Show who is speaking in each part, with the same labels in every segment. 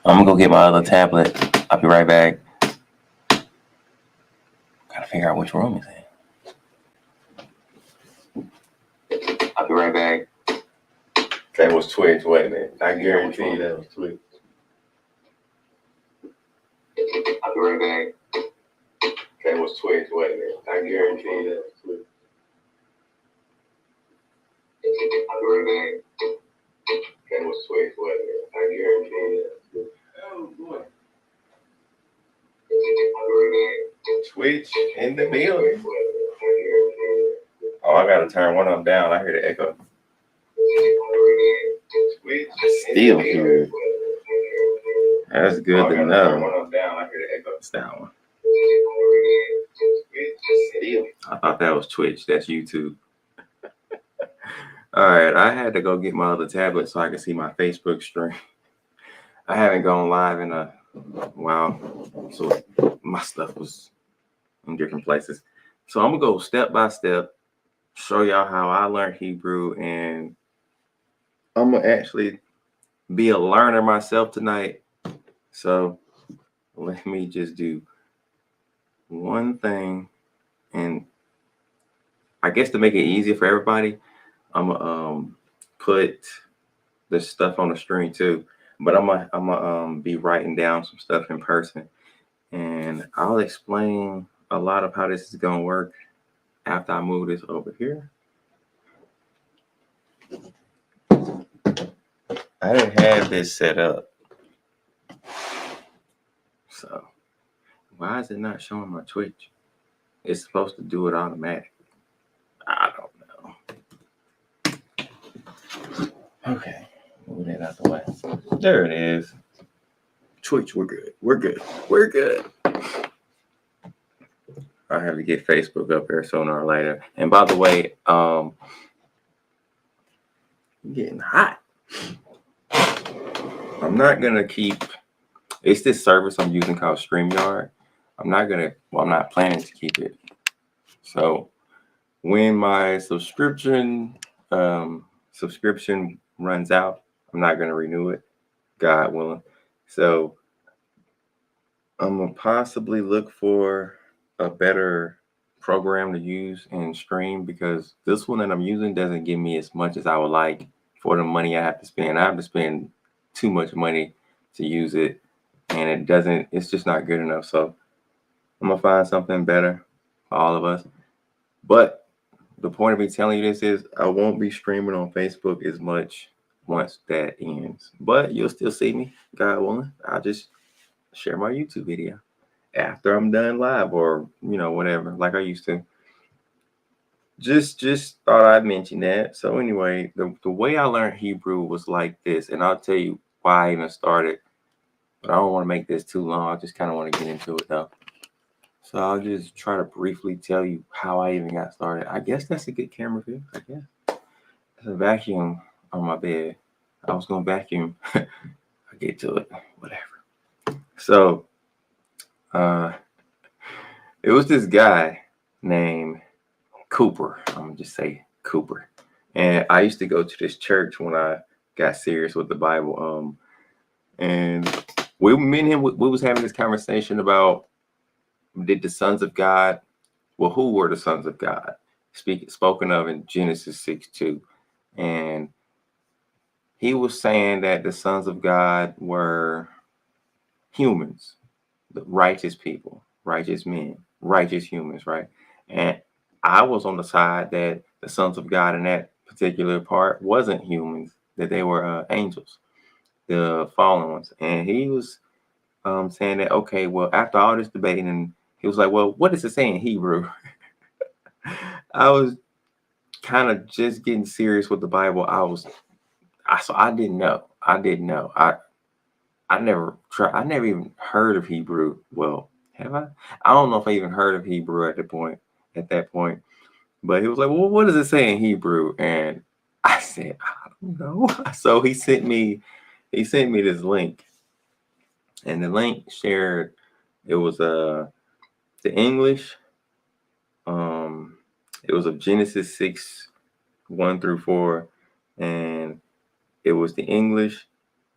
Speaker 1: I'm gonna go get my other tablet. I'll be right back. Gotta figure out which room it's in. I'll be right back. That was Twitch, wasn't it? I guarantee you that was Twitch. I'll be right back. That was Twitch, wasn't it? I guarantee you that was Twitch. I'll be right back. That was Twitch, wasn't it? I guarantee you that was Twitch. Oh boy. I'll be right back. Twitch in the building. Oh, I gotta turn one of them down. I hear the echo. Still here. That's good to know. It's that one. I thought that was Twitch. That's YouTube. All right, I had to go get my other tablet so I could see my Facebook stream. I haven't gone live in a while, so my stuff was in different places. So I'm gonna go step by step, show y'all how I learned Hebrew, and I'm gonna actually be a learner myself tonight. So let me just do one thing, and I guess to make it easier for everybody, I'm gonna put the stuff on the screen too. But I'm gonna be writing down some stuff in person, and I'll explain a lot of how this is gonna work after I move this over here. I didn't have this set up, so why is it not showing my Twitch? It's supposed to do it automatically. I don't know. Okay, move that out the way. There it is. Twitch, we're good. We're good. We're good. I have to get Facebook up here sooner or later. And by the way, getting hot. I'm not gonna keep. It's this service I'm using called StreamYard. I'm not planning to keep it. So when my subscription runs out, I'm not gonna renew it, God willing. So I'm gonna possibly look for a better program to use and stream, because this one that I'm using doesn't give me as much as I would like for the money I have to spend. I have to spend too much money to use it, and it's just not good enough. So I'm gonna find something better for all of us. But the point of me telling you this is I won't be streaming on Facebook as much once that ends. But you'll still see me, God willing. I'll just share my YouTube video after I'm done live, or whatever, like I used to. Just thought I'd mention that. So anyway, the way I learned Hebrew was like this, and I'll tell you why I even started, but I don't want to make this too long. I just kind of want to get into it though. So I'll just try to briefly tell you how I even got started. I guess that's a good camera view. I guess there's a vacuum on my bed. I was gonna vacuum. I'll get to it. Whatever. So it was this guy named Cooper. I'm gonna just say Cooper. And I used to go to this church when I got serious with the Bible. And me and him, we was having this conversation about, did the sons of God, who were the sons of God? Spoken of in Genesis 6:2. And he was saying that the sons of God were humans, the righteous people, righteous men, righteous humans, right? And I was on the side that the sons of God in that particular part wasn't humans, that they were angels, the fallen ones. And he was saying that, okay, well, after all this debating, and he was like, well, what does it say in Hebrew? I was kind of just getting serious with the Bible. So I didn't know. I never tried. I never even heard of Hebrew. Well, have I? I don't know if I even heard of Hebrew at that point. But he was like, well, what does it say in Hebrew? And I said, I don't know. So he sent me this link. And the link shared, it was the English. It was of Genesis 6:1-4. And it was the English,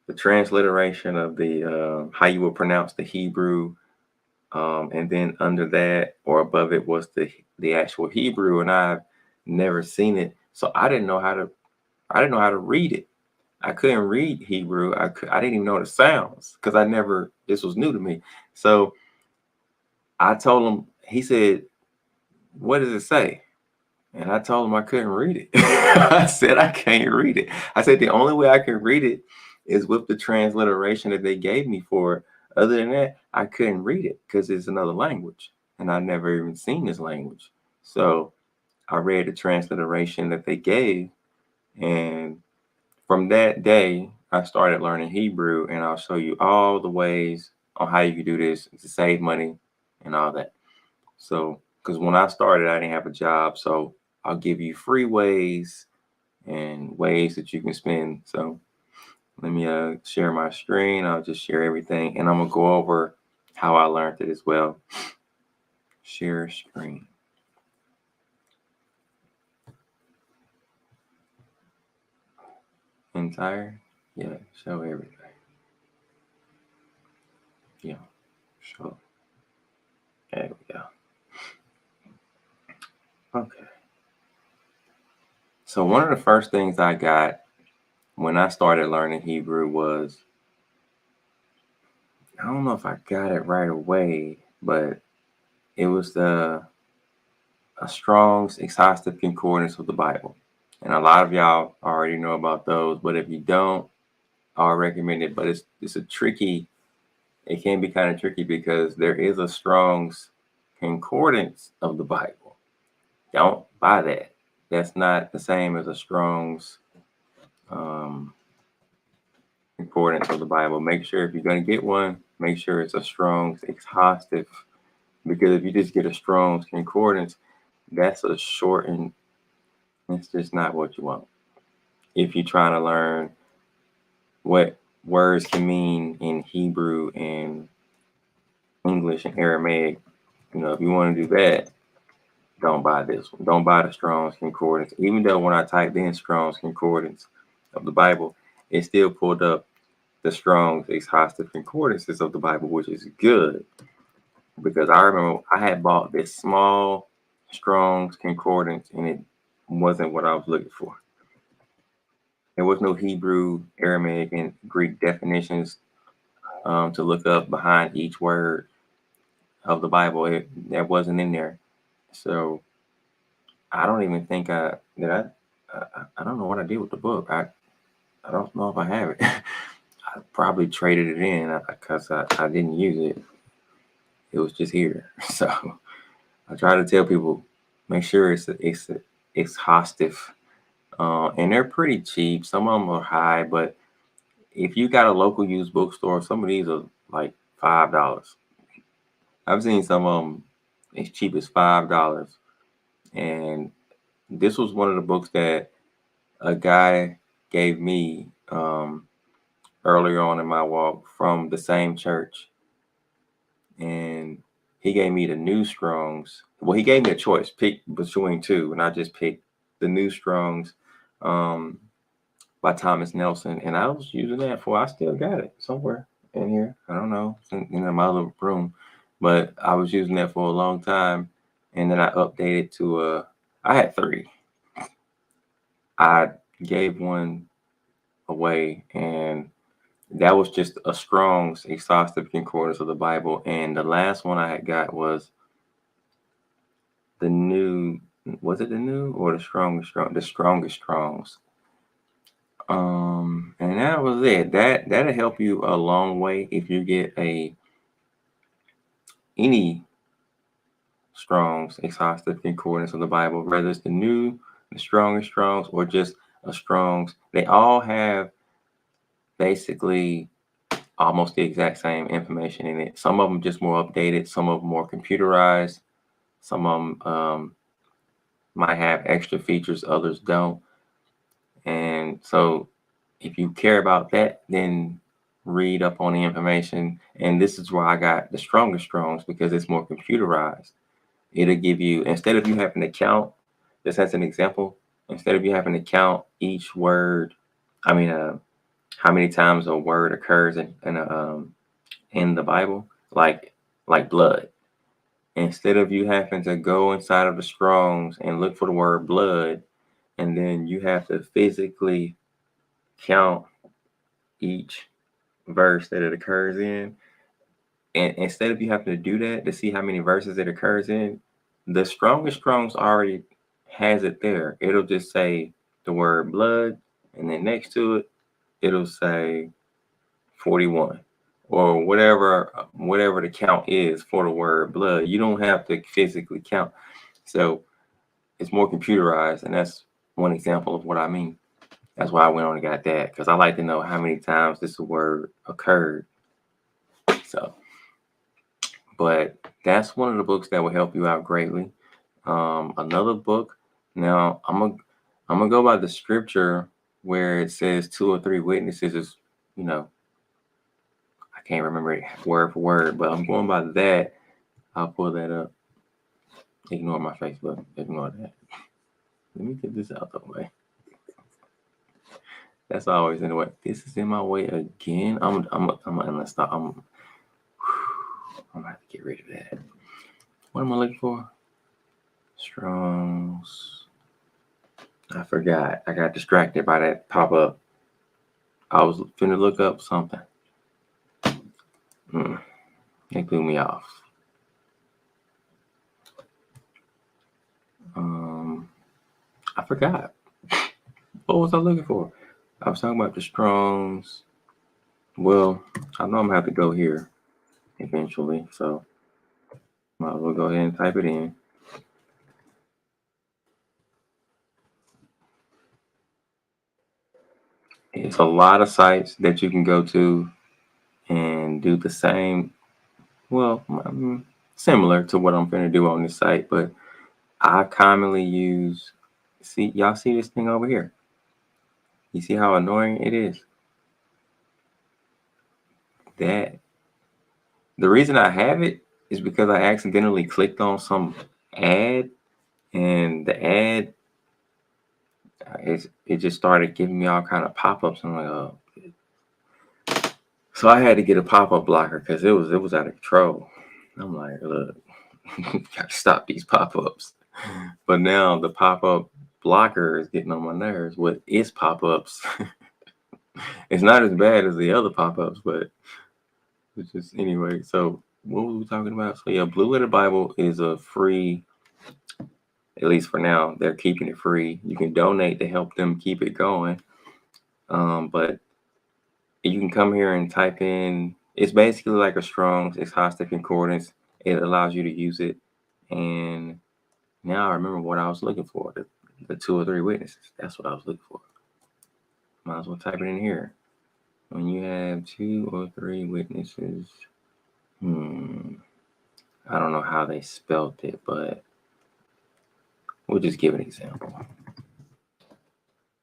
Speaker 1: the transliteration of the how you would pronounce the Hebrew, and then under that or above it was the actual Hebrew, and I've never seen it, so I didn't know how to read it. I couldn't read Hebrew. I didn't even know the sounds because this was new to me. So I told him. He said, "What does it say?" And I told him I couldn't read it. I said I can't read it. I said the only way I can read it is with the transliteration that they gave me for it. Other than that, I couldn't read it because it's another language, and I never even seen this language. So I read the transliteration that they gave, and from that day, I started learning Hebrew, and I'll show you all the ways on how you can do this to save money and all that. So, because when I started, I didn't have a job, so I'll give you free ways and ways that you can spend. So, let me share my screen. I'll just share everything, and I'm gonna go over how I learned it as well. Share screen. Entire. Yeah, show everything. Yeah, show. There we go. Okay. So one of the first things I got when I started learning Hebrew was, I don't know if I got it right away, but it was a Strong's Exhaustive Concordance of the Bible. And a lot of y'all already know about those, but if you don't, I'll recommend it. But it can be kind of tricky because there is a Strong's Concordance of the Bible. Don't buy that. That's not the same as a Strong's um, concordance of the Bible. Make sure if you're going to get one, make sure it's a Strong's exhaustive, because if you just get a Strong's concordance, that's a shortened. It's just not what you want. If you're trying to learn what words can mean in Hebrew and English and Aramaic, if you want to do that, don't buy this one. Don't buy the Strong's concordance. Even though when I typed in Strong's concordance of the Bible, it still pulled up the Strong's exhaustive concordances of the Bible, which is good, because I remember I had bought this small Strong's concordance and it wasn't what I was looking for. There was no Hebrew, Aramaic, and Greek definitions to look up behind each word of the Bible. That wasn't in there. So I don't even think I did. I don't know what I did with the book. I don't know if I have it. I probably traded it in because I didn't use it. It was just here. So I try to tell people, make sure it's exhaustive. And they're pretty cheap. Some of them are high, but if you got a local used bookstore, some of these are like $5. I've seen some of them as cheap as $5. And this was one of the books that a guy gave me earlier on in my walk from the same church. And he gave me the New Strongs. Well, he gave me a choice, pick between two, and I just picked the New Strongs by Thomas Nelson. And I was using that I still got it somewhere in here. I don't know, it's in my little room. But I was using that for a long time. And then I updated to I had three. I gave one away, and that was just a Strong's exhaustive concordance of the Bible. And the last one I had got was the new. Was it the new or the strongest Strongs? And that was it. That'll help you a long way if you get any Strong's exhaustive concordance of the Bible, whether it's the strongest Strongs, or just a Strong's. They all have basically almost the exact same information in it. Some of them just more updated, some of them more computerized, some of them might have extra features, others don't. And so if you care about that, then read up on the information. And this is why I got the strongest Strongs, because it's more computerized. It'll give you, instead of you having to count, just as an example, instead of you having to count each word, I mean, how many times a word occurs in the Bible, like blood. Instead of you having to go inside of the Strongs and look for the word blood, and then you have to physically count each verse that it occurs in, and instead of you having to do that to see how many verses it occurs in, the strongest Strongs already has it there. It'll just say the word blood, and then next to it, it'll say 41 or whatever the count is for the word blood. You don't have to physically count. So it's more computerized, and that's one example of what I mean. That's why I went on and got that, because I like to know how many times this word occurred. So, but that's one of the books that will help you out greatly. Another book. Now I'm gonna go by the scripture where it says 2 or 3 witnesses is, I can't remember it word for word, but I'm going by that. I'll pull that up. Ignore my Facebook. Ignore that. Let me get this out the way. That's always in the way. This is in my way again. I'm gonna stop. I'm gonna have to get rid of that. What am I looking for? Strongs. I forgot. I got distracted by that pop up. I was finna look up something. They threw me off. I forgot. What was I looking for? I was talking about the Strongs. Well, I know I'm gonna have to go here eventually, so might as well go ahead and type it in. It's a lot of sites that you can go to and do the same, well, similar to what I'm gonna do on this site, but I commonly use, y'all see this thing over here? You see how annoying it is? That the reason I have it is because I accidentally clicked on some ad, and the ad it just started giving me all kind of pop-ups. I'm like, oh. So I had to get a pop-up blocker because it was out of control. I'm like, look, gotta stop these pop-ups. But now the pop-up blocker is getting on my nerves with its pop-ups. It's not as bad as the other pop-ups, but it's just anyway. So what were we talking about? So yeah, Blue Letter Bible is a free, at least for now, they're keeping it free. You can donate to help them keep it going. But you can come here and type in, it's basically like a Strong's, it's Hosted Concordance. It allows you to use it. And now I remember what I was looking for, the 2 or 3 witnesses. That's what I was looking for. Might as well type it in here. When you have 2 or 3 witnesses, I don't know how they spelled it, but we'll just give an example.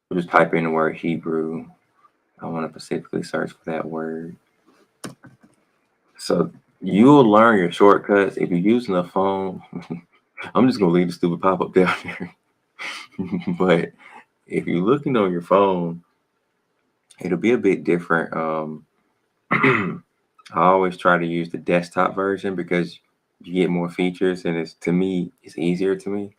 Speaker 1: We'll just type in the word Hebrew. I want to specifically search for that word. So you'll learn your shortcuts if you're using a phone. I'm just gonna leave the stupid pop-up down there. But if you're looking on your phone, it'll be a bit different. I always try to use the desktop version because you get more features, and it's easier to me.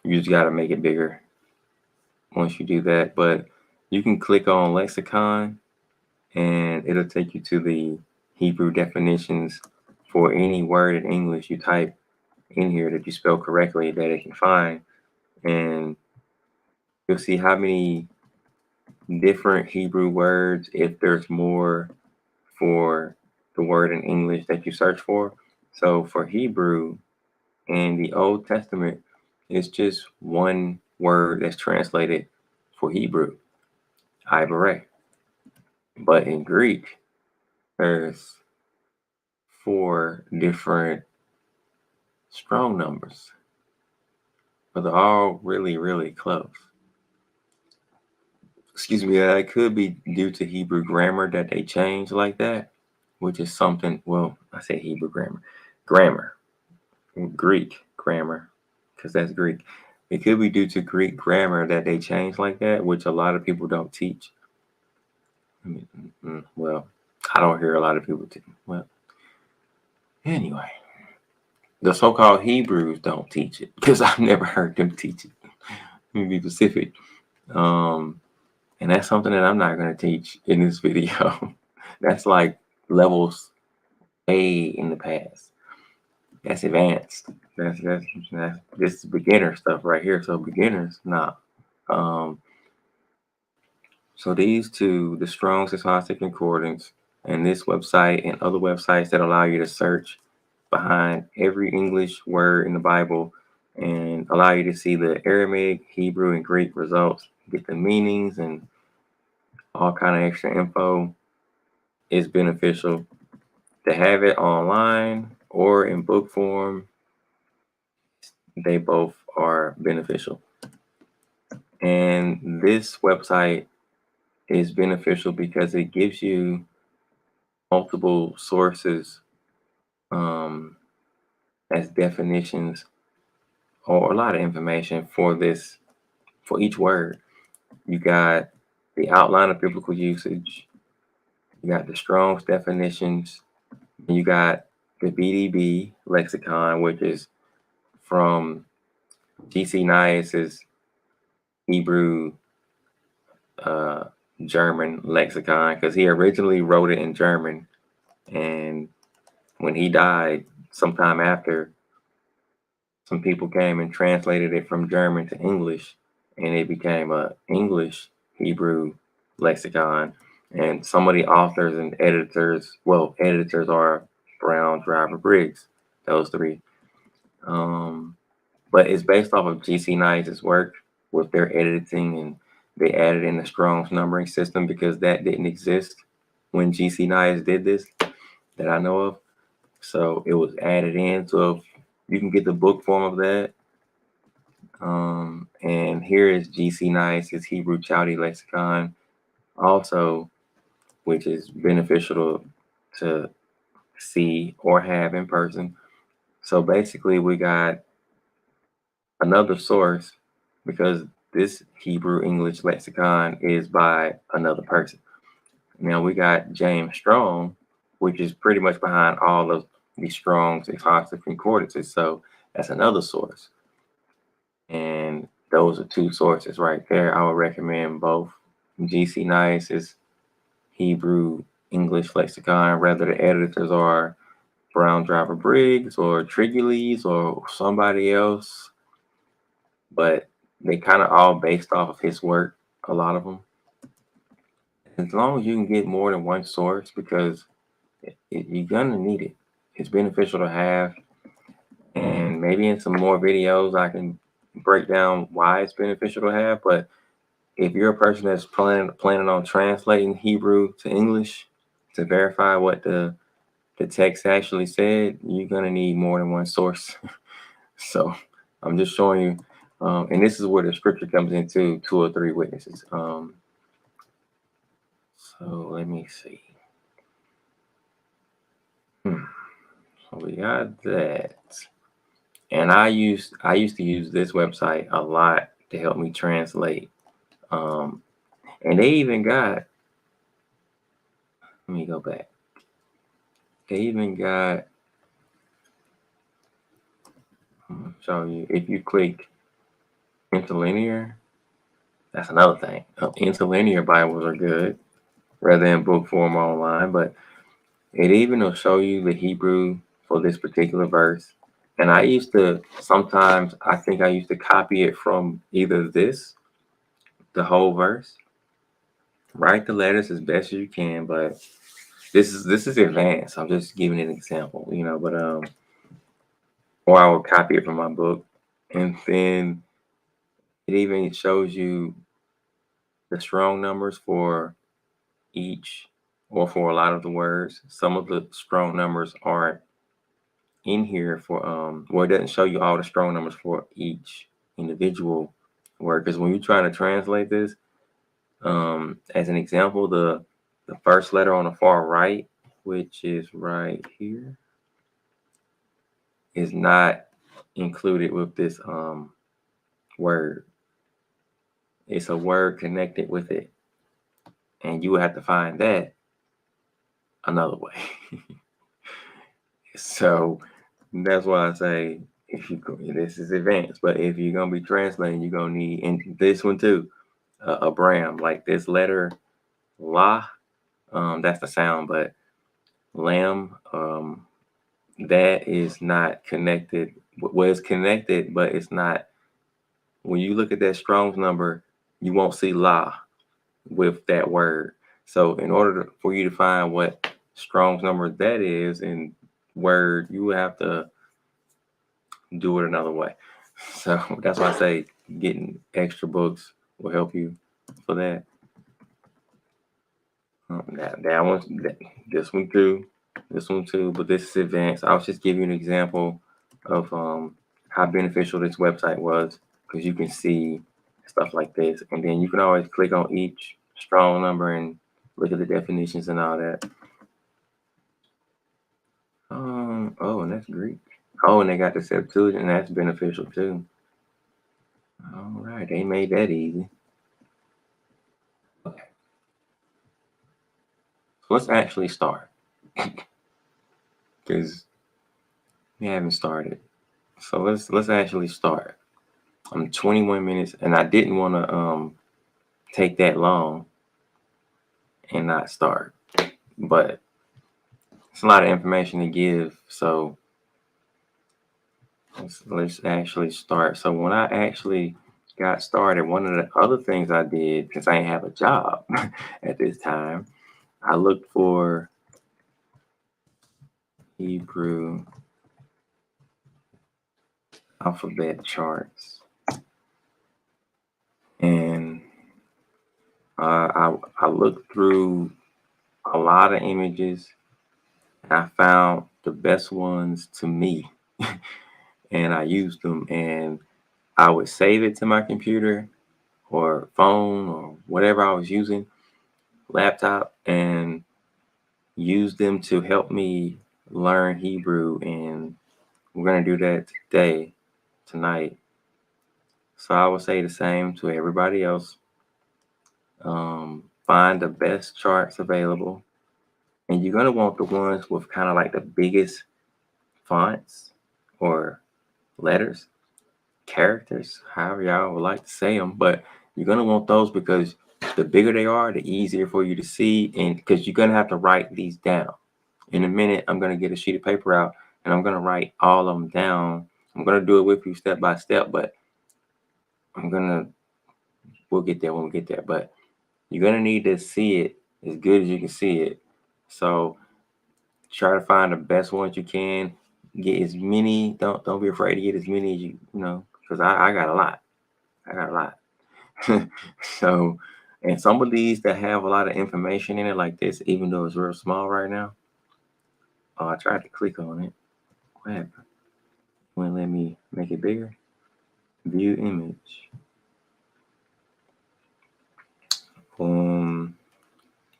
Speaker 1: You just got to make it bigger once you do that. But you can click on lexicon, and it'll take you to the Hebrew definitions for any word in English you type in here that you spell correctly that it can find. And you'll see how many different Hebrew words, if there's more for the word in English that you search for. So for Hebrew in the Old Testament, it's just one word that's translated for Hebrew, Ibareh. But in Greek, there's 4 different strong numbers, but they're all really, really close. Excuse me, that could be due to Hebrew grammar that they changed like that, which is something, well, I say Hebrew grammar, Greek grammar, because that's Greek. It could be due to Greek grammar that they changed like that, which a lot of people don't teach. Well, I don't hear a lot of people teach. Well, anyway, the so-called Hebrews don't teach it because I've never heard them teach it. Let me be specific. And that's something that I'm not going to teach in this video. That's like levels A in the past. That's advanced. That's this is beginner stuff right here. So beginners, nah. So these two, the Strong's Syntactic Concordance, and this website and other websites that allow you to search behind every English word in the Bible and allow you to see the Aramaic, Hebrew, and Greek results, get the meanings and all kind of extra info, is beneficial. To have it online or in book form, they both are beneficial. And this website is beneficial because it gives you multiple sources as definitions or a lot of information for each word. You got the outline of biblical usage, you got the Strong's definitions, and you got the BDB lexicon, which is from G.C. Nias's Hebrew German lexicon, because he originally wrote it in German, and when he died sometime after, some people came and translated it from German to English, and it became a English Hebrew lexicon. And some of the authors and editors, well, editors are Brown, Driver, Briggs, those three. But it's based off of G.C. Nias's work with their editing, and they added in the Strong's numbering system because that didn't exist when G.C. Nias did this that I know of. So it was added in. So you can get the book form of that. And here is G.C. Nias's Hebrew Chaldee lexicon also, which is beneficial to see or have in person. So basically we got another source because this Hebrew English lexicon is by another person. Now we got James Strong, which is pretty much behind all of the Strong's Syntactic Concordances. So that's another source. And those are two sources right there. I would recommend both. G.C. Nias's Hebrew English lexicon, whether the editors are Brown, Driver, Briggs or Trigueles or somebody else, but they kind of all based off of his work, a lot of them. As long as you can get more than one source, because you're gonna need it. It's beneficial to have, and maybe in some more videos I can break down why it's beneficial to have. But if you're a person that's planning on translating Hebrew to English to verify what the text actually said, you're gonna need more than one source. So I'm just showing you, and this is where the scripture comes into 2 or 3 witnesses. So let me see. So we got that, and I used to use this website a lot to help me translate. And they even got, let me go back. They even got, I'll show you, if you click interlinear, that's another thing. Interlinear Bibles are good rather than book form online, but it even will show you the Hebrew for this particular verse. And I used to, sometimes I think I used to copy it from either this, the whole verse, write the letters as best as you can, but this is advanced. I'm just giving an example, but or I will copy it from my book. And then it even shows you the strong numbers for each or for a lot of the words. Some of the strong numbers aren't in here for where it doesn't show you all the strong numbers for each individual word, because when you're trying to translate this, as an example, the first letter on the far right, which is right here, is not included with this word. It's a word connected with it. And you would have to find that another way. So that's why I say if you go, this is advanced, but if you're gonna be translating, you're gonna need, and this one too, a Bram, like this letter la, that's the sound, but lamb, that is not connected. Well, it's connected, but it's not. When you look at that Strong's number, you won't see la with that word. So in order for you to find what Strong's number that is in word, you have to do it another way. So that's why I say getting extra books will help you for that. That one's this one too, this one too, but this is advanced. I was just giving you an example of how beneficial this website was because you can see stuff like this, and then you can always click on each strong number and look at the definitions and all that. Oh, and that's Greek. Oh, and they got the Septuagint, and that's beneficial too. All right, they made that easy. Okay, so let's actually start because we haven't started. So let's actually start. I'm 21 minutes, and I didn't want to take that long and not start, but it's a lot of information to give. So let's actually start. So when I actually got started, one of the other things I did, because I didn't have a job at this time, I looked for Hebrew alphabet charts, and I looked through a lot of images, and I found the best ones to me, and I used them, and I would save it to my computer or phone or whatever I was using, laptop, and use them to help me learn Hebrew. And we're gonna do that today, tonight. So I would say the same to everybody else. Find the best charts available, and you're gonna want the ones with kind of like the biggest fonts or letters, characters, however y'all would like to say them. But you're gonna want those because the bigger they are, the easier for you to see, and because you're gonna have to write these down. In a minute, I'm gonna get a sheet of paper out and I'm gonna write all of them down. I'm gonna do it with you step by step, but we'll get there when we get there. But you're gonna need to see it as good as you can see it. So try to find the best ones you can. Get as many. Don't be afraid to get as many as because I got a lot. I got a lot. So, and some of these that have a lot of information in it, like this, even though it's real small right now. Oh, I tried to click on it. What happened? Wouldn't let me make it bigger. View image. Um,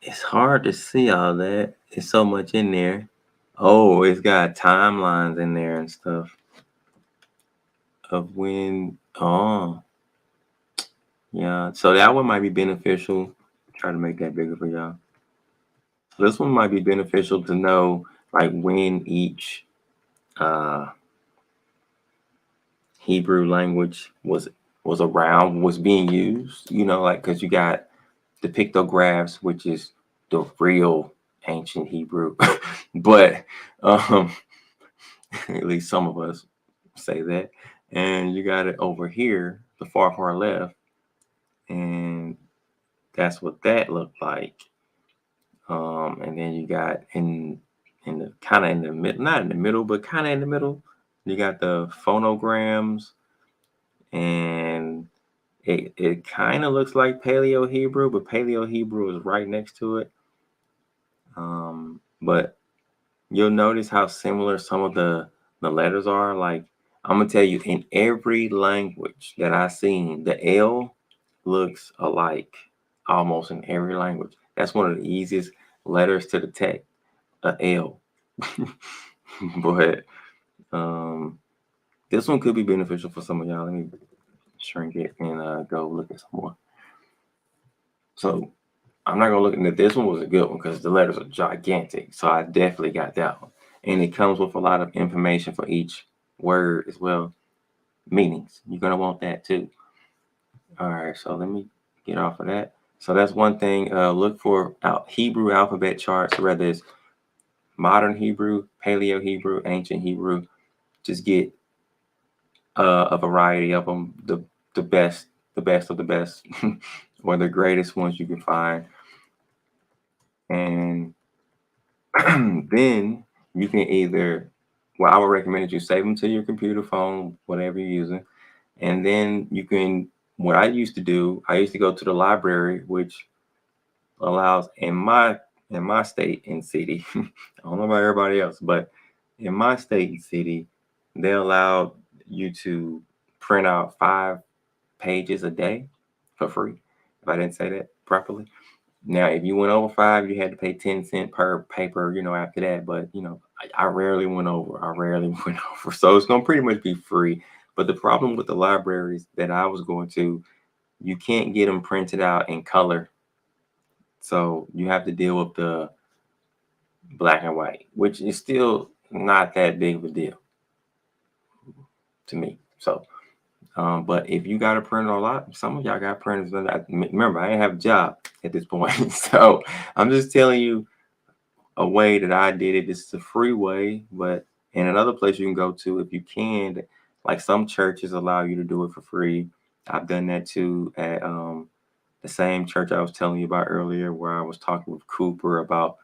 Speaker 1: it's hard to see all that. It's so much in there. Oh, it's got timelines in there and stuff of when. Oh, yeah. So that one might be beneficial. Try to make that bigger for y'all. So this one might be beneficial to know like when each uh Hebrew language was around, was being used. Like because you got the pictographs, which is the real ancient Hebrew, but at least some of us say that. And you got it over here, the far left, and that's what that looked like. And then you got in the kind of in the middle, not in the middle, but kind of in the middle, you got the phonograms, and it kind of looks like Paleo Hebrew, but Paleo Hebrew is right next to it. But you'll notice how similar some of the letters are. Like I'm gonna tell you, in every language that I've seen, the L looks alike almost in every language. That's one of the easiest letters to detect, a L. But this one could be beneficial for some of y'all. Let me shrink it and go look at some more. So I'm not gonna look at this one was a good one because the letters are gigantic. So I definitely got that one. And it comes with a lot of information for each word as well. Meanings. You're gonna want that too. All right, so let me get off of that. So that's one thing. Look for Hebrew alphabet charts, whether it's modern Hebrew, Paleo Hebrew, ancient Hebrew. Just get a variety of them, the best, the best of the best, or the greatest ones you can find. And then you can either, well, I would recommend that you save them to your computer, phone, whatever you're using. And then you can, what I used to do, I used to go to the library, which allows in my state and city, I don't know about everybody else, but in my state and city, they allow you to print out 5 pages a day for free. If I didn't say that properly. Now, if you went over 5, you had to pay 10 cents per paper, after that. But, I rarely went over. I rarely went over. So it's going to pretty much be free. But the problem with the libraries that I was going to, you can't get them printed out in color. So you have to deal with the black and white, which is still not that big of a deal to me. So, but if you got to print a lot, some of y'all got printers. Remember, I didn't have a job at this point. So I'm just telling you a way that I did it. This is a free way, but in another place you can go to if you can, like some churches allow you to do it for free. I've done that too at the same church I was telling you about earlier, where I was talking with Cooper about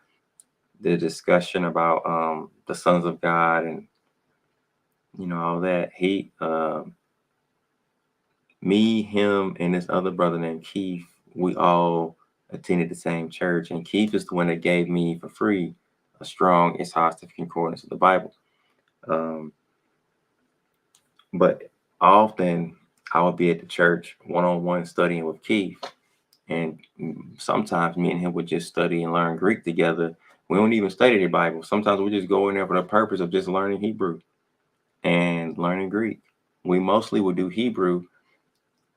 Speaker 1: the discussion about the sons of God and all that. Me, him, and this other brother named Keith, we all attended the same church, and Keith is the one that gave me for free a strong exhaustive concordance of the Bible. But often I would be at the church one-on-one studying with Keith, and sometimes me and him would just study and learn Greek together. We don't even study the Bible. Sometimes we just go in there for the purpose of just learning Hebrew and learning Greek. We mostly would do Hebrew,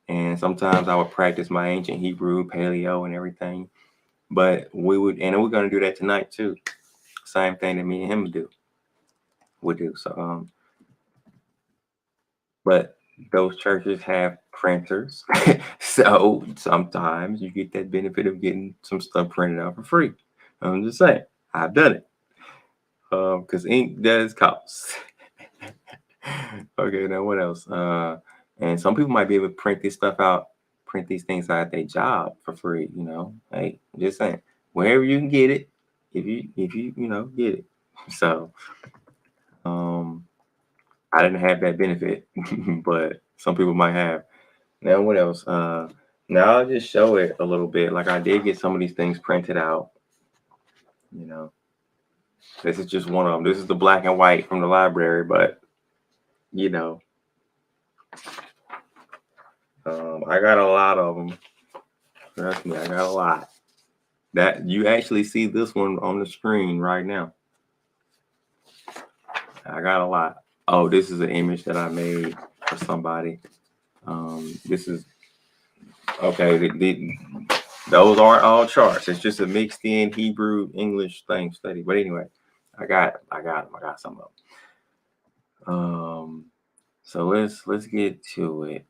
Speaker 1: and sometimes I would practice my ancient Hebrew, Paleo, and everything. But we're going to do that tonight too. Same thing that me and him would do. So, but those churches have printers, so sometimes you get that benefit of getting some stuff printed out for free. I'm just saying, I've done it because ink does cost. Okay, now what else? And some people might be able to print these things out at their job for free. Hey, I'm just saying, wherever you can get it, if you get it. So, I didn't have that benefit, but some people might have. Now, what else? Now I'll just show it a little bit. Like I did get some of these things printed out. This is just one of them. This is the black and white from the library, but I got a lot of them. Trust me, I got a lot. That you actually see this one on the screen right now. I got a lot. Oh, this is an image that I made for somebody. This is okay. Those aren't all charts. It's just a mixed in Hebrew English thing study. But anyway, I got them. I got some of them. So let's get to it.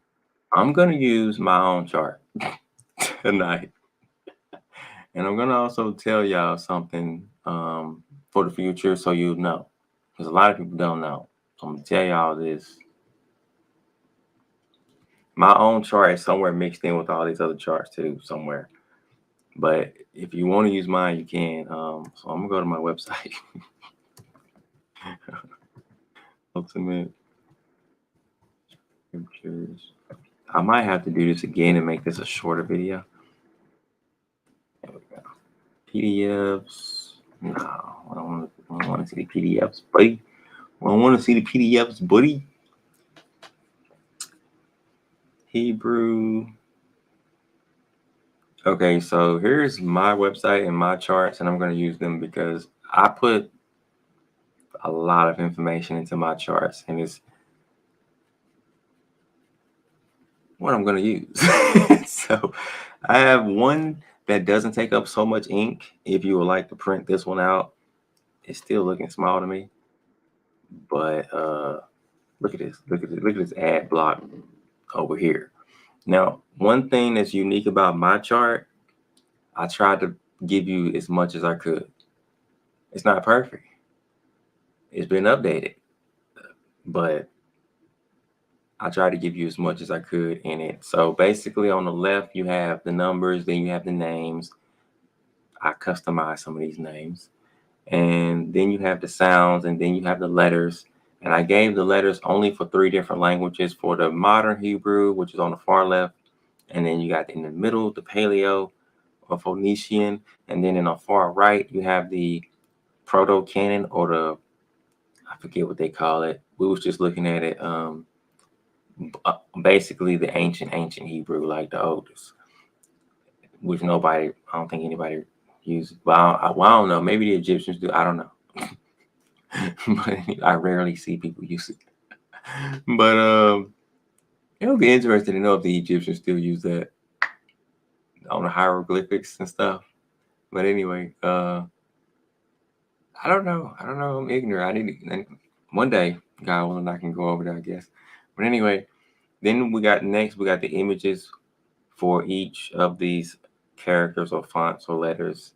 Speaker 1: I'm gonna use my own chart tonight, and I'm gonna also tell y'all something for the future, so you know, because a lot of people don't know. So I'm gonna tell y'all this. My own chart is somewhere mixed in with all these other charts too, somewhere. But if you want to use mine, you can. So I'm gonna go to my website. Ultimate Scriptures. I might have to do this again and make this a shorter video. There we go. PDFs. No, I don't want to see the PDFs, buddy. I don't want to see the PDFs, buddy. Hebrew. Okay, so here's my website and my charts, and I'm going to use them because I put a lot of information into my charts, and what I'm going to use. So I have one that doesn't take up so much ink. If you would like to print this one out, it's still looking small to me. But look at this. Look at this. Look at this ad block over here. Now, one thing that's unique about my chart, I tried to give you as much as I could. It's not perfect. It's been updated, but I tried to give you as much as I could in it. So basically on the left, you have the numbers, then you have the names. I customized some of these names. And then you have the sounds, and then you have the letters. And I gave the letters only for 3 different languages, for the modern Hebrew, which is on the far left. And then you got in the middle, the Paleo or Phoenician. And then in the far right, you have the Proto-Canon, or the, I forget what they call it. We was just looking at it. Basically the ancient Hebrew, like the oldest, which I don't think anybody uses. But I don't know. Maybe the Egyptians do. I don't know. But I rarely see people use it. But it'll be interesting to know if the Egyptians still use that on the hieroglyphics and stuff. But anyway, I don't know. I don't know. I'm ignorant. One day, God willing, I can go over there, I guess. But anyway, then we got the images for each of these characters or fonts or letters.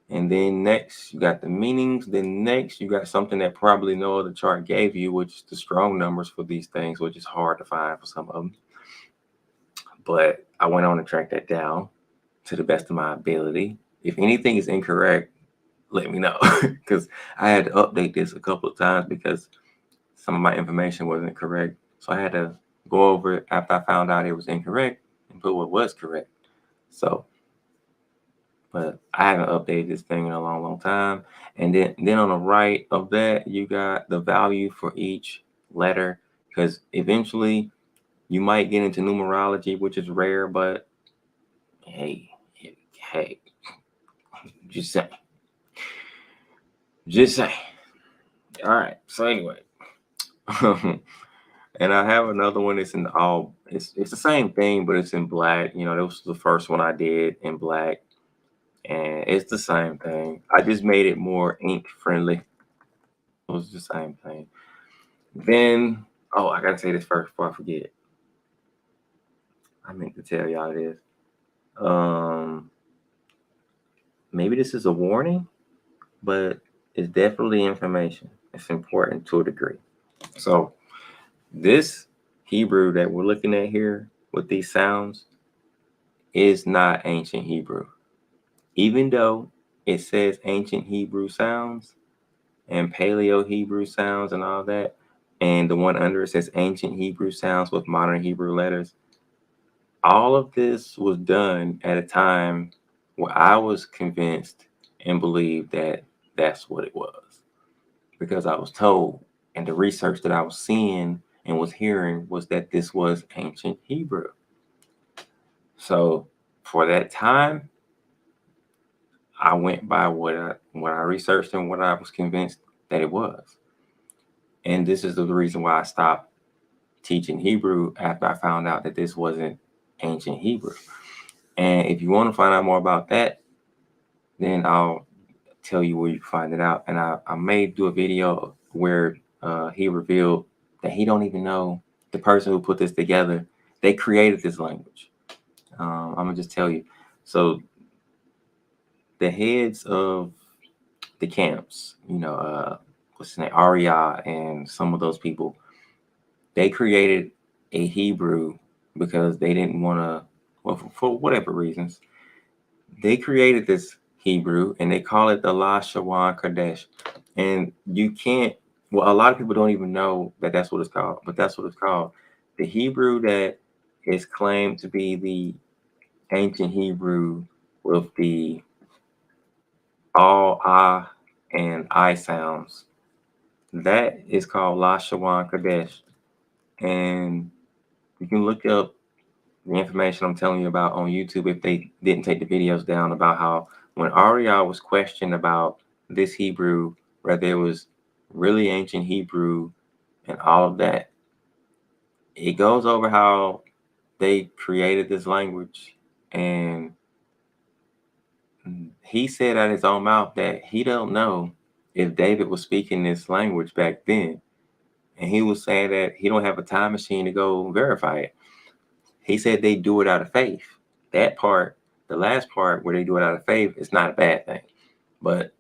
Speaker 1: And then next, you got the meanings. Then next, you got something that probably no other chart gave you, which is the strong numbers for these things, which is hard to find for some of them. But I went on to track that down to the best of my ability. If anything is incorrect, let me know, because I had to update this a couple of times because some of my information wasn't correct. So I had to go over it after I found out it was incorrect and put what was correct. So, but I haven't updated this thing in a long, long time. And then on the right of that, you got the value for each letter, because eventually you might get into numerology, which is rare, but hey, just say. All right. So anyway, and I have another one. It's in all. It's the same thing, but it's in black. You know, that was the first one I did in black, and it's the same thing. I just made it more ink friendly. It was the same thing. Then, oh, I gotta say this first before I forget. I meant to tell y'all this. Um, Maybe this is a warning, but it's definitely information. It's important to a degree. So this Hebrew that we're looking at here with these sounds is not ancient Hebrew. Even though it says ancient Hebrew sounds and Paleo Hebrew sounds and all that, and the one under it says ancient Hebrew sounds with modern Hebrew letters, all of this was done at a time where I was convinced and believed that that's what it was, because I was told, and the research that I was seeing and was hearing was that this was ancient Hebrew. So for that time, I went by what I researched and what I was convinced that it was. And this is the reason why I stopped teaching Hebrew after I found out that this wasn't ancient Hebrew. And if you want to find out more about that, then I'll tell you where you can find it out. And I may do a video where he revealed that he don't even know the person who put this together. They created this language. I'm gonna just tell you. So the heads of the camps, what's his name, Arya, and some of those people, they created a Hebrew because they didn't want to, well, for whatever reasons, they created this Hebrew and they call it the Lashawan Kadesh. And you can't, well, a lot of people don't even know that that's what it's called, but that's what it's called. The Hebrew that is claimed to be the ancient Hebrew with the all ah and I sounds, that is called Lashawan Kadesh. And you can look up the information I'm telling you about on YouTube if they didn't take the videos down, about how when Ariel was questioned about this Hebrew, whether it was really ancient Hebrew and all of that, it goes over how they created this language, and he said out of his own mouth that he don't know if David was speaking this language back then. And he was saying that he don't have a time machine to go verify it. He said they do it out of faith. That part, the last part where they do it out of faith, is not a bad thing. But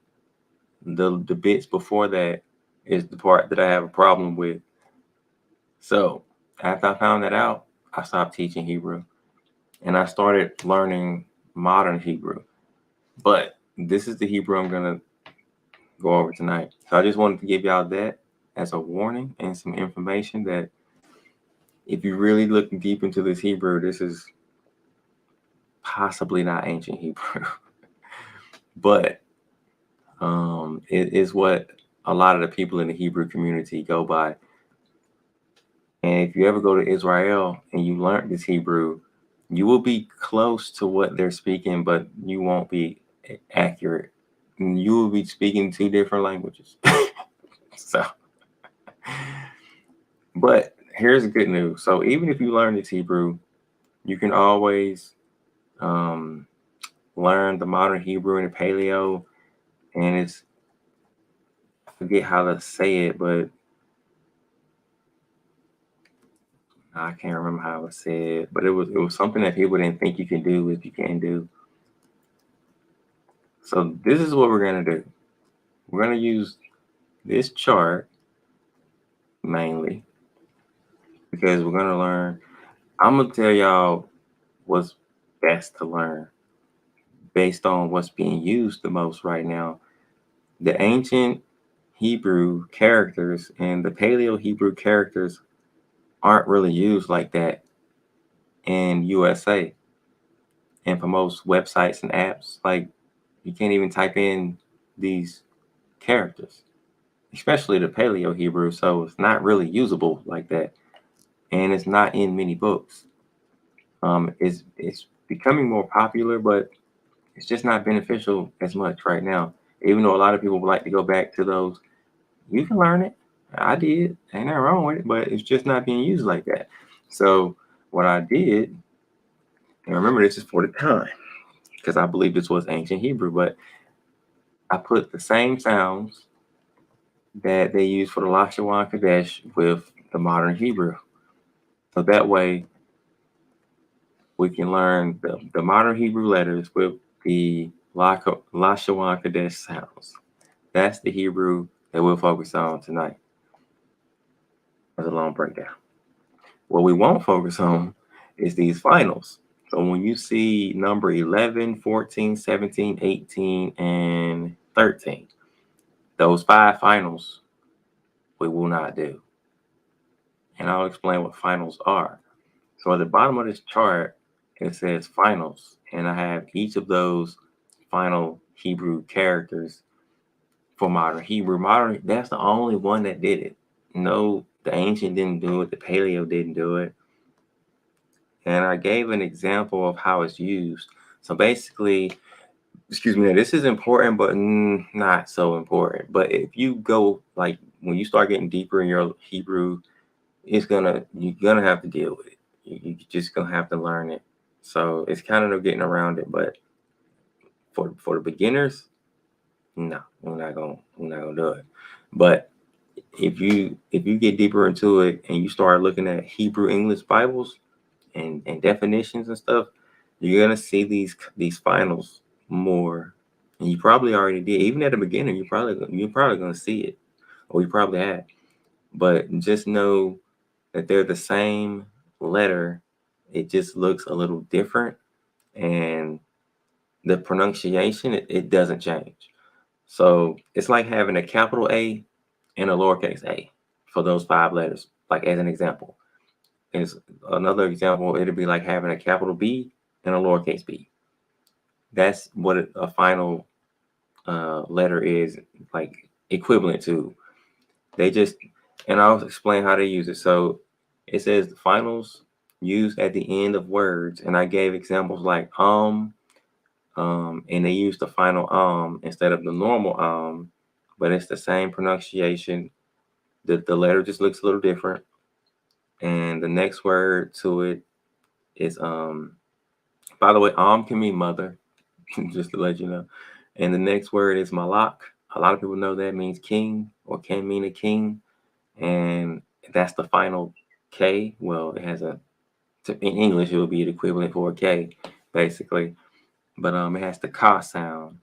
Speaker 1: the bits before that is the part that I have a problem with. So after I found that out, I stopped teaching Hebrew and I started learning modern Hebrew. But this is the Hebrew I'm gonna go over tonight. So I just wanted to give y'all that as a warning and some information that if you really look deep into this Hebrew, this is possibly not ancient Hebrew, but it is what a lot of the people in the Hebrew community go by. And if you ever go to Israel and you learn this Hebrew, you will be close to what they're speaking, but you won't be accurate. You will be speaking two different languages. So, but here's the good news. So even if you learn this Hebrew, you can always learn the modern Hebrew and the Paleo, and it's, I forget how to say it, but I can't remember how it said, but it was something that people didn't think you can do if you can do. So this is what we're gonna do. We're gonna use this chart mainly because we're gonna learn. I'm gonna tell y'all what's best to learn based on what's being used the most right now. The ancient Hebrew characters and the Paleo Hebrew characters aren't really used like that in USA. And for most websites and apps, like you can't even type in these characters, especially the Paleo Hebrew. So it's not really usable like that. And it's not in many books. It's becoming more popular, but it's just not beneficial as much right now. Even though a lot of people would like to go back to those, you can learn it. I did. Ain't nothing wrong with it, but it's just not being used like that. So what I did, and remember this is for the time, because I believe this was ancient Hebrew, but I put the same sounds that they use for the Lashawan Kadesh with the modern Hebrew. So that way we can learn the modern Hebrew letters with the Lashawan Kadesh sounds. That's the Hebrew that we'll focus on tonight. That's a long breakdown. What we won't focus on is these finals. So when you see number 11, 14, 17, 18, and 13, those 5 finals we will not do. And I'll explain what finals are. So at the bottom of this chart, it says finals, and I have each of those final Hebrew characters for modern Hebrew. Modern, that's the only one that did it. No, the ancient didn't do it, the Paleo didn't do it. And I gave an example of how it's used. So basically, excuse me, this is important, but not so important. But if you go, like, when you start getting deeper in your Hebrew, you're gonna have to deal with it. You just gonna have to learn it. So it's kind of no getting around it. But for the beginners, no, we're not gonna do it. But if you get deeper into it and you start looking at Hebrew English Bibles and definitions and stuff, you're gonna see these finals more. And you probably already did. Even at the beginning, you're probably gonna see it, or you probably have. But just know that they're the same letter. It just looks a little different, and the pronunciation it doesn't change. So it's like having a capital A and a lowercase a for those 5 letters. Like as an example, is another example. It'd be like having a capital B and a lowercase b. That's what a final letter is like equivalent to. They just, and I'll explain how they use it. So it says the finals used at the end of words, and I gave examples like and they use the final instead of the normal but it's the same pronunciation. The letter just looks a little different, and the next word to it is by the way, can mean mother, just to let you know. And the next word is Malak. A lot of people know that means king or can mean a king. And that's the final K. Well, it has in English, it would be the equivalent for a K, basically. But it has the ka sound.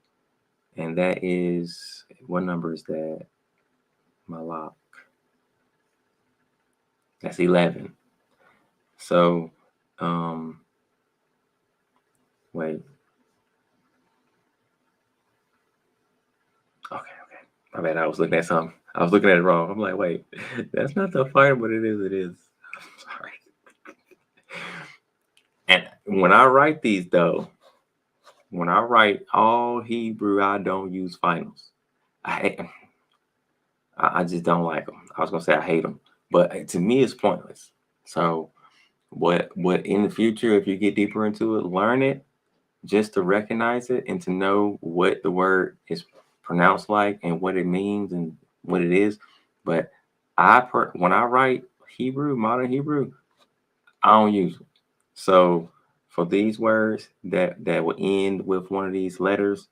Speaker 1: And that is, what number is that? Malak. That's 11. So, wait. Okay. My bad. I was looking at something. I was looking at it wrong. I'm like, wait, that's not the final, but it is. It is. I'm sorry. And when I write these, though, when I write all Hebrew, I don't use finals. I just don't like them. I was gonna say I hate them, but to me, it's pointless. So, what in the future, if you get deeper into it, learn it just to recognize it and to know what the word is pronounced like and what it means and what it is. But when I write Hebrew, modern Hebrew, I don't use them. So for these words that will end with one of these letters,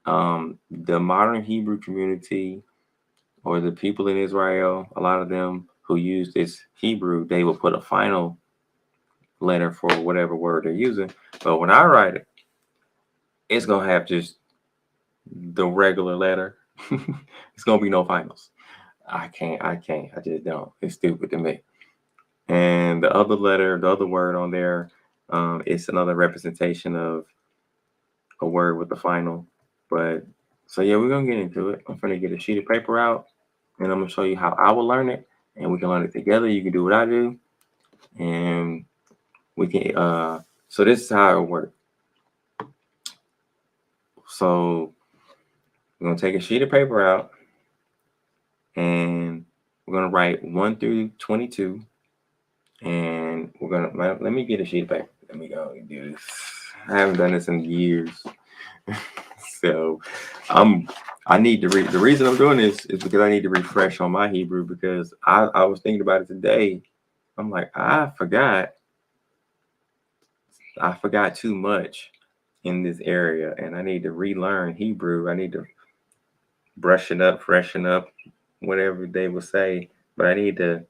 Speaker 1: the modern Hebrew community or the people in Israel, a lot of them who use this Hebrew, they will put a final letter for whatever word they're using. But when I write it, it's gonna have just the regular letter. It's gonna be no finals. I can't. I just don't. It's stupid to me. And the other letter, the other word on there, it's another representation of a word with the final. But so yeah, we're gonna get into it. I'm gonna get a sheet of paper out, and I'm gonna show you how I will learn it, and we can learn it together. You can do what I do, and we can. So this is how it works. So we're gonna take a sheet of paper out, and we're gonna write 1 through 22, and we're gonna let me get a sheet of paper. Let me go and do this. I haven't done this in years, so I need to read. The reason I'm doing this is because I need to refresh on my Hebrew because I was thinking about it today. I'm like, I forgot too much in this area, and I need to relearn Hebrew. I need to brush it up, freshen up, whatever they will say. But I need to.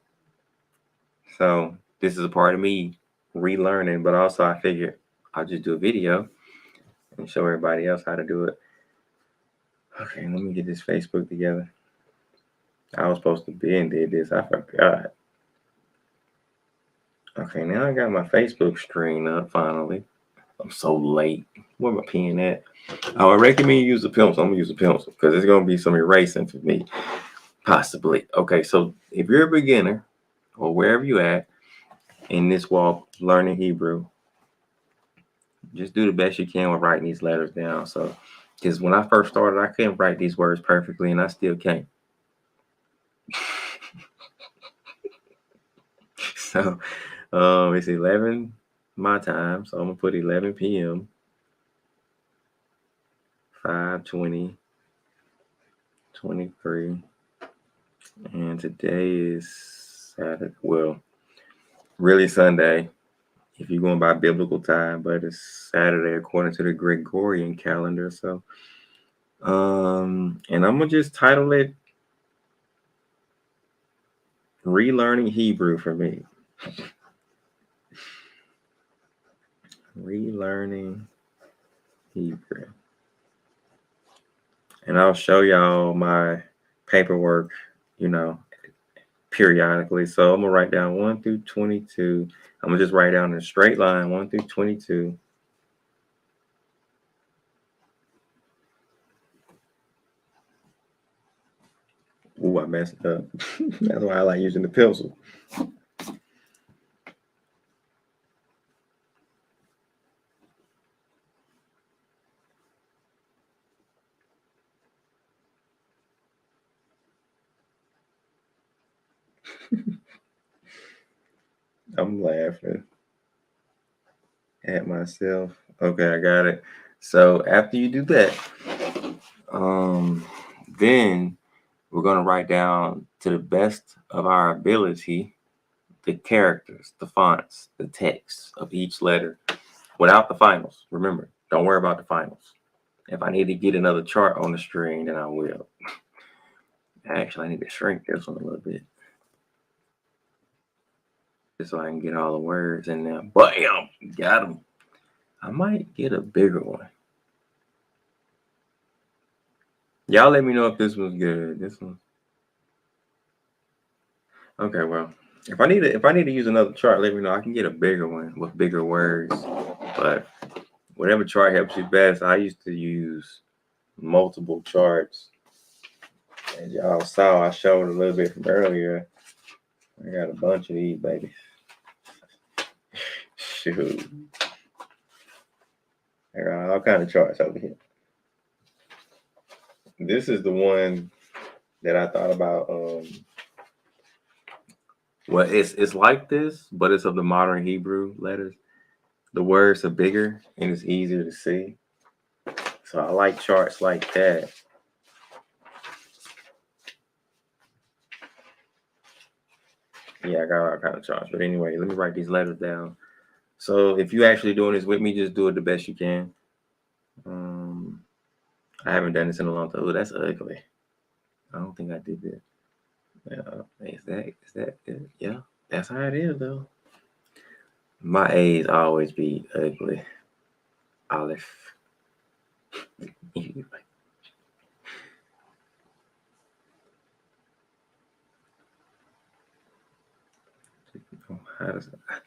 Speaker 1: So this is a part of me relearning, but also I figured I'll just do a video and show everybody else how to do it. Okay, let me get this Facebook together. I was supposed to be and did this. I forgot. Okay, now I got my Facebook screen up finally. I'm so late. Where my pen at? Oh, I recommend you use a pencil. I'm gonna use a pencil because there's gonna be some erasing for me, possibly. Okay, so if you're a beginner or wherever you at in this walk learning Hebrew, just do the best you can with writing these letters down. So, because when I first started, I couldn't write these words perfectly, and I still can't. So, it's 11 my time, so I'm gonna put 11 p.m. 5:20, 23, and today is Saturday. Well, really Sunday if you're going by biblical time, but it's Saturday according to the Gregorian calendar. So, and I'm gonna just title it "Relearning Hebrew" for me. Relearning Hebrew. And I'll show y'all my paperwork, periodically. So I'm gonna write down 1 through 22. I'm gonna just write down in a straight line 1 through 22. Ooh, I messed up. That's why I like using the pencil. I'm laughing at myself. Okay, I got it. So after you do that, then we're gonna write down to the best of our ability the characters, the fonts, the text of each letter without the finals. Remember, don't worry about the finals. If I need to get another chart on the screen, then I will. Actually, I need to shrink this one a little bit just so I can get all the words in there. Bam! Got them. I might get a bigger one. Y'all let me know if this one's good. This one. Okay, well, if I need to use another chart, let me know. I can get a bigger one with bigger words. But whatever chart helps you best. I used to use multiple charts. As y'all saw, I showed a little bit from earlier. I got a bunch of these babies. Shoot. I got all kind of charts over here. This is the one that I thought about. Well, it's like this, but it's of the modern Hebrew letters. The words are bigger and it's easier to see. So I like charts like that. Yeah, I got all kind of charts. But anyway, let me write these letters down. So if you're actually doing this with me, just do it the best you can. I haven't done this in a long time. Oh, that's ugly. I don't think I did that. Is that it? Yeah, that's how it is though. My A's always be ugly. Olive.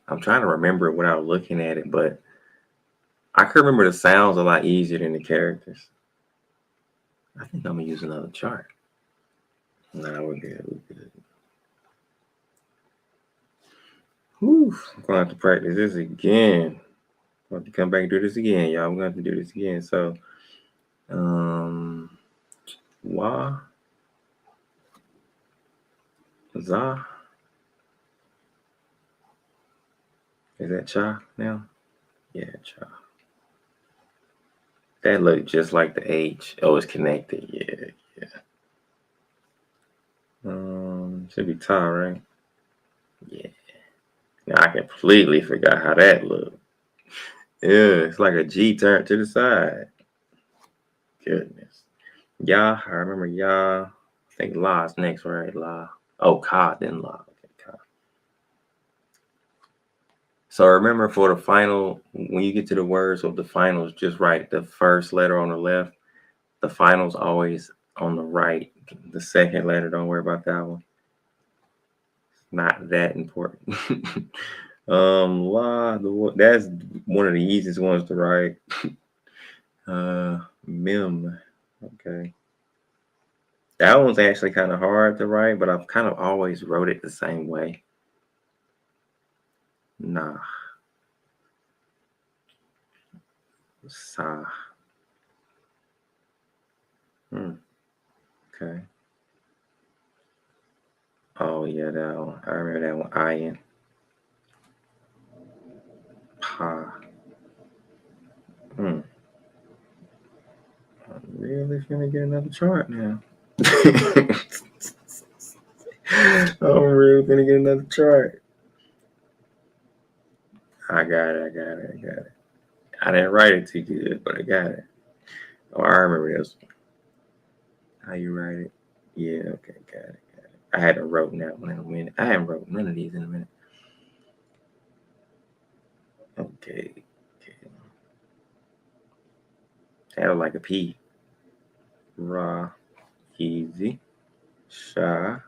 Speaker 1: I'm trying to remember it without looking at it, but I can remember the sounds a lot easier than the characters. I think I'm gonna use another chart. No, we're good. We're good. Whew, I'm gonna have to practice this again. I'm going to come back and do this again, y'all. I'm gonna have to do this again. So, Wa, Za. Is that Cha now? Yeah, Cha. That looked just like the H. Oh, it's connected. Yeah. Should be Ta, right? Yeah. Now I completely forgot how that looked. Yeah, it's like a G turned to the side. Goodness. Ya, I remember Ya. I think La's next, right? La. Oh, Ka, then La. Okay, Ka. So remember for the final, when you get to the words of the finals, just write the first letter on the left. The finals always on the right. The second letter, don't worry about that one. Not that important. La, that's one of the easiest ones to write. Mem. Okay. That one's actually kind of hard to write, but I've kind of always wrote it the same way. Nah. Sa. Okay. Oh yeah, that one. I remember that one. Iron. Pa. I'm really gonna get another chart now. I'm really gonna get another chart. I got it. I didn't write it too good, but I got it. Oh, I remember this one. How you write it? Yeah, okay, got it. I hadn't wrote that one in a minute. I haven't wrote none of these in a minute. Okay. Sounded like a P. Ra. Easy. Sha.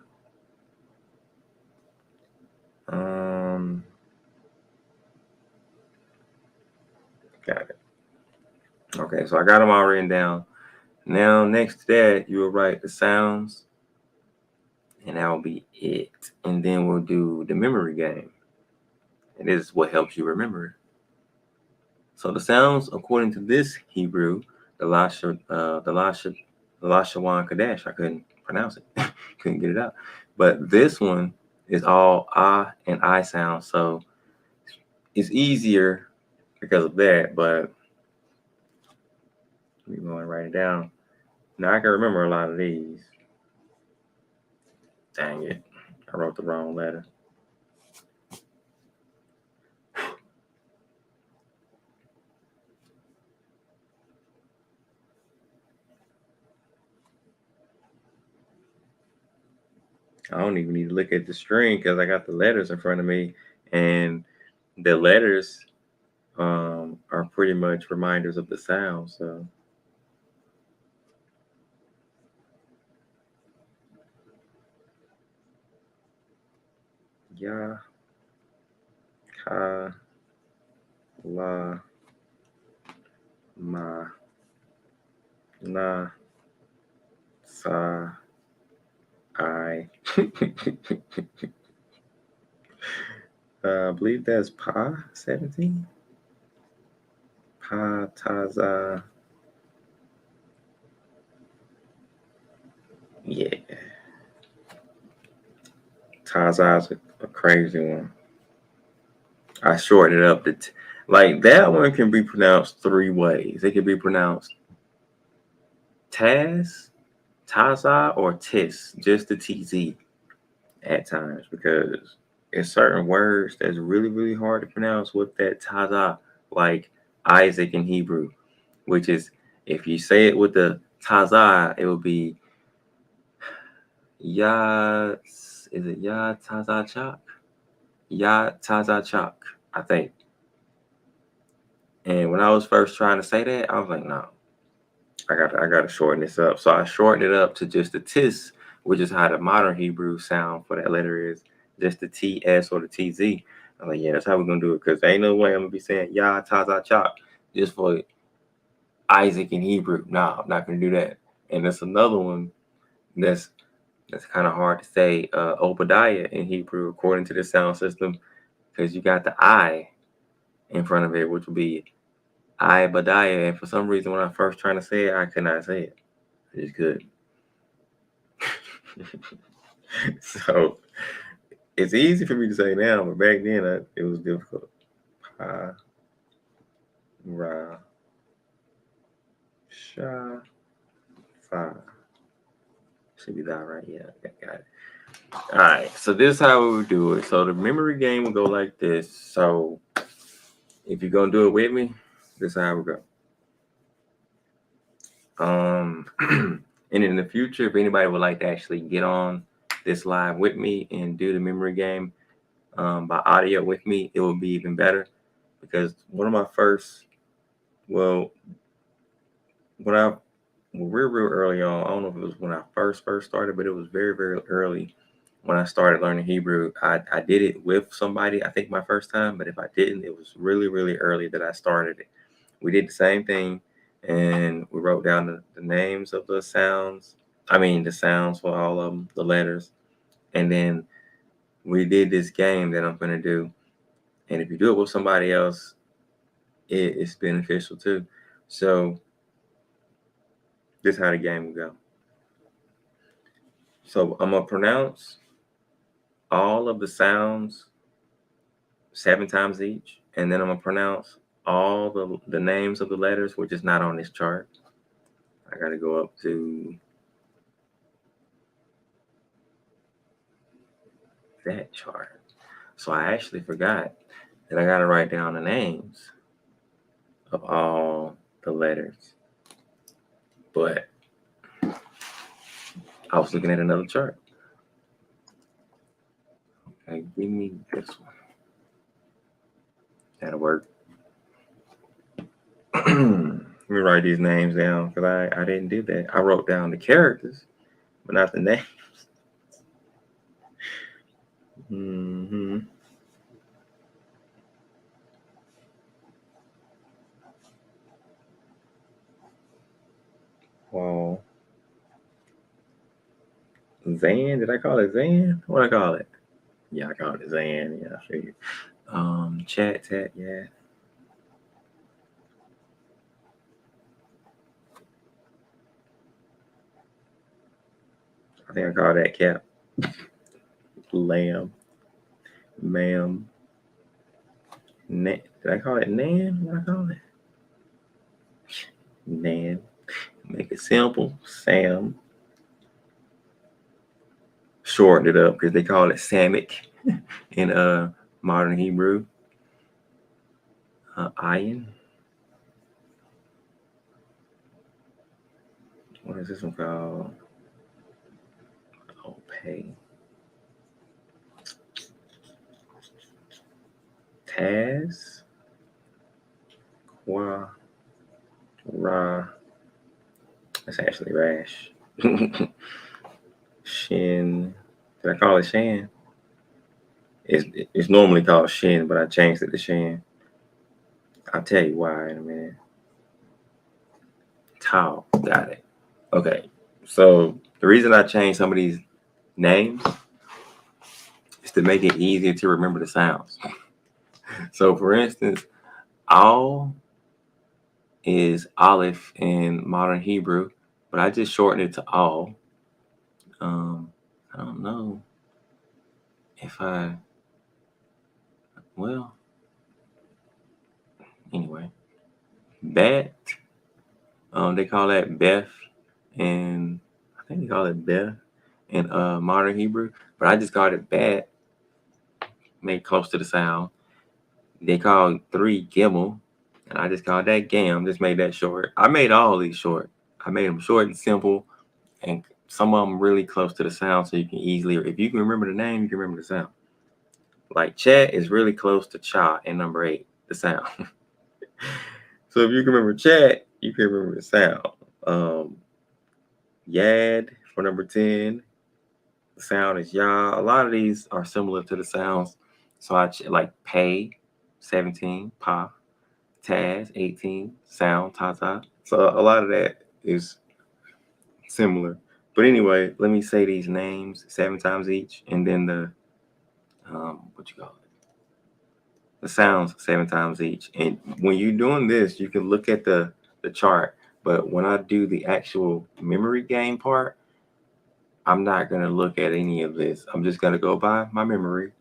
Speaker 1: Got it. Okay, so I got them all written down. Now, next to that, you will write the sounds, and that will be it. And then we'll do the memory game. And this is what helps you remember. So the sounds, according to this Hebrew, the Lashawan Kadesh, I couldn't pronounce it, couldn't get it out. But this one is all ah and I sounds, so it's easier because of that. But we're going to write it down. Now I can remember a lot of these. Dang it, I wrote the wrong letter. I don't even need to look at the string because I got the letters in front of me, and the letters are pretty much reminders of the sound. So ya, ka, la, ma, na, sa, I. I believe that's Pa 17. Pa, Taza. Yeah. Taza's a crazy one. I shortened it up to like that one can be pronounced three ways. It can be pronounced Taz, Taza, or Tis, just the TZ at times because it's certain words that's really, really hard to pronounce with that Taza, like Isaac in Hebrew, which is if you say it with the Taza, it would be Ya, is it Ya Taza Chak? Ya Taza Chak, I think. And when I was first trying to say that, I was like, no, I gotta shorten this up. So I shortened it up to just the tis, which is how the modern Hebrew sound for that letter is, just the TS or the TZ. I'm like, yeah, that's how we're gonna do it because ain't no way I'm gonna be saying Ya Taza Chak just for Isaac in Hebrew. No, I'm not gonna do that. And that's another one that's kind of hard to say, Obadiah in Hebrew according to the sound system because you got the I in front of it, which would be I Badiah, and for some reason, when I first trying to say it, I could not say it. I just could. So it's easy for me to say now, but back then it was difficult. Pa, ra, sha, fa. Should be that right? Yeah, got it. All right, so this is how we would do it. So the memory game will go like this. So if you're gonna do it with me, this is how we go. And in the future, if anybody would like to actually get on this live with me and do the memory game by audio with me, it would be even better because one of my first, well, when I real early on, I don't know if it was when I first started, but it was very early when I started learning Hebrew. I did it with somebody, I think my first time, but if I didn't, it was really early that I started it. We did the same thing and we wrote down the names of the sounds. I mean, the sounds for all of them, the letters. And then we did this game that I'm going to do. And if you do it with somebody else, it's beneficial too. So this is how the game will go. So I'm going to pronounce all of the sounds 7 times each. And then I'm going to pronounce all the names of the letters, which is not on this chart. I got to go up to that chart. So I actually forgot that I got to write down the names of all the letters. But I was looking at another chart. Okay, give me this one. That'll work. Let me write these names down because I didn't do that. I wrote down the characters, but not the names. Mm-hmm. Well, Zan, did I call it Zan? What I call it? Yeah, I called it Zan. Yeah, I figured. Chat, yeah. I think I called that Cap. Lamb, ma'am, Did I call it Nan? What I call it? Nan. Make it simple. Sam. Shorten it up because they call it Samick in modern Hebrew. Iron. What is this one called? Opay. Taz, Qua, Ra. That's actually Rash. Shin. Did I call it Shan? It's normally called Shin, but I changed it to Shan. I'll tell you why in a minute. Tao. Got it. Okay. So the reason I changed some of these names is to make it easier to remember the sounds. So for instance, Al is Aleph in modern Hebrew, but I just shortened it to Al. I don't know if well, anyway, Bet, they call that Beth, and I think they call it Beth in modern Hebrew, but I just called it Bet, made close to the sound. They call 3 Gimel, and I just called that Gam, just made that short. I made all these short. I made them short and simple, and some of them really close to the sound, so you can easily, if you can remember the name, you can remember the sound. Like Chat is really close to Cha in number 8, the sound. So if you can remember Chat, you can remember the sound. Yad for number 10, the sound is Ya. A lot of these are similar to the sounds. So I like Pay, 17, Pa, Taz, 18, sound, Ta-Ta. So a lot of that is similar. But anyway, let me say these names 7 times each, and then the the sounds 7 times each. And when you're doing this, you can look at the chart. But when I do the actual memory game part, I'm not going to look at any of this. I'm just going to go by my memory,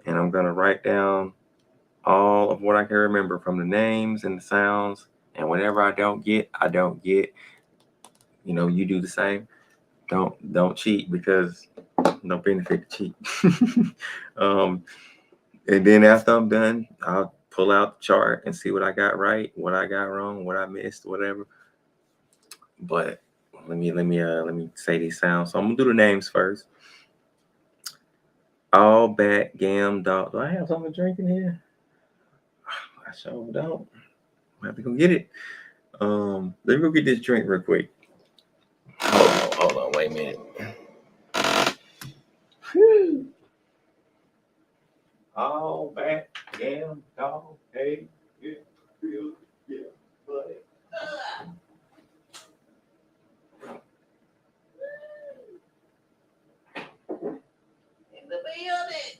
Speaker 1: and I'm going to write down all of what I can remember from the names and the sounds. And whatever I don't get, I don't get. You do the same. Don't cheat, because no benefit to cheat. And then after I'm done, I'll pull out the chart and see what I got right, what I got wrong, what I missed, whatever. But let me say these sounds. So I'm gonna do the names first. All Bat Gam Dog. Do I have something to drink in here? I sure don't. I have to go get it. Let me go get this drink real quick. Hold on, wait a minute. Whew. All Bat Gam Dog. Hey, yeah, buddy. In the building.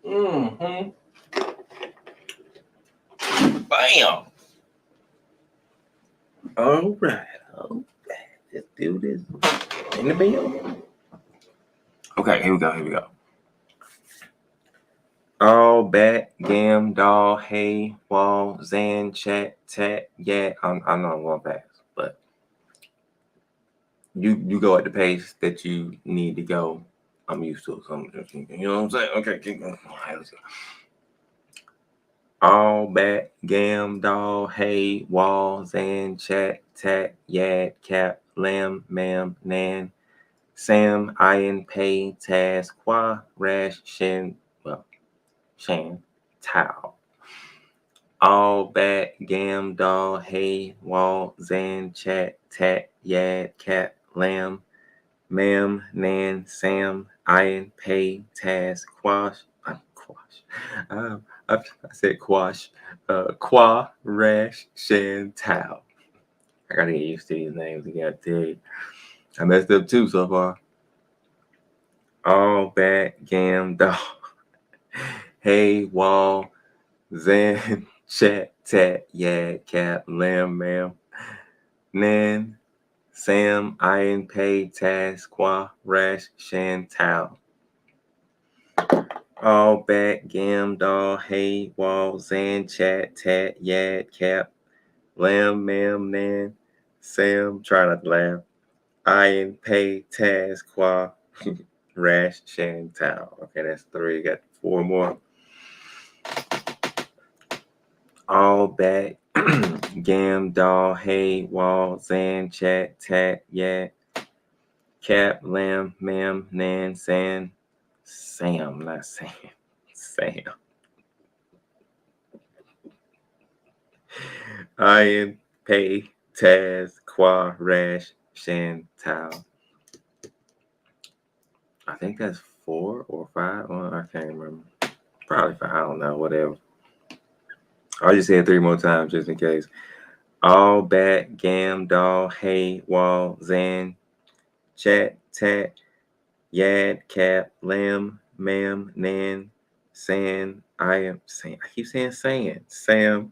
Speaker 1: Mm-hmm. Bam. All right. Let's do this. In the building. Okay, here we go. All Bat, Gam, Doll, Hey, Wall, Zan, Chat, Tat, Yeah. I know I'm going fast, but you go at the pace that you need to go. I'm used to it, so I'm just, you know what I'm saying? Okay, keep going. All right, let's go. All Bat, Gam, Doll, Hey, Wall, Zan, Chat, Tat, Yad, Cap, Lamb, Ma'am, Nan, Sam, Ian, Pay, Taz, Qua, Rash, Shan, Tao. All Bat, Gam, Doll, Hey, Wall, Zan, Chat, Tat, Yad, Cat, Lamb, Ma'am, Nan, Sam, Ian, Pay, Taz, Quash. I said Quash. Qua, Rash, Shan, Tao. I gotta get used to these names again. I tell you. I messed up 2 so far. All Bat, Gam, Doll, Hey, Wall, Zan, Chat, Tat, Yeah, Cap, Lamb, Ma'am, Nan, Sam, Ian, Pay, Taz, Qua, Rash, Shan, Tao. All Bat, Gam, Doll, Hey, Wall, Zan, Chat, Tat, Yeah, Cap, Lamb, Ma'am, Nan, Sam, try not to laugh, Ian, Pay, Taz, Qua, Rash, Shan, Tao. Okay, that's 3. Got 4 more. All Bat, Gam, Dal, Hey, Wall, Zan, Chat, Tat, Yat, Cap, Lam, Mam, Nan, San, Sam, not Sam, Sam. Iron, Pay, Taz, Qua, Rash, Shan, Tao. I think that's 4 or 5. Well, I can't remember. Probably 5. I don't know. Whatever. I'll just say it 3 more times just in case. All, Bat, Gam, Doll, Hey, Wall, Zan, Chat, Tat, Yad, Cap, Lam, Mam, Nan, San, I keep saying San, Sam,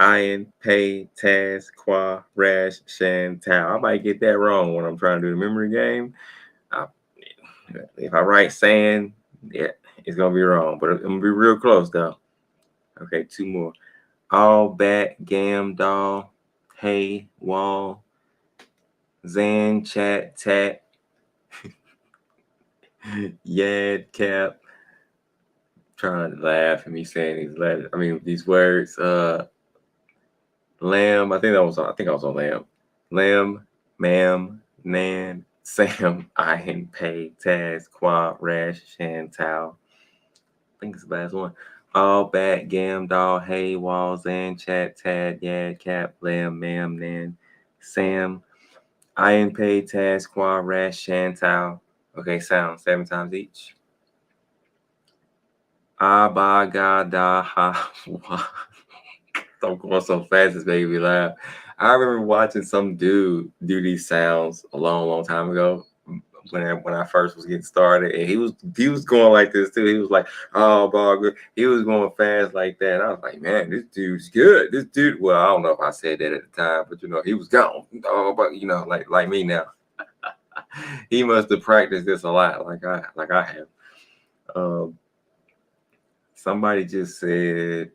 Speaker 1: Ian, Pay, Taz, Qua, Rash, Shan, Tao. I might get that wrong when I'm trying to do the memory game. I, if I write San, yeah, it's gonna be wrong, but I'm gonna be real close though. Okay, 2 more. All, Bat, Gam, Doll, Hey, Wall, Zan, Chat, Tat, Yad, Cap. Trying to laugh at me saying these letters. I mean these words. Lamb. I think I was on Lamb. Lamb, Mam, Nan, Sam, Ian, Pay, Taz, Qua, Rash, Shan, Tao. I think it's the last one. All, Bat, Gam, Doll, Hey, Wall, Zan, Chat, Tad, Yad, Cap, Lamb, Mam, Nan, Sam, Ian, Pay, Taz, Qua, Rash, Shan, Tao. Okay, sound 7 times each. Ba, Ga, Da, Ha, Wa. I'm going so fast, it's making me laugh. I remember watching some dude do these sounds a long time ago when I first was getting started, and he was going like this too. He was like, "Oh, bog," he was going fast like that. And I was like, "Man, this dude's good. This dude." Well, I don't know if I said that at the time, but he was gone. Oh, but like me now. He must have practiced this a lot, like I have. Um, Somebody just said,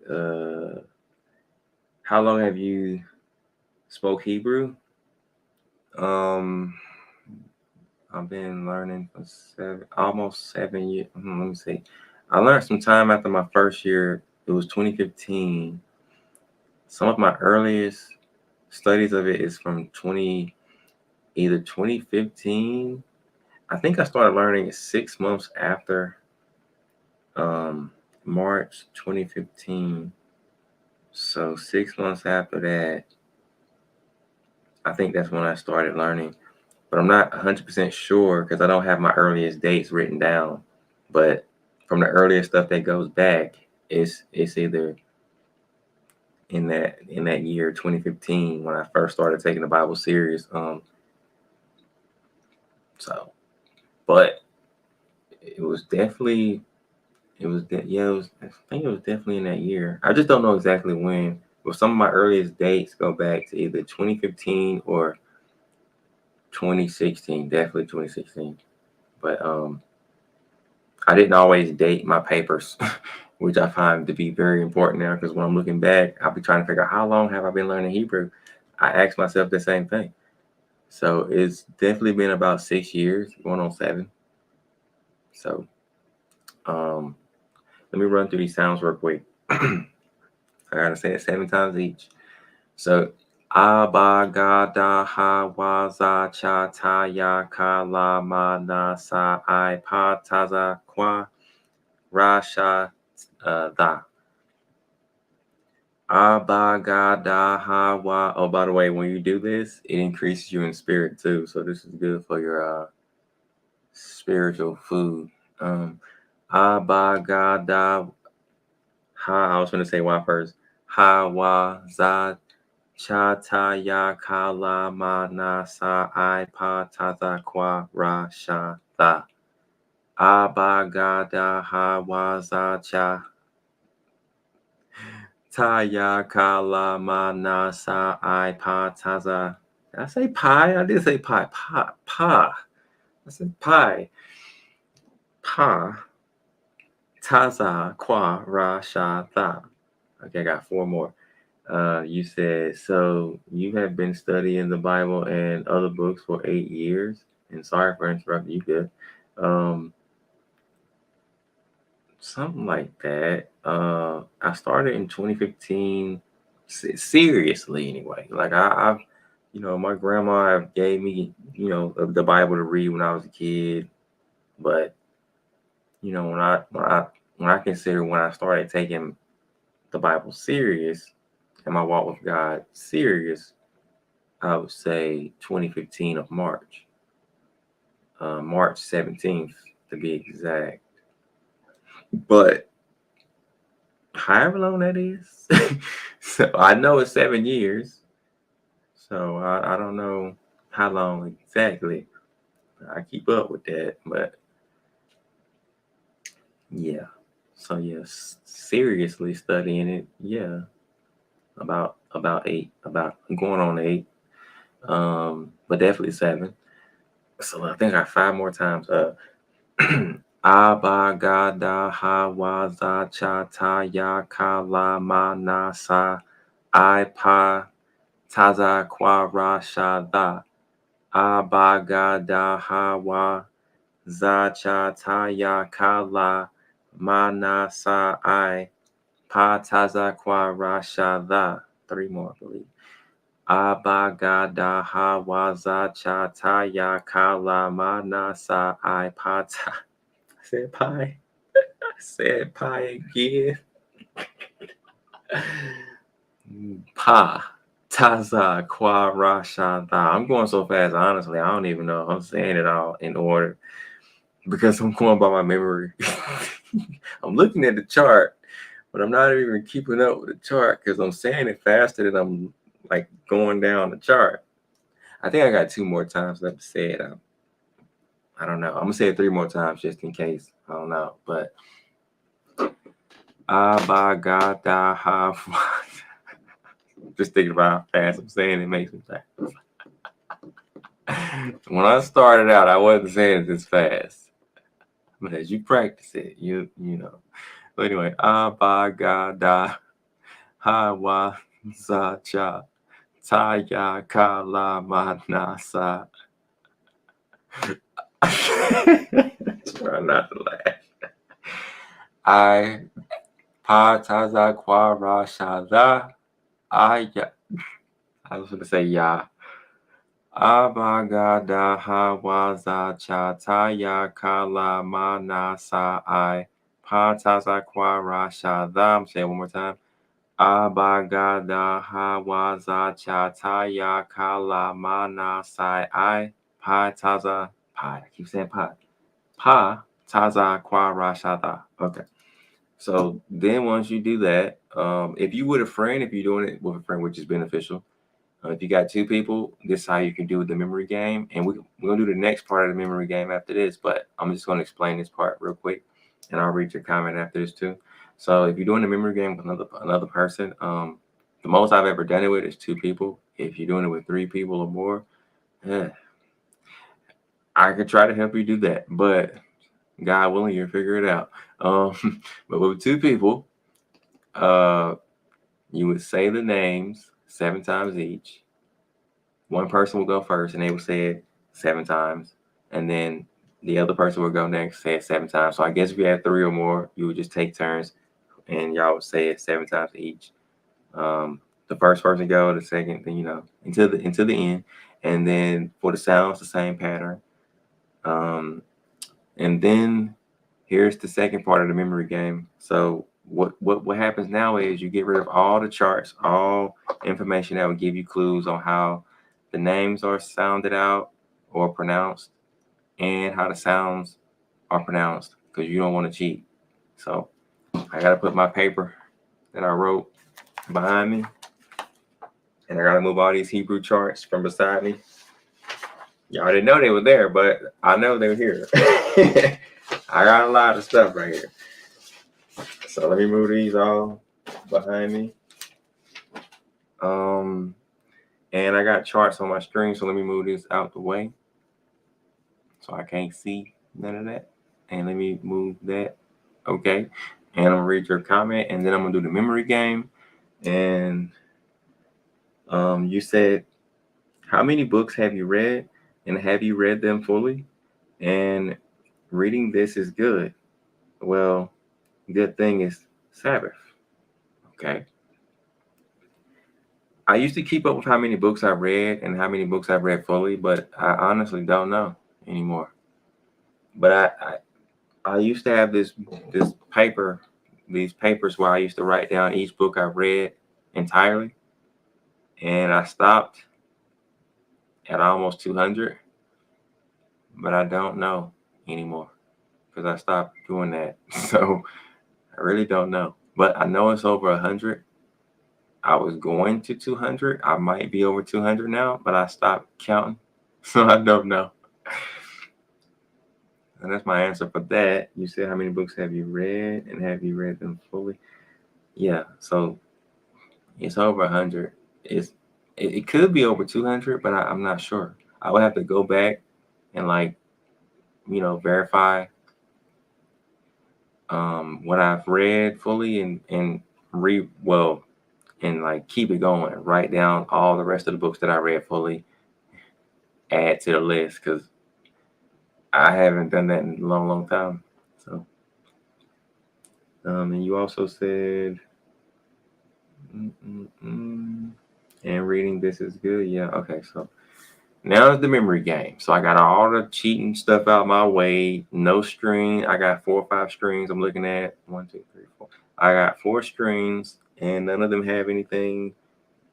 Speaker 1: "How long have you spoke Hebrew?" Um, I've been learning for almost 7 years. Let me see. I learned some time after my first year. It was 2015. Some of my earliest studies of it is from either 2015. I think I started learning 6 months after March 2015. So 6 months after that, I think that's when I started learning. But I'm not 100% sure because I don't have my earliest dates written down. But from the earliest stuff that goes back, it's either in that year 2015 when I first started taking the Bible serious. But it was definitely I think it was definitely in that year. I just don't know exactly when. But some of my earliest dates go back to either 2015 or 2016, definitely 2016. But I didn't always date my papers, which I find to be very important now because when I'm looking back, I'll be trying to figure out how long have I been learning Hebrew. I ask myself the same thing. So it's definitely been about 6 years, going on 7. So let me run through these sounds real quick. I gotta say it 7 times each. So Aba ga da ha wa za cha ta ya ka la ma na sa I pa ta za kwa ra sha da. Aba ga da ha wa. Oh, by the way, when you do this, it increases you in spirit too. So this is good for your spiritual food. Aba ga da ha. I was going to say wa first. Ha wa za cha ta ya ka la ma na sa I pa ta za kwa ra sha da. Aba ga da ha wa za cha ta ya ka la ma na sa I pa ta za. Did I say pie? I did say pie. Pa. I said pie. Pa. Ta za kwa ra sha da. Okay, I got 4 more. You said, so you have been studying the Bible and other books for 8 years. And sorry for interrupting you, good. Something like that. I started in 2015. seriously anyway. Like I've, my grandma gave me, the Bible to read when I was a kid, but when I consider when I started taking the Bible serious and my walk with God serious, I would say 2015 of March, March 17th to be exact. But however long that is, so I know it's 7 years. So I don't know how long exactly I keep up with that, but yeah. So yes, seriously studying it, yeah, about 8, about going on 8, but definitely 7. So I think I got 5 more times. Abagada hawaza chata ya kala manasa ipa taza kwara shada abagada hawa zachataya kala manasa I pataza kwara shada. 3 more, I believe. Abagada hawaza chataya kala manasa I pata. I said pie. I said pie again. Pa taza kwara shada. I'm going so fast, honestly. I don't even know. I'm saying it all in order because I'm going by my memory. I'm looking at the chart, but I'm not even keeping up with the chart because I'm saying it faster than I'm like going down the chart. I think I got 2 more times left to say it. I don't know. I'm gonna say it 3 more times just in case. I don't know, but abagada ha. Just thinking about how fast I'm saying it makes me laugh. When I started out, I wasn't saying it this fast, but as you practice it, you know. But anyway, abagada hawa za cha taya kala manasa. Try not to laugh. I pa taza kwara shada. I was gonna say ya. Abagada hawaza chataya kala manasa I pataza kwara shada. I'm saying it one more time. Abagada hawaza chataya kala manasa I pataza pi. I keep saying pi. Pa taza kwara shada. Okay. So then once you do that, if you with a friend, if you're doing it with a friend, which is beneficial, if you got 2 people, this is how you can do the memory game. And we're going to do the next part of the memory game after this, but I'm just going to explain this part real quick, and I'll read your comment after this too. So if you're doing the memory game with another person, the most I've ever done it with is 2 people. If you're doing it with 3 people or more, I could try to help you do that, but God willing, you'll figure it out. But with 2 people, you would say the names 7 times each. One person will go first and they will say it 7 times. And then the other person will go next, say it 7 times. So I guess if you had 3 or more, you would just take turns and y'all would say it 7 times each. The first person go, the second, then until the end. And then for the sounds, the same pattern. And then here's the second part of the memory game. So what happens now is you get rid of all the charts, all information that would give you clues on how the names are sounded out or pronounced and how the sounds are pronounced because you don't want to cheat. So I got to put my paper that I wrote behind me, and I got to move all these Hebrew charts from beside me. Y'all didn't know they were there, but I know they're here. I got a lot of stuff right here. So let me move these all behind me. And I got charts on my screen, so let me move this out the way so I can't see none of that. And let me move that. Okay. And I'm gonna read your comment, and then I'm gonna do the memory game. And you said, how many books have you read, and have you read them fully? And reading this is good. Well, good thing is Sabbath. Okay. I used to keep up with how many books I read and how many books I read fully, but I honestly don't know anymore. But I used to have this paper, these papers where I used to write down each book I read entirely, and I stopped at almost 200, but I don't know anymore because I stopped doing that. So I really don't know, but I know it's over 100. I was going to 200. I might be over 200 now, but I stopped counting, so I don't know. And that's my answer for that. You said how many books have you read, and have you read them fully? Yeah, so it's over 100. It could be over 200, but I'm not sure. I would have to go back and like verify what I've read fully and re well and like keep it going. Write down all the rest of the books that I read fully, add to the list because I haven't done that in a long, long time. So, and you also said, and reading this is good. Yeah. Okay. So now it's the memory game. So I got all the cheating stuff out my way. No string. I got 4 or 5 strings. I'm looking at 1, 2, 3, 4. I got 4 strings, and none of them have anything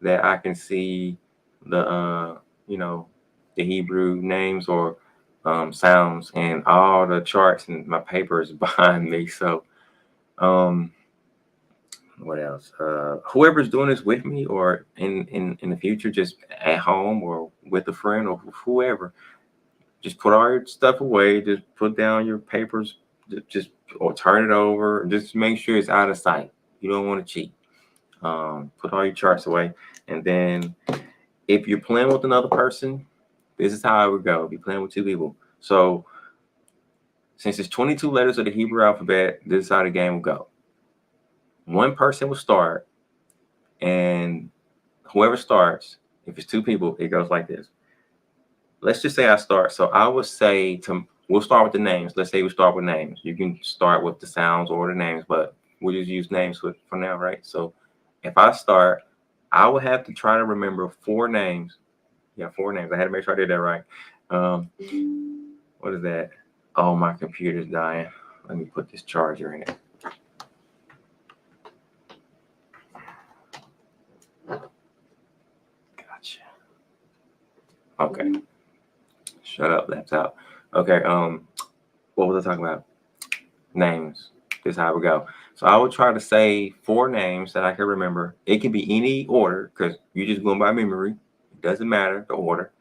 Speaker 1: that I can see the the Hebrew names or sounds, and all the charts and my paper is behind me. So um, what else? Whoever's doing this with me or in the future, just at home or with a friend or whoever, just put all your stuff away. Just put down your papers. Just or turn it over. Just make sure it's out of sight. You don't want to cheat. Put all your charts away, and then if you're playing with another person, this is how it would go. Be playing with 2 people. So since it's 22 letters of the Hebrew alphabet, this is how the game will go. One person will start, and whoever starts, if it's 2 people, it goes like this. Let's just say I start. So I would say we'll start with the names. Let's say we start with names. You can start with the sounds or the names, but we'll just use names for now, right? So if I start, I would have to try to remember 4 names. Yeah, 4 names. I had to make sure I did that right. What is that? Oh, my computer's dying. Let me put this charger in it. Gotcha. Okay. Shut up, laptop. Okay. What was I talking about? Names. This is how we go. So I would try to say 4 names that I can remember. It can be any order because you're just going by memory. It doesn't matter the order.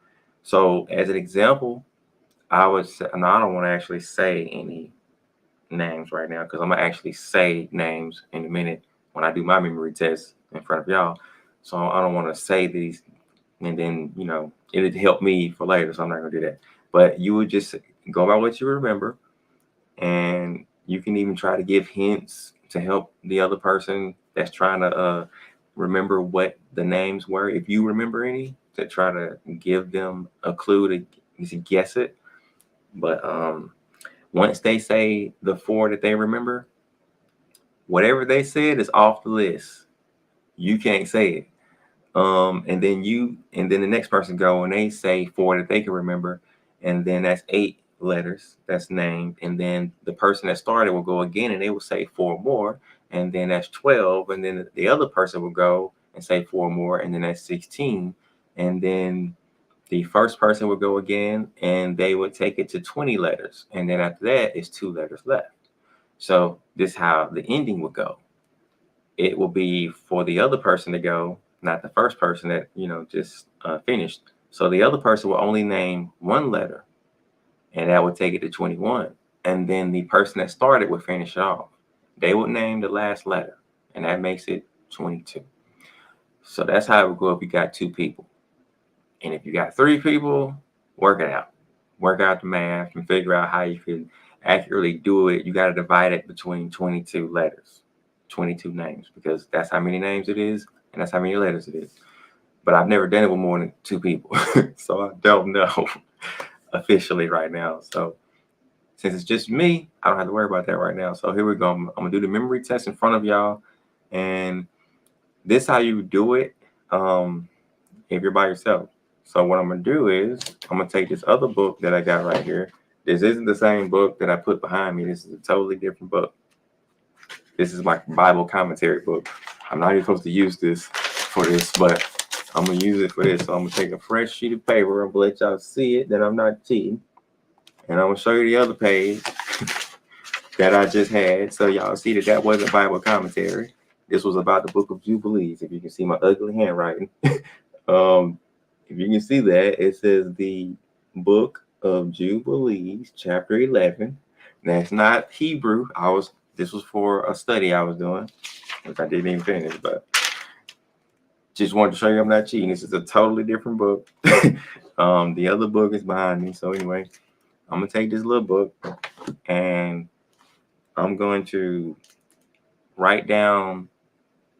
Speaker 1: So as an example, I would say, and I don't want to actually say any names right now because I'm gonna actually say names in a minute when I do my memory test in front of y'all. So I don't want to say these, and then it'd help me for later. So I'm not gonna do that. But you would just go by what you remember, and you can even try to give hints to help the other person that's trying to remember what the names were. If you remember any, to try to give them a clue to guess it. But once they say the 4 that they remember, whatever they said is off the list. You can't say it. And then the next person go and they say 4 that they can remember, and then that's 8 letters that's named. And then the person that started will go again and they will say 4 more, and then that's 12. And then the other person will go and say 4 more, and then that's 16. And then the first person would go again and they would take it to 20 letters. And then after that, it's 2 letters left. So this is how the ending would go. It will be for the other person to go, not the first person that just finished. So the other person will only name 1 letter, and that would take it to 21. And then the person that started would finish it off. They would name the last letter, and that makes it 22. So that's how it would go if you got 2 people. And if you got 3 people, work it out. Work out the math and figure out how you can accurately do it. You got to divide it between 22 letters, 22 names, because that's how many names it is, and that's how many letters it is. But I've never done it with more than 2 people, so I don't know officially right now. So since it's just me, I don't have to worry about that right now. So here we go. I'm gonna do the memory test in front of y'all, and this how you do it. if you're by yourself. So what I'm gonna do is I'm gonna take this other book that I got right here. This isn't the same book that I put behind me. This is a totally different book. This is my Bible commentary book. I'm not even supposed to use this for this, but I'm gonna use it for this. So I'm gonna take a fresh sheet of paper. I'm gonna let y'all see it that I'm not cheating, and I'm gonna show you the other page that I just had, so y'all see that that wasn't Bible commentary. This was about the Book of Jubilees. If you can see my ugly handwriting, if you can see that, it says the Book of Jubilees, chapter 11. That's not Hebrew. This was for a study I was doing, which I didn't even finish, but just wanted to show you I'm not cheating. This is a totally different book. The other book is behind me. So anyway, I'm gonna take this little book and I'm going to write down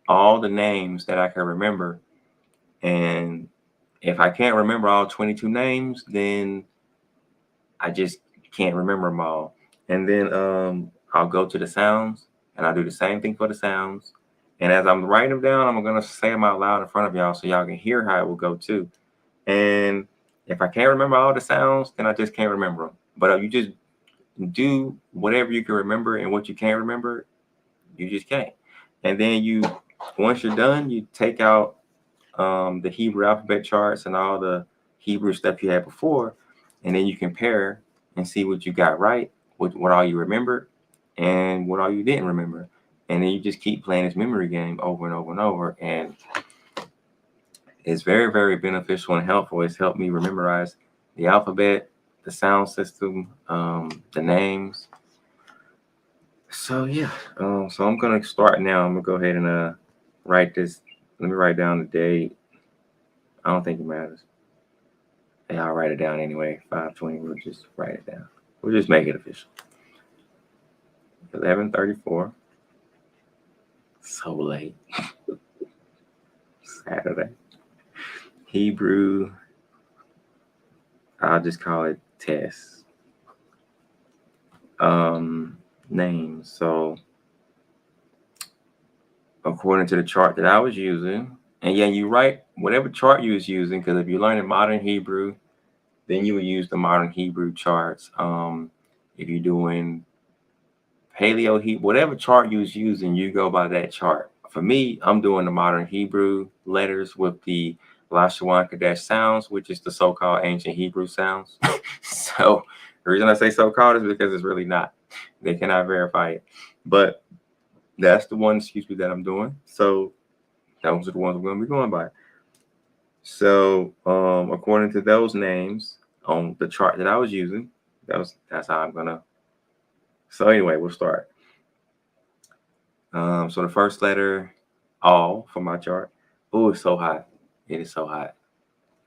Speaker 1: all the names that I can remember. And if I can't remember all 22 names, then I just can't remember them all. And then I'll go to the sounds and I'll do the same thing for the sounds. And as I'm writing them down, I'm going to say them out loud in front of y'all so y'all can hear how it will go too. And if I can't remember all the sounds, then I just can't remember them. But you just do whatever you can remember, and what you can't remember, you just can't. And then once you're done, you take out the Hebrew alphabet charts and all the Hebrew stuff you had before, and then you compare and see what you got right, what all you remembered, and what all you didn't remember. And then you just keep playing this memory game over and over and over. And it's very, very beneficial and helpful. It's helped me memorize the alphabet, the sound system, the names. So yeah, so I'm gonna start now. I'm gonna go ahead and write this. Let me write down the date. I don't think it matters. Yeah, I'll write it down anyway. 5:20. We'll just write it down. We'll just make it official. 11:34. So late. Saturday. Hebrew. I'll just call it test. Names. So according to the chart that I was using, and yeah, you write whatever chart you was using, because if you're learning modern Hebrew, then you would use the modern Hebrew charts. If you're doing Paleo Hebrew, whatever chart you was using, you go by that chart. For me, I'm doing the modern Hebrew letters with the Lashawan Kadesh sounds, which is the so-called ancient Hebrew sounds. So the reason I say so-called is because it's really not. They cannot verify it. But that's the one, that I'm doing. So those are the ones I'm going to be going by. So according to those names on the chart that I was using, that's how I'm gonna. So anyway, we'll start. So the first letter, all for my chart. Oh, it's so hot. It is so hot.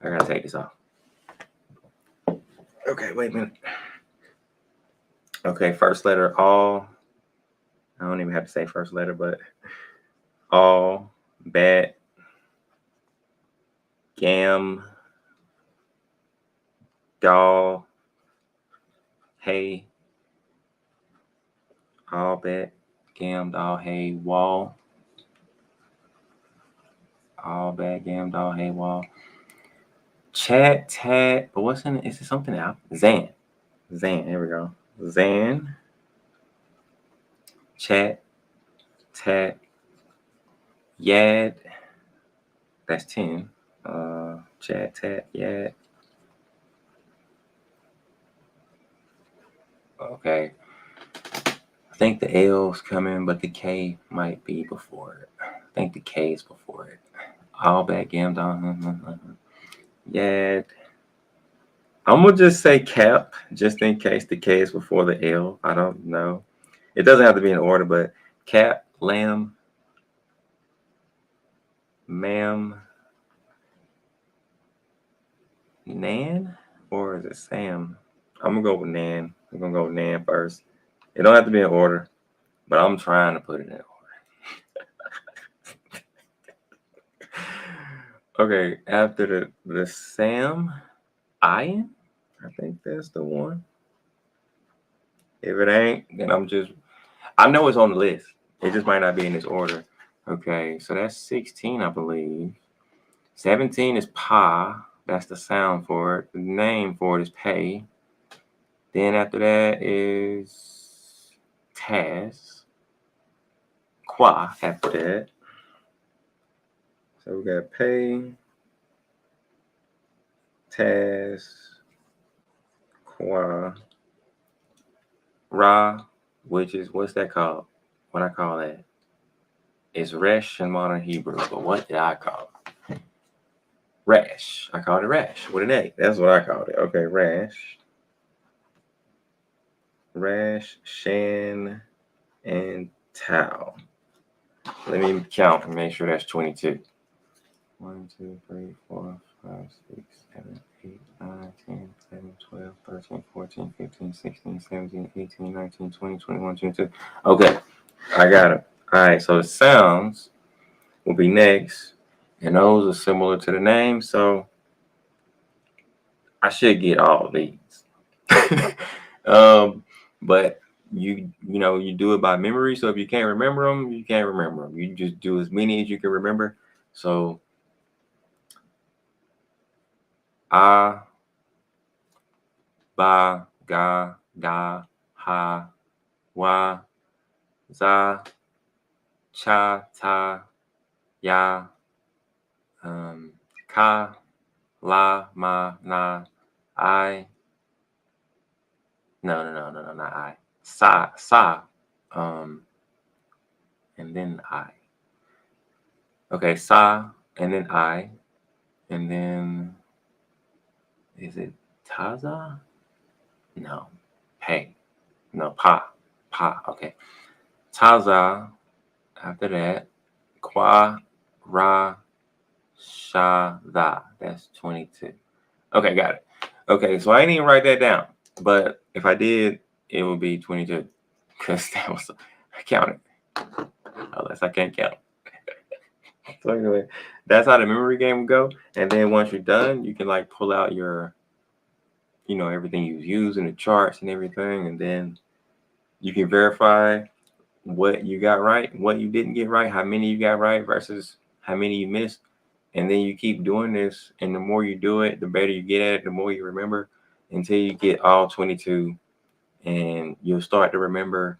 Speaker 1: I gotta take this off. Okay, wait a minute. Okay, first letter, all. I don't even have to say first letter, but all, bat, gam, doll, hey, all, bat, gam, doll, hey, wall. All, bat, gam, doll, hey, wall. Chat, tat, but what's in it? Is it something else? Zan. Here we go. Zan, chat, tat, yad. That's 10. Chat, tat, yad. Okay. I think the L's coming, but the K might be before it. I think the K is before it. All back, gam, down. Yad. I'm gonna just say cap, just in case the K is before the L. I don't know. It doesn't have to be in order, but cap, lamb, ma'am, Nan, or is it Sam? I'm gonna go with Nan. I'm gonna go with Nan first. It don't have to be in order, but I'm trying to put it in order. Okay, after the Sam, Ian, I think that's the one. If it ain't, then I know it's on the list. It just might not be in this order. Okay, so that's 16, I believe. 17 is pa. That's the sound for it. The name for it is pay. Then after that is tas. Qua after that. So we got pay, tas, qua, ra, which is, what's that called? What I call that? It's resh in modern Hebrew, but what did I call it? Rash. I called it rash with an A. That's what I called it. Okay, rash. Rash, shan, and tau. Let me count and make sure that's 22. 1, 2, 3, 4, 5, 6, 7, 8, 9, 10, 11, 12, 13, 14, 15, 16, 17, 18, 19, 20, 21, 22. Okay, I got it. All right, so the sounds will be next, and those are similar to the name, so I should get all of these. But you do it by memory, so if you can't remember them, you can't remember them. You just do as many as you can remember. So ba, ga, da, ha, wa, za, cha, ta, ya, ka, la, ma, na, I. No, not I. Sa, and then I. Okay, sa, and then I, and then is it taza? No, pay. No, pa. Okay, taza. After that, qua, ra, sha, da. That's 22. Okay, got it. Okay, so I didn't even write that down, but if I did, it would be 22 because that was, I counted, unless I can't count. So anyway, that's how the memory game would go. And then once you're done, you can like pull out your, everything you use in the charts and everything, and then you can verify what you got right, what you didn't get right, how many you got right versus how many you missed. And then you keep doing this, and the more you do it, the better you get at it, the more you remember until you get all 22, and you'll start to remember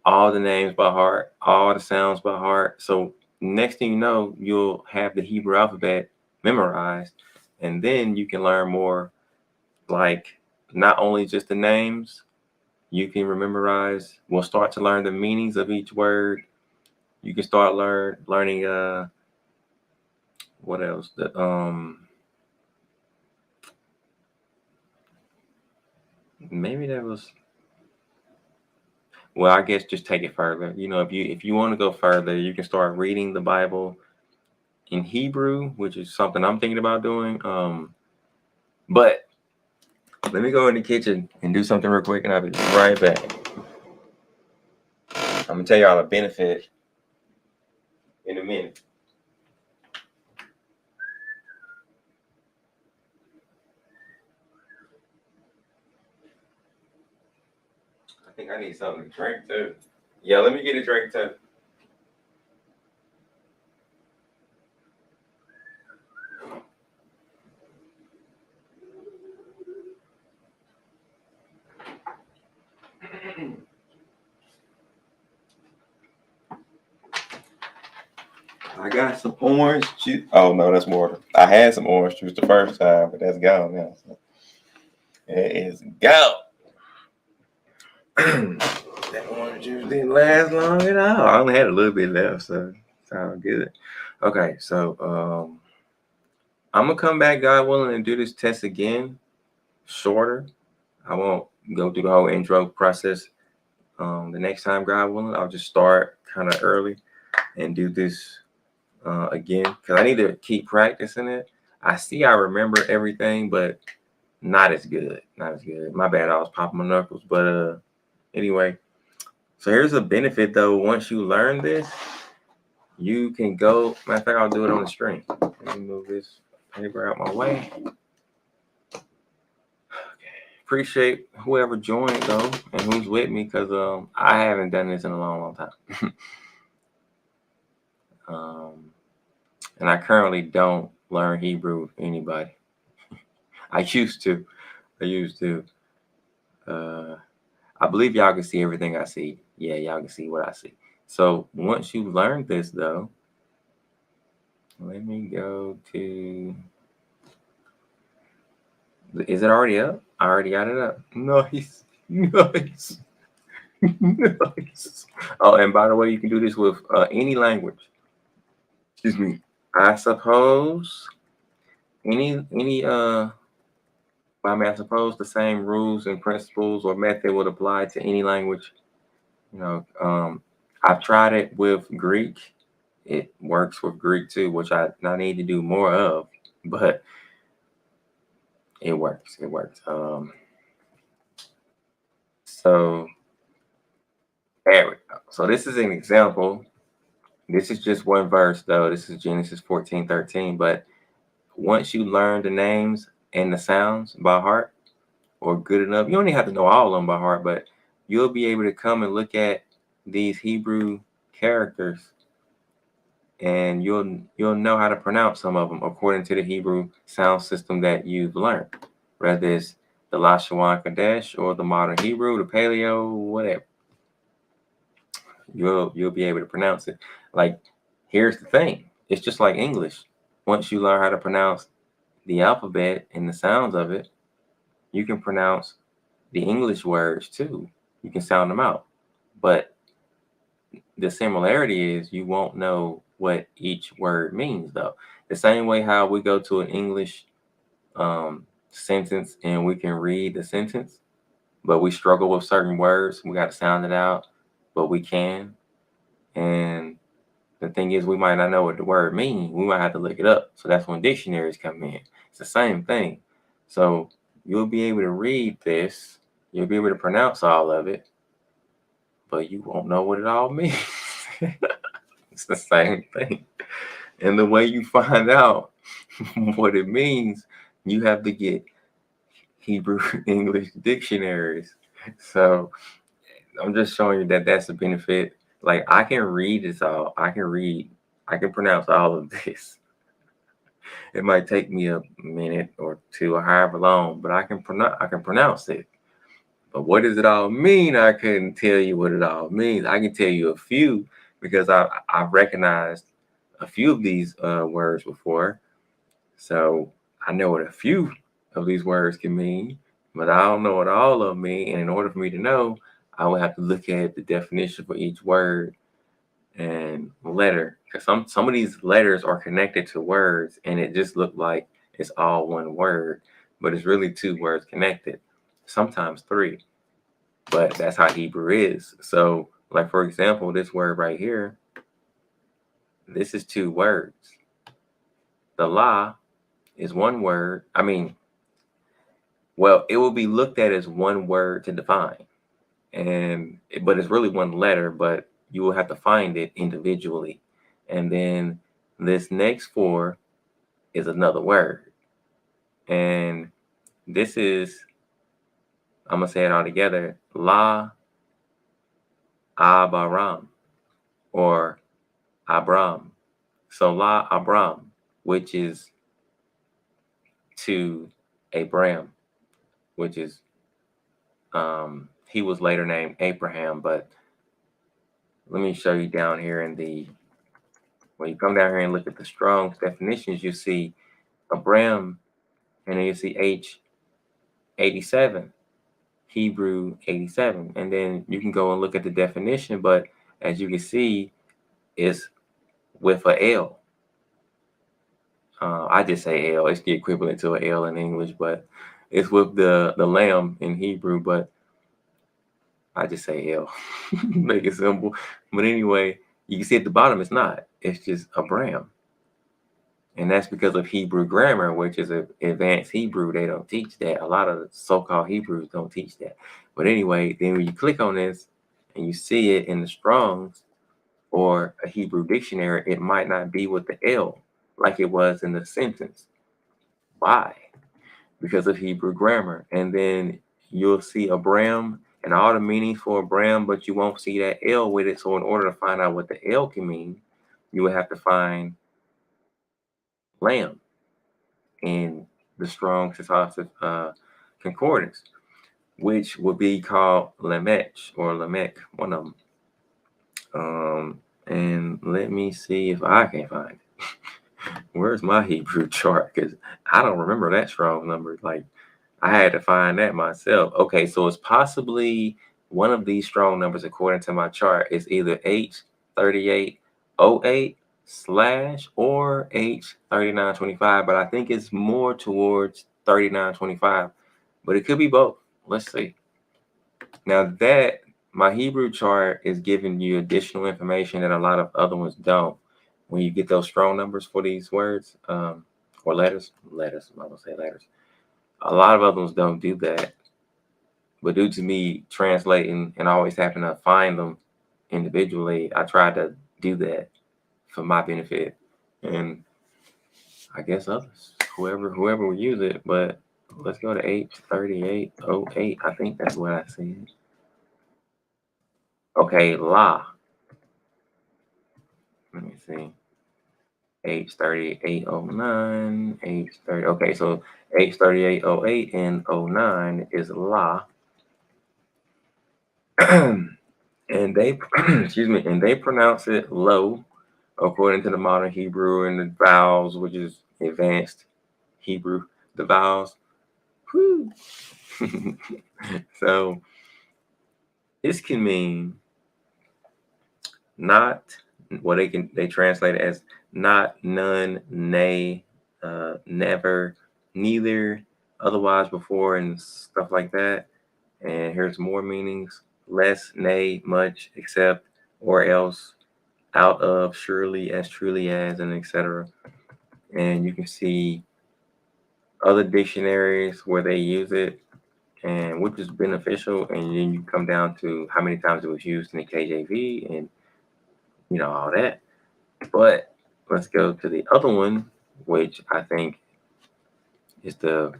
Speaker 1: all the names by heart, all the sounds by heart. So next thing you know, you'll have the Hebrew alphabet memorized, and then you can learn more, like not only just the names, you can we'll start to learn the meanings of each word. You can start learning what else? Maybe that was, well, I guess just take it further. If you want to go further, you can start reading the Bible in Hebrew, which is something I'm thinking about doing. But let me go in the kitchen and do something real quick, and I'll be right back. I'm gonna tell y'all a benefit in a minute. I think I need something to drink too. Yeah, let me get a drink too. I got some orange juice. Oh no, that's water. I had some orange juice the first time, but that's gone now. So it is gone. That orange juice didn't last long at all. I only had a little bit left, so it sounded good. Okay, so I'm gonna come back, God willing, and do this test again, shorter. I won't go through the whole intro process. The next time, God willing, I'll just start kind of early and do this again, because I need to keep practicing it. I remember everything, but not as good. My bad, I was popping my knuckles. But anyway, so here's a benefit though. Once you learn this, you can go. Matter of fact, I'll do it on the screen. Let me move this paper out my way. Okay. Appreciate whoever joined though, and who's with me, because I haven't done this in a long time. And I currently don't learn Hebrew. Anybody? I used to. I used to. Uh, I believe y'all can see everything I see. Yeah, y'all can see what I see. So once you learn this, though, let me go to. Is it already up? I already got it up. Nice, nice, nice. Oh, and by the way, you can do this with any language. Excuse me. I suppose any. I mean, I suppose the same rules and principles or method would apply to any language. You know, I've tried it with Greek. It works with Greek too, which I need to do more of, but it works. It works. So there we go. So this is an example. This is just one verse though. This is Genesis 14:13. But once you learn the names and the sounds by heart or good enough, you don't even have to know all of them by heart, but you'll be able to come and look at these Hebrew characters and you'll know how to pronounce some of them according to the Hebrew sound system that you've learned, whether it's the Lashawan Kadesh or the modern Hebrew, the Paleo, whatever. You'll be able to pronounce it. Like, here's the thing: it's just like English. Once you learn how to pronounce the alphabet and the sounds of it, you can pronounce the English words too. You can sound them out, but the similarity is you won't know what each word means though. The same way how we go to an English sentence and we can read the sentence, but we struggle with certain words. We got to sound it out, but we can. And the thing is, we might not know what the word means. We might have to look it up. So that's when dictionaries come in. It's the same thing. So you'll be able to read this. You'll be able to pronounce all of it, but you won't know what it all means. It's the same thing. And the way you find out what it means, you have to get Hebrew English dictionaries. So I'm just showing you that that's the benefit. Like I can read this all. I can read. I can pronounce all of this. It might take me a minute or two or however long, but I can pronounce it. But what does it all mean? I couldn't tell you what it all means. I can tell you a few because I've recognized a few of these words before. So I know what a few of these words can mean, but I don't know what all of them mean. And in order for me to know, I would have to look at the definition for each word and letter. Because some of these letters are connected to words, and it just looked like it's all one word, but it's really two words connected, sometimes three. But that's how Hebrew is. So, like for example, this word right here, this is two words. The la is one word. I mean, well, it will be looked at as one word to define, but it's really one letter, but you will have to find it individually. And then this next four is another word. And this is, I'm gonna say it all together, La Abaram or Abram. So La Abram, which is to Abram, which is he was later named Abraham, but let me show you down here when you come down here and look at the Strong's definitions, you see Abram and then you see H87, Hebrew 87. And then you can go and look at the definition, but as you can see, it's with a L. I just say L. It's the equivalent to an L in English, but it's with the lamb in Hebrew, but I just say L. Make it simple. But anyway, you can see at the bottom it's not. It's just Abram. And that's because of Hebrew grammar, which is an advanced Hebrew. They don't teach that. A lot of so-called Hebrews don't teach that. But anyway, then when you click on this and you see it in the Strong's or a Hebrew dictionary, it might not be with the L like it was in the sentence. Why? Because of Hebrew grammar. And then you'll see Abram and all the meanings for Abram, but you won't see that L with it. So in order to find out what the L can mean, you would have to find lamb. in the Strong's Concordance, which would be called Lamech or Lamech, one of them. And let me see if I can find it. Where's my Hebrew chart? Because I don't remember that strong number. Like, I had to find that myself. Okay, so it's possibly one of these strong numbers according to my chart is either H3808 slash or H3925, but I think it's more towards 3925, but it could be both. Let's see. Now that my Hebrew chart is giving you additional information that a lot of other ones don't. When you get those strong numbers for these words, or letters, I'm gonna say letters. A lot of other ones don't do that. But due to me translating and always having to find them individually, I try to do that for my benefit. And I guess others, whoever will use it. But let's go to H3808. I think that's what I said. Okay, La. Let me see. H3809, H30. Okay, so H3808 and 09 is La. And they excuse me, and they pronounce it low according to the modern Hebrew and the vowels, which is advanced Hebrew, the vowels. Whew. So this can mean not what they translate it as not, none, nay, never, neither, otherwise, before, and stuff like that. And here's more meanings: less, nay, much, except, or else, out of, surely, as truly as, and etc. And you can see other dictionaries where they use it, and which is beneficial. And then you come down to how many times it was used in the KJV, and all that. But let's go to the other one, which I think is the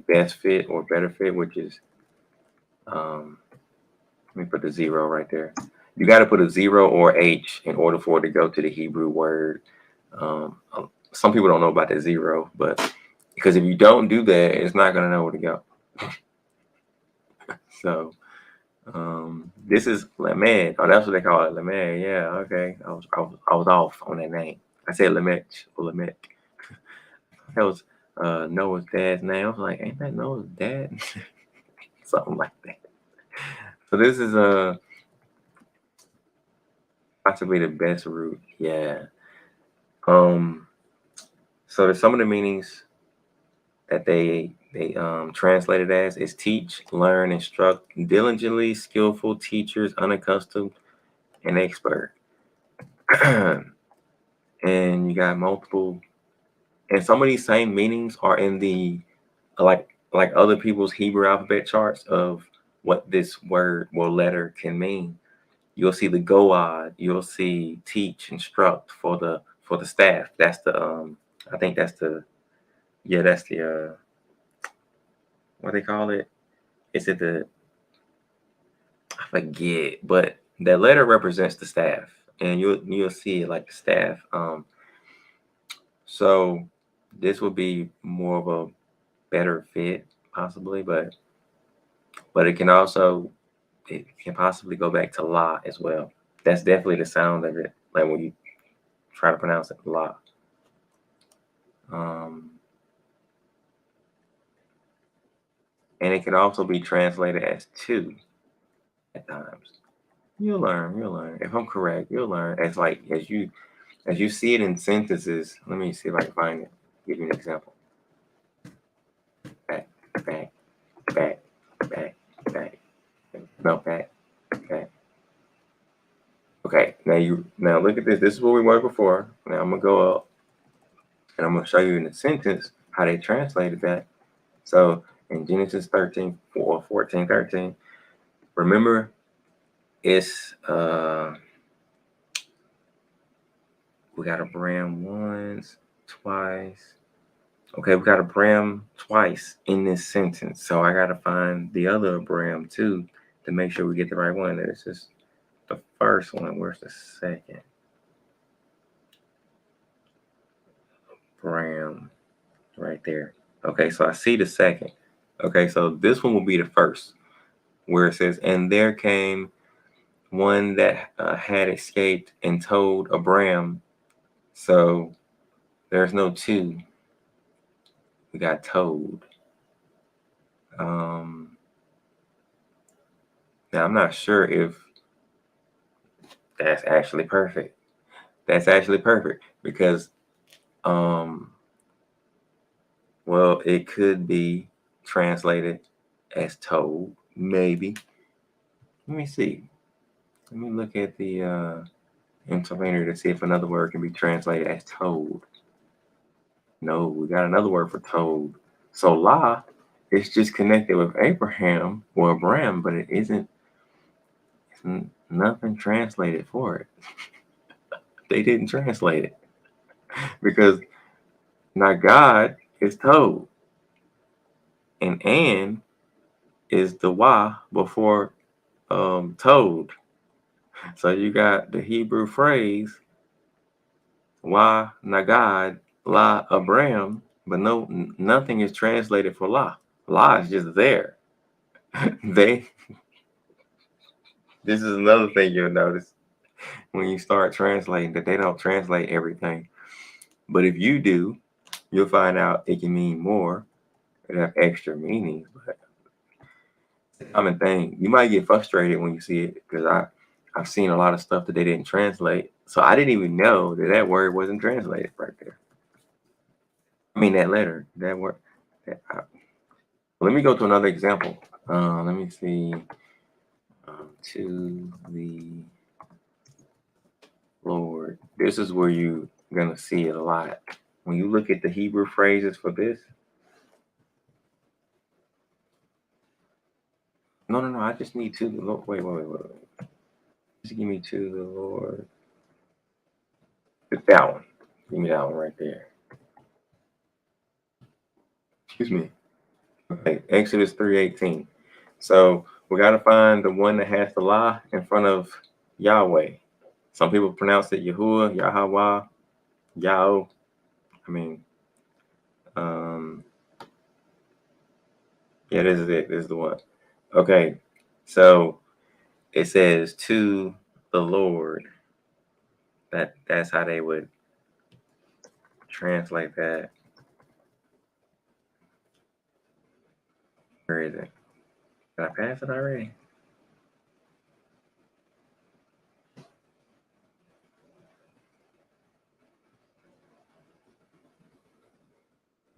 Speaker 1: best fit or better fit, which is let me put the zero right there. You got to put a zero or H in order for it to go to the Hebrew word. Some people don't know about the zero, but because if you don't do that, it's not going to know where to go. So this is Lamed. Oh, that's what they call it, Lamed. Yeah, okay. I was off on that name. I said Lamech or Lamech. That was Noah's dad's name. I was like, ain't that Noah's dad? Something like that. So this is possibly the best route. Yeah. So there's some of the meanings that they translated as is teach, learn, instruct, diligently, skillful, teachers, unaccustomed, and expert. And you got multiple, and some of these same meanings are in the like other people's Hebrew alphabet charts of what this word or letter can mean. You'll see the goad, you'll see teach, instruct for the staff. That's the I think that's the that's the what they call it. Is it the I forget, but that letter represents the staff, and you'll see it like the staff. So this would be more of a better fit possibly, but it can possibly go back to La as well. That's definitely the sound of it, like when you try to pronounce it, La. And it can also be translated as two at times. You'll learn. If I'm correct, you'll learn. As you see it in sentences. Let me see if I can find it. Give you an example. Back, back, back, back, back. No, back, back. Okay, now look at this. This is where we were before. Now I'm gonna go up and I'm gonna show you in the sentence how they translated that. So in Genesis 13, 14, 13, remember it's we got Abraham once, twice. Okay, we got Abraham twice in this sentence. So I gotta find the other Abraham too to make sure we get the right one. This is the first one. Where's the second? Abraham. right there. Okay, so I see the second. Okay, so this one will be the first, where it says, and there came one that had escaped and told Abram. So there's no two. We got told. Now I'm not sure if that's actually perfect. That's actually perfect because, well, it could be translated as told, maybe. Let me see. Let me look at the interlinear to see if another word can be translated as told. No, we got another word for told. So la is just connected with Abraham or Abram, but it isn't. Nothing translated for it. They didn't translate it because now God is told, and is the wa before told. So you got the Hebrew phrase wa nagad la Abram, but nothing is translated for la. La is just there. They. This is another thing you'll notice when you start translating, that they don't translate everything. But if you do, you'll find out it can mean more. It have extra meanings. But common thing. You might get frustrated when you see it because I've seen a lot of stuff that they didn't translate. So I didn't even know that word wasn't translated right there. I mean that letter, that word. Let me go to another example. Let me see. To the Lord. This is where you're gonna see it a lot. When you look at the Hebrew phrases for this. No. I just need to the Lord. Wait. Just give me to the Lord. It's that one. Give me that one right there. Excuse me. Okay, Exodus 3:18. So we gotta find the one that has the la in front of Yahweh. Some people pronounce it Yahuwah, Yahweh, Yao. I mean, yeah, this is it. This is the one. Okay, so it says to the Lord. That's how they would translate that. Where is it? Did I pass it already?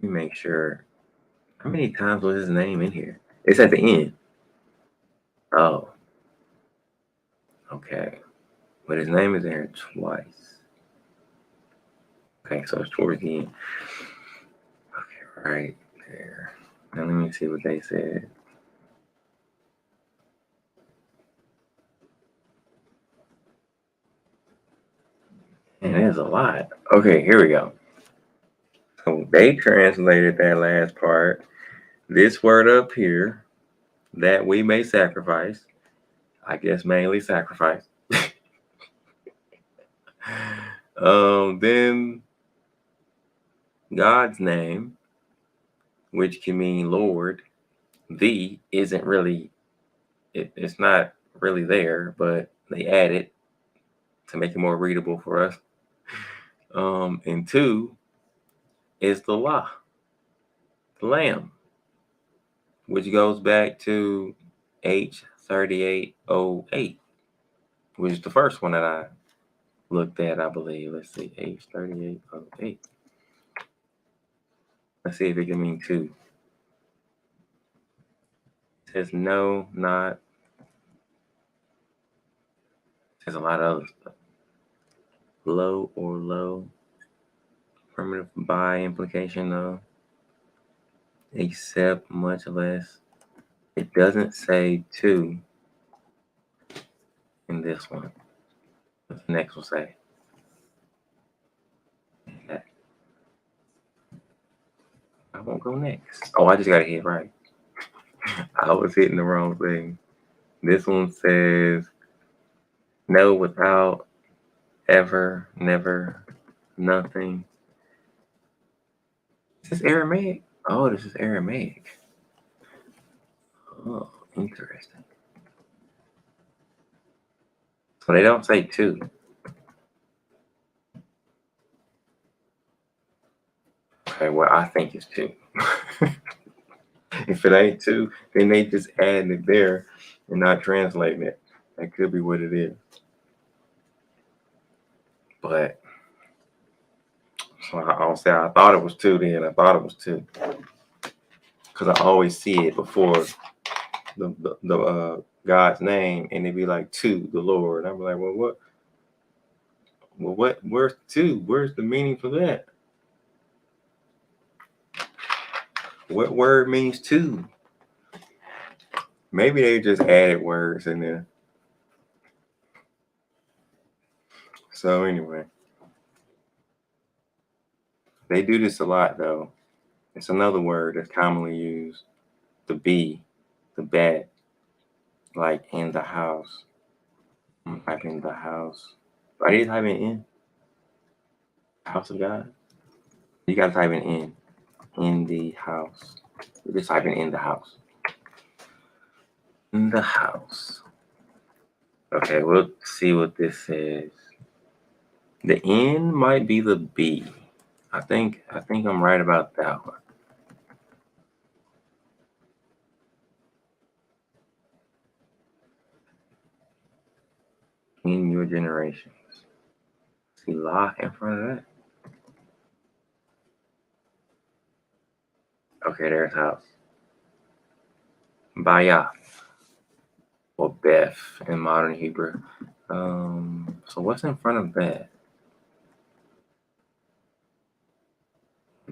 Speaker 1: Let me make sure. How many times was his name in here? It's at the end. Oh, okay. But his name is in here twice. Okay, so it's towards the end. Okay, right there. Now let me see what they said. And there's a lot. Okay, here we go. So they translated that last part. This word up here, that we may sacrifice. I guess mainly sacrifice. Then God's name, which can mean Lord. The isn't really. It's not really there, but they add it to make it more readable for us. And two is the law, the lamb, which goes back to H3808, which is the first one that I looked at, I believe. Let's see, H3808. Let's see if it can mean two. It says no, not. There's a lot of other stuff. Low or low. Primitive by implication of. Except much less. It doesn't say two in this one. What's the next one say? Okay. I won't go next. Oh, I just got to hit right. I was hitting the wrong thing. This one says no, without, ever, never, nothing. Is this Aramaic? Oh, this is Aramaic. Oh, interesting. So they don't say two. Okay, well, I think it's two. If it ain't two, then they just adding it there and not translating it. That could be what it is. But so I'll say I thought it was two then. I thought it was two. Because I always see it before the God's name and it'd be like to the Lord. I'm like, well, what? Well, what? Where's two? Where's the meaning for that? What word means two? Maybe they just added words in there. So anyway, they do this a lot though. It's another word that's commonly used. The bee, the bat, like in the house. I'm typing the house. Are you typing in? House of God? You gotta type it in the house. You're just typing in the house. In the house. Okay, we'll see what this says. The N might be the B. I think I'm right about that one. In your generations. See La in front of that? Okay, there's house. Bayath or Beth in modern Hebrew. So what's in front of that?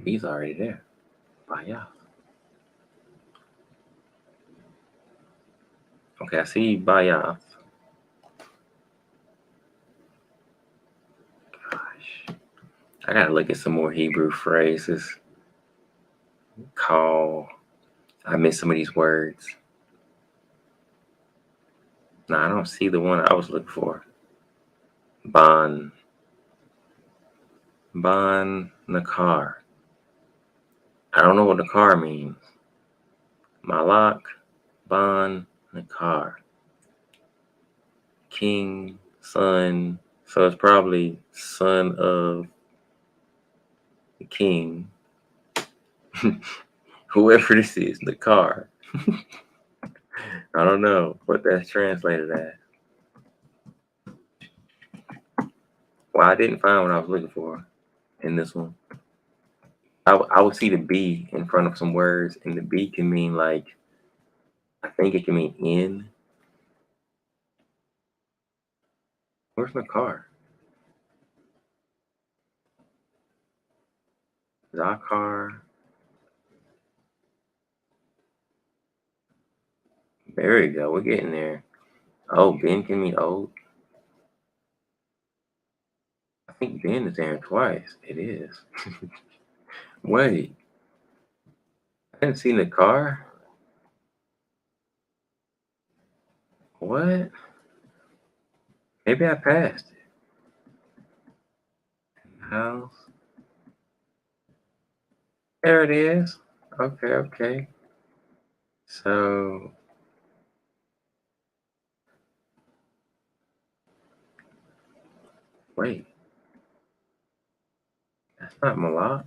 Speaker 1: B's already there. Bayath. Okay, I see Bayath. Gosh. I gotta look at some more Hebrew phrases. Call. I miss some of these words. No, I don't see the one I was looking for. Bon. Bon Nakar. I don't know what Nakar means. Malak. Bon Nakar. King. Son. So it's probably son of the king. Whoever this is, Nakar. I don't know what that's translated as. Well, I didn't find what I was looking for in this one. I would see the B in front of some words, and the B can mean like, I think it can mean in. Where's my car? Zakar. There we go. We're getting there. Oh, Ben can mean old. I think Ben is there twice. It is. Wait. I didn't see the car. What? Maybe I passed it. House. There it is. Okay, okay. So wait. That's not Malak.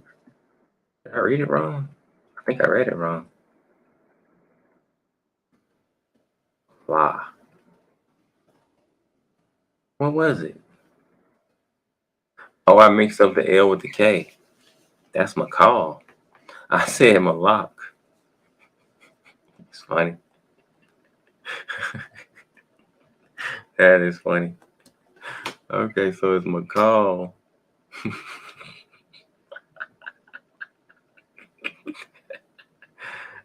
Speaker 1: Did I read it wrong? I think I read it wrong. La. What was it? Oh, I mixed up the L with the K. That's McCall. I said Malak. It's funny. That is funny. Okay, so it's McCall.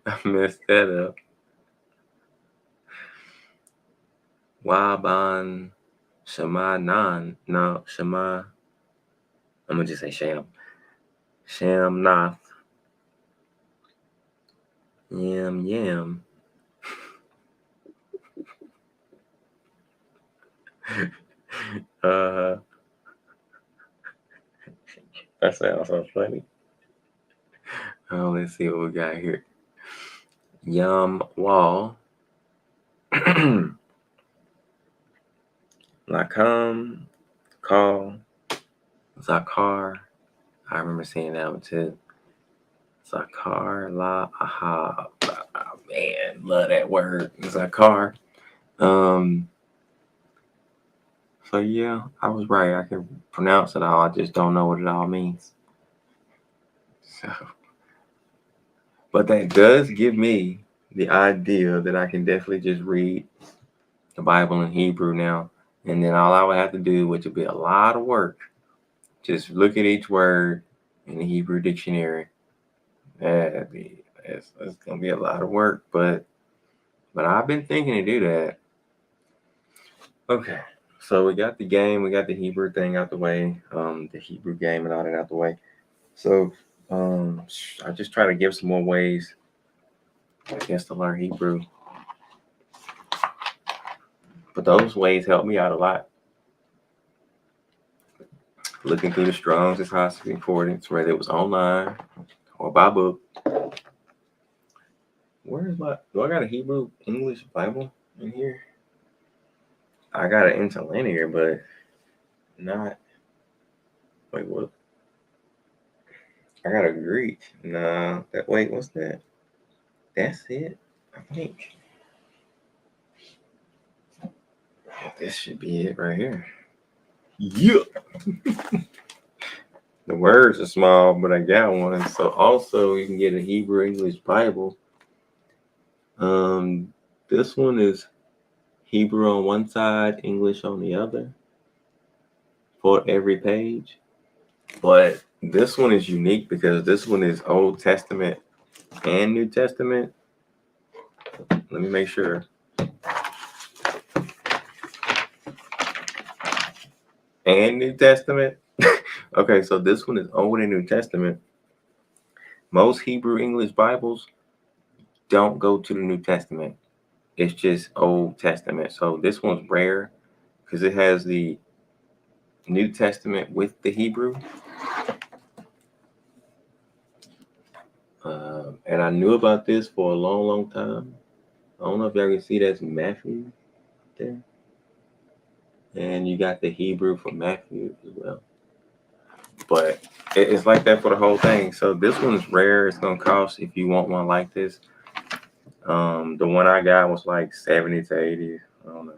Speaker 1: I messed that up. Waban Shema Nan. No, Shema. I'm gonna just say Sham. Sham Nath. Yam Yam. uh, that sounds so funny. Oh, let's see what we got here. Yum Wall. Lacom. Call. Zakar. I remember seeing that one too. Zakar. La. Aha. Oh, man, love that word. Zakar. So yeah, I was right. I can pronounce it all. I just don't know what it all means. So, but that does give me the idea that I can definitely just read the Bible in Hebrew now, and then all I would have to do, which would be a lot of work, just look at each word in the Hebrew dictionary. It's gonna be a lot of work, but I've been thinking to do that. Okay, so we got the game, we got the Hebrew thing out the way, the Hebrew game and all that out the way. So I just try to give some more ways, I guess, to learn Hebrew. But those ways help me out a lot. Looking through the Strong's Concordance Concordance, whether it was online or by book. Where is my? Do I got a Hebrew English Bible in here? I got an interlinear, but not. Wait, what? I got a Greek. Nah, that. Wait, what's that? That's it. I think this should be it right here. Yeah. The words are small, but I got one. So also you can get a Hebrew English Bible. This one is Hebrew on one side, English on the other for every page. But this one is unique because this one is Old Testament and New Testament. Let me make sure. And New Testament. Okay, so this one is Old and New Testament. Most Hebrew English Bibles don't go to the New Testament. It's just Old Testament. So this one's rare because it has the New Testament with the Hebrew. And I knew about this for a long, long time. I don't know if y'all can see that's Matthew there. And you got the Hebrew for Matthew as well. But it's like that for the whole thing. So this one's rare. It's going to cost, if you want one like this. The one I got was like 70 to 80. I don't know.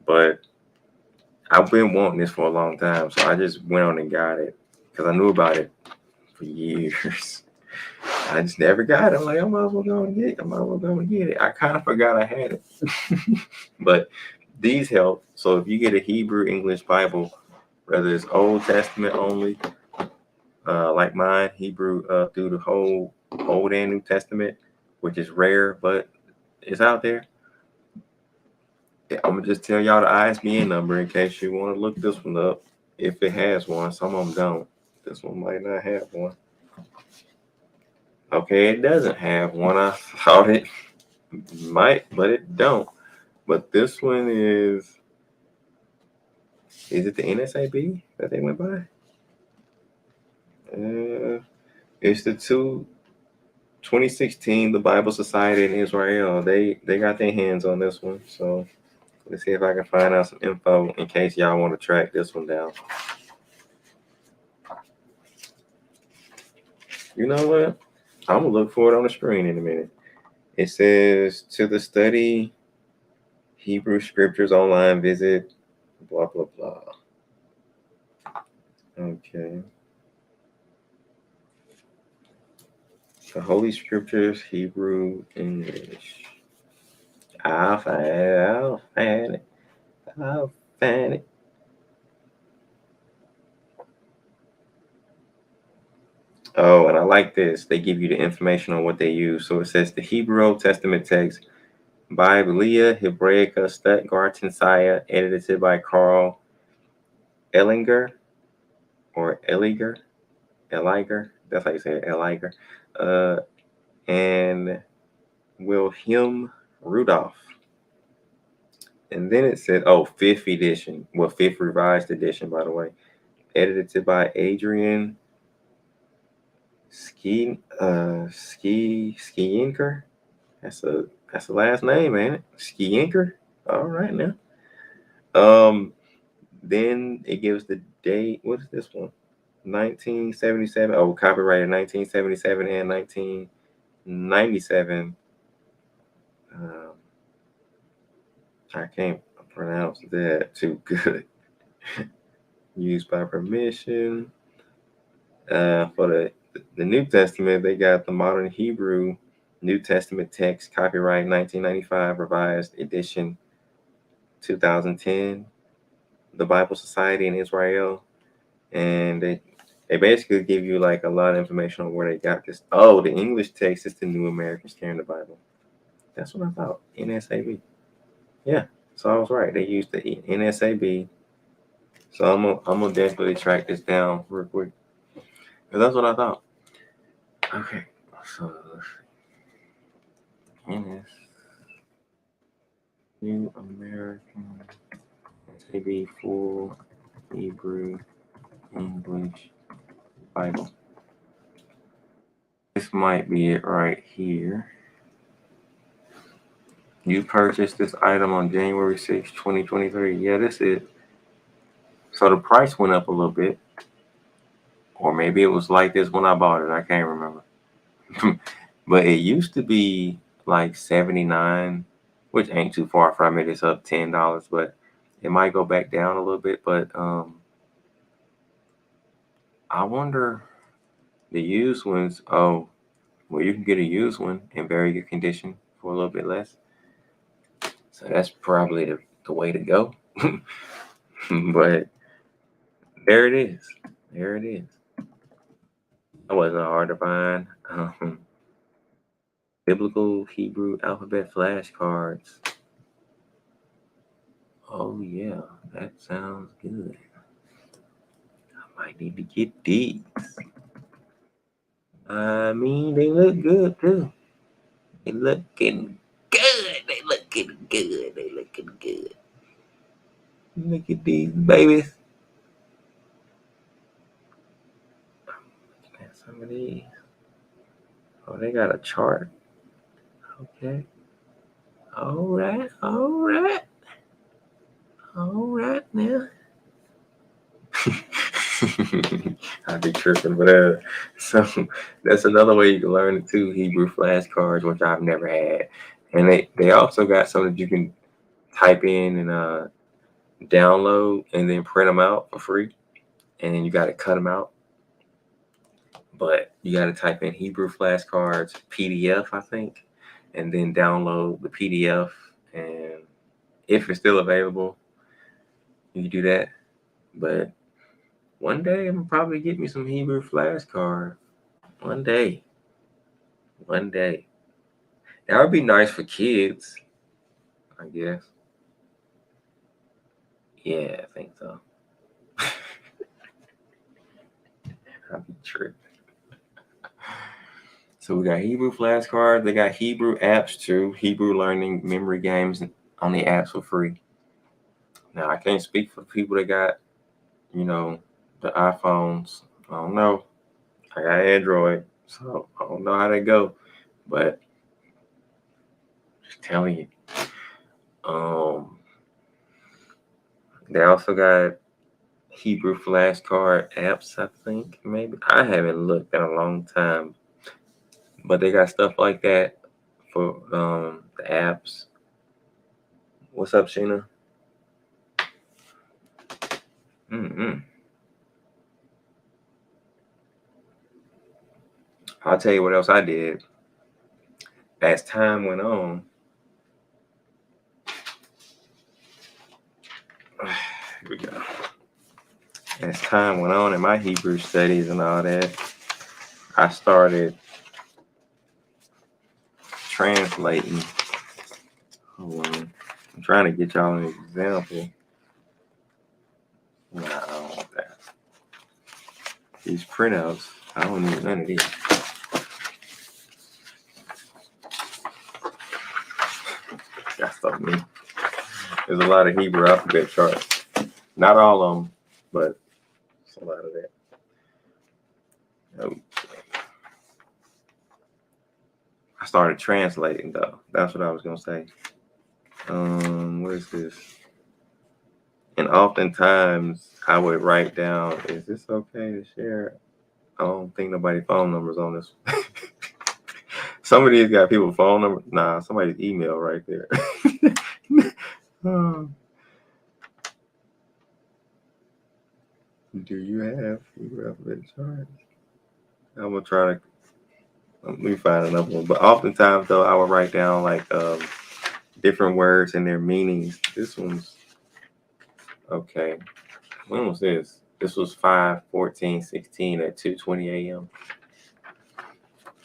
Speaker 1: But I've been wanting this for a long time. So I just went on and got it because I knew about it for years. I just never got it. I'm like, I might as well go and get it. I might as well go and get it. I kind of forgot I had it. But these help. So if you get a Hebrew English Bible, whether it's Old Testament only, like mine, Hebrew through the whole Old and New Testament, which is rare, but it's out there. I'm gonna just tell y'all the ISBN number in case you want to look this one up. If it has one, some of them don't. This one might not have one. Okay, it doesn't have one. I thought it might, but it don't. But this one is it the NSAB that they went by? It's the 2016, the Bible Society in Israel. They got their hands on this one. So let's see if I can find out some info in case y'all want to track this one down. You know what? I'm gonna look for it on the screen in a minute. It says to the study Hebrew scriptures online visit blah blah blah. Okay. The Holy Scriptures, Hebrew, English. I'll find it. I'll find it. Oh, and I like this. They give you the information on what they use. So it says the Hebrew Old Testament text, Biblia Hebraica Stuttgartensia, edited by Carl Ellinger or Eliger. That's how you say it, Eliger. And Wilhelm Rudolph. And then it said, fifth edition. Well, fifth revised edition, by the way. Edited by Adrian Skiinker. That's a last name, ain't it? Skiinker. All right now. Then it gives the date. What is this one? 1977. Oh, copyrighted 1977 and 1997. I can't pronounce that too good. Used by permission. For the New Testament, they got the Modern Hebrew New Testament text, copyright 1995, revised edition 2010. The Bible Society in Israel, and they basically give you like a lot of information on where they got this. Oh, the English text is the New American Standard Bible. That's what I thought. NSAB. Yeah, so I was right. They used the NSAB. So I'm gonna definitely track this down real quick. Because that's what I thought. Okay, so let's see. NS New American SAB Full Hebrew English Bible. This might be it right here. You purchased this item on January 6, 2023. Yeah, that's it. So the price went up a little bit. Or maybe it was like this when I bought it. I can't remember. But it used to be like $79, which ain't too far from it. It's up $10, but it might go back down a little bit. But I wonder the used ones. Oh, well, you can get a used one in very good condition for a little bit less. So that's probably the way to go. But there it is. There it is. That wasn't hard to find. Biblical Hebrew alphabet flashcards. Oh yeah, that sounds good. I might need to get these. I mean, they look good too. They looking good. They looking good. They looking good. Look at these babies. Looking at some of these. Oh, they got a chart. Okay. All right. All right. All right now. I'd be tripping, but so that's another way you can learn it too. Hebrew flashcards, which I've never had, and they also got some that you can type in and download and then print them out for free, and then you got to cut them out. But you got to type in Hebrew flashcards PDF, I think, and then download the PDF. And if it's still available, you can do that. But one day I'm gonna probably get me some Hebrew flashcards. One day. One day. That would be nice for kids, I guess. Yeah, I think so. I'd be tripping. So we got Hebrew flashcards. They got Hebrew apps too. Hebrew learning memory games on the apps for free. Now I can't speak for people that got, the iPhones. I don't know. I got Android, so I don't know how they go. But just telling you. They also got Hebrew flashcard apps, I think. Maybe. I haven't looked in a long time. But they got stuff like that for the apps. What's up, Sheena? I'll tell you what else I did. As time went on, here we go. As time went on in my Hebrew studies and all that, I started translating. Hold on. I'm trying to get y'all an example. Nah, I don't want that. These printouts, I don't need none of these. That's stuff me. There's a lot of Hebrew alphabet charts. Not all of them, but it's a lot of that. Okay. I started translating though. That's what I was gonna say. What is this? And oftentimes I would write down, is this okay to share? I don't think nobody's phone numbers on this. Some of these got people's phone number. Nah, somebody's email right there. Do you have Hebrew alphabet charts? I'm gonna try to let me find another one. But oftentimes though, I would write down like different words and their meanings. This one's okay. When was this? This was 5/14/16 at 2:20 a.m.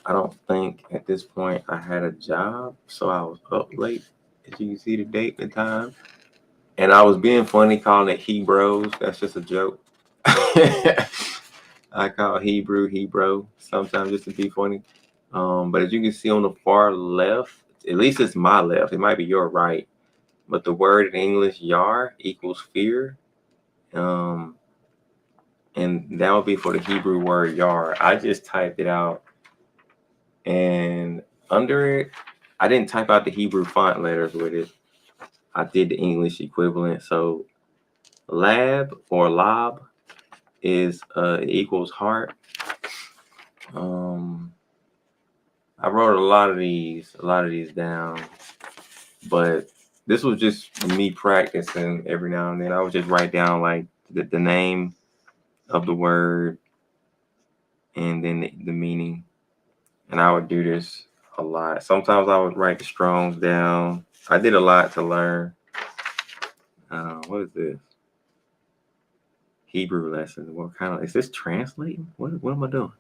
Speaker 1: I don't think at this point I had a job, so I was up late. As you can see the date and time. And I was being funny calling it Hebrews. That's just a joke. I call Hebrew sometimes just to be funny. But as you can see on the far left, at least it's my left, it might be your right, but the word in English yar equals fear. And that would be for the Hebrew word yar. I just typed it out, and under it, I didn't type out the Hebrew font letters with it. I did the English equivalent. So lab or lob is it equals heart. I wrote a lot of these down, but this was just me practicing every now and then. I would just write down like the name of the word and then the meaning. And I would do this a lot. Sometimes I would write the Strongs down. I did a lot to learn. What is this? Hebrew lesson. What kind of, is this translating? What am I doing?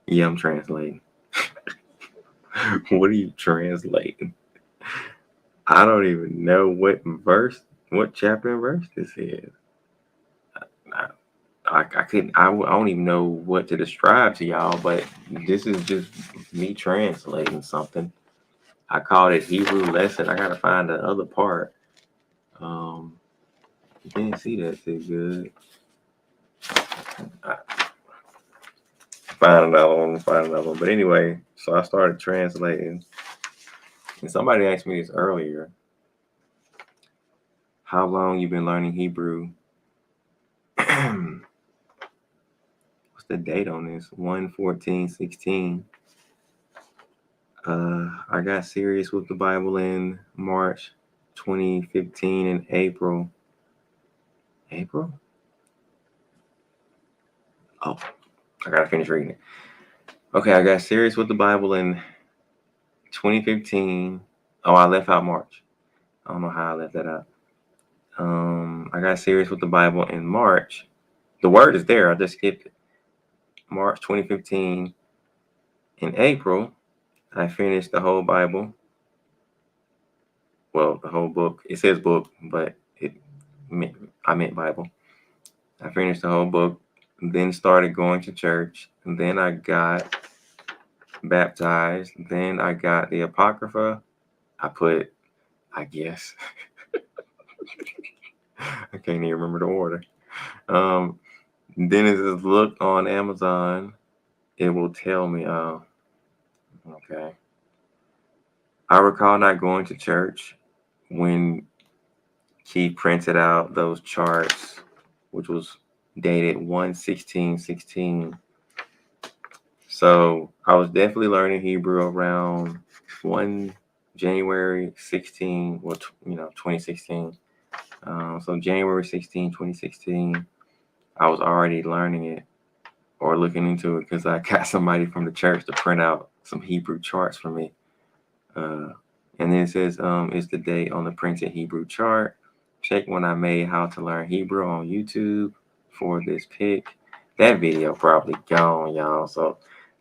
Speaker 1: Yeah, I'm translating. What are you translating? I don't even know what chapter and verse this is. I couldn't. I don't even know what to describe to y'all, but this is just me translating something. I called it Hebrew lesson. I gotta find the other part. You can't see that too good. Find another one. But anyway, so I started translating, and somebody asked me this earlier. How long you been learning Hebrew? What's the date on this? 1/14/16. I got serious with the Bible in March 2015 in April. Oh, I gotta finish reading it. Okay, I got serious with the Bible in 2015. Oh, I left out March. I don't know how I left that out. I got serious with the Bible in March. The word is there. I just skipped it. March 2015. In April, I finished the whole Bible. Well, the whole book. It says book, but I meant Bible. I finished the whole book, then started going to church, and then I got baptized. Then I got the Apocrypha. I put, I guess. I can't even remember the order. Then it says look on Amazon. It will tell me, okay. I recall not going to church when Keith printed out those charts, which was dated 1/16/16. So I was definitely learning Hebrew around 1 January 16, 2016. So January 16, 2016, I was already learning it or looking into it because I got somebody from the church to print out some Hebrew charts for me. And then it says, it's the date on the printed Hebrew chart. Check when I made how to learn Hebrew on YouTube for this pic. That video probably gone, y'all, so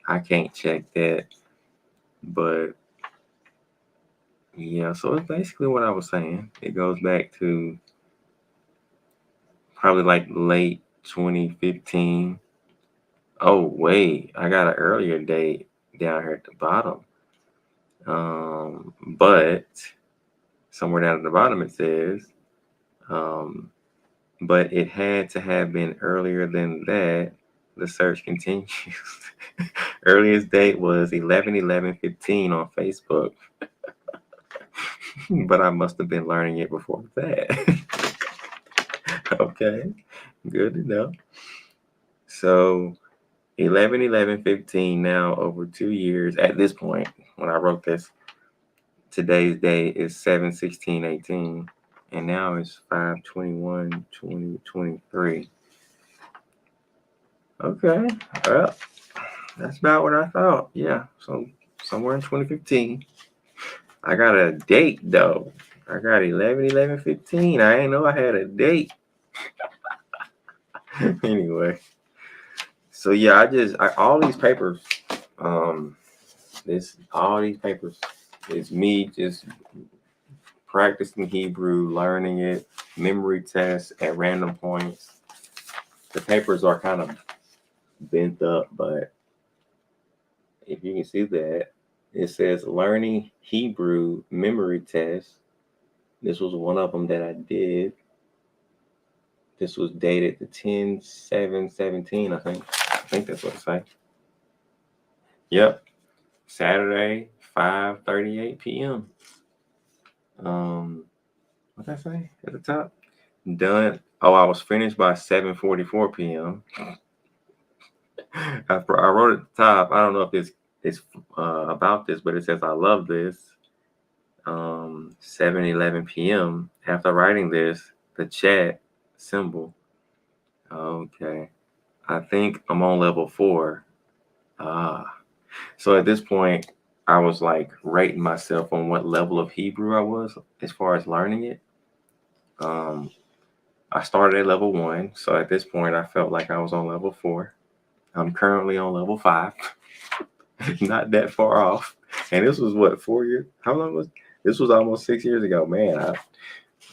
Speaker 1: I can't check that. But yeah, so it's basically what I was saying. It goes back to probably like late 2015. Oh, wait, I got an earlier date down here at the bottom. But somewhere down at the bottom it says, but it had to have been earlier than that. The search continues. earliest date was 11/11/15 on Facebook, but I must have been learning it before that. Okay, good to know. So 11/11/15 now over 2 years at this point when I wrote this. Today's date is 7/16/18, and now it's 5/21/2023. Okay, well, that's about what I thought. Yeah, so somewhere in 2015. I got a date though. I got 11/11/15. I didn't know I had a date. Anyway, so yeah, all these papers, all these papers is me just practicing Hebrew, learning it, memory tests at random points. The papers are kind of bent up, but if you can see that, it says learning Hebrew memory test. This was one of them that I did. This was dated the 10/7/17, I think. I think that's what it say. Yep. Saturday, 5:38 p.m. What's that say at the top? Done. Oh, I was finished by 7:44 p.m. I wrote at the top. I don't know if this is about this, but it says I love this. 7:11 p.m. After writing this, the chat symbol. Okay. I think I'm on level 4. So at this point, I was like rating myself on what level of Hebrew I was as far as learning it. I started at level 1. So at this point, I felt like I was on level 4. I'm currently on level 5. Not that far off. And this was what, 4 years? How long was this? Was almost 6 years ago. Man,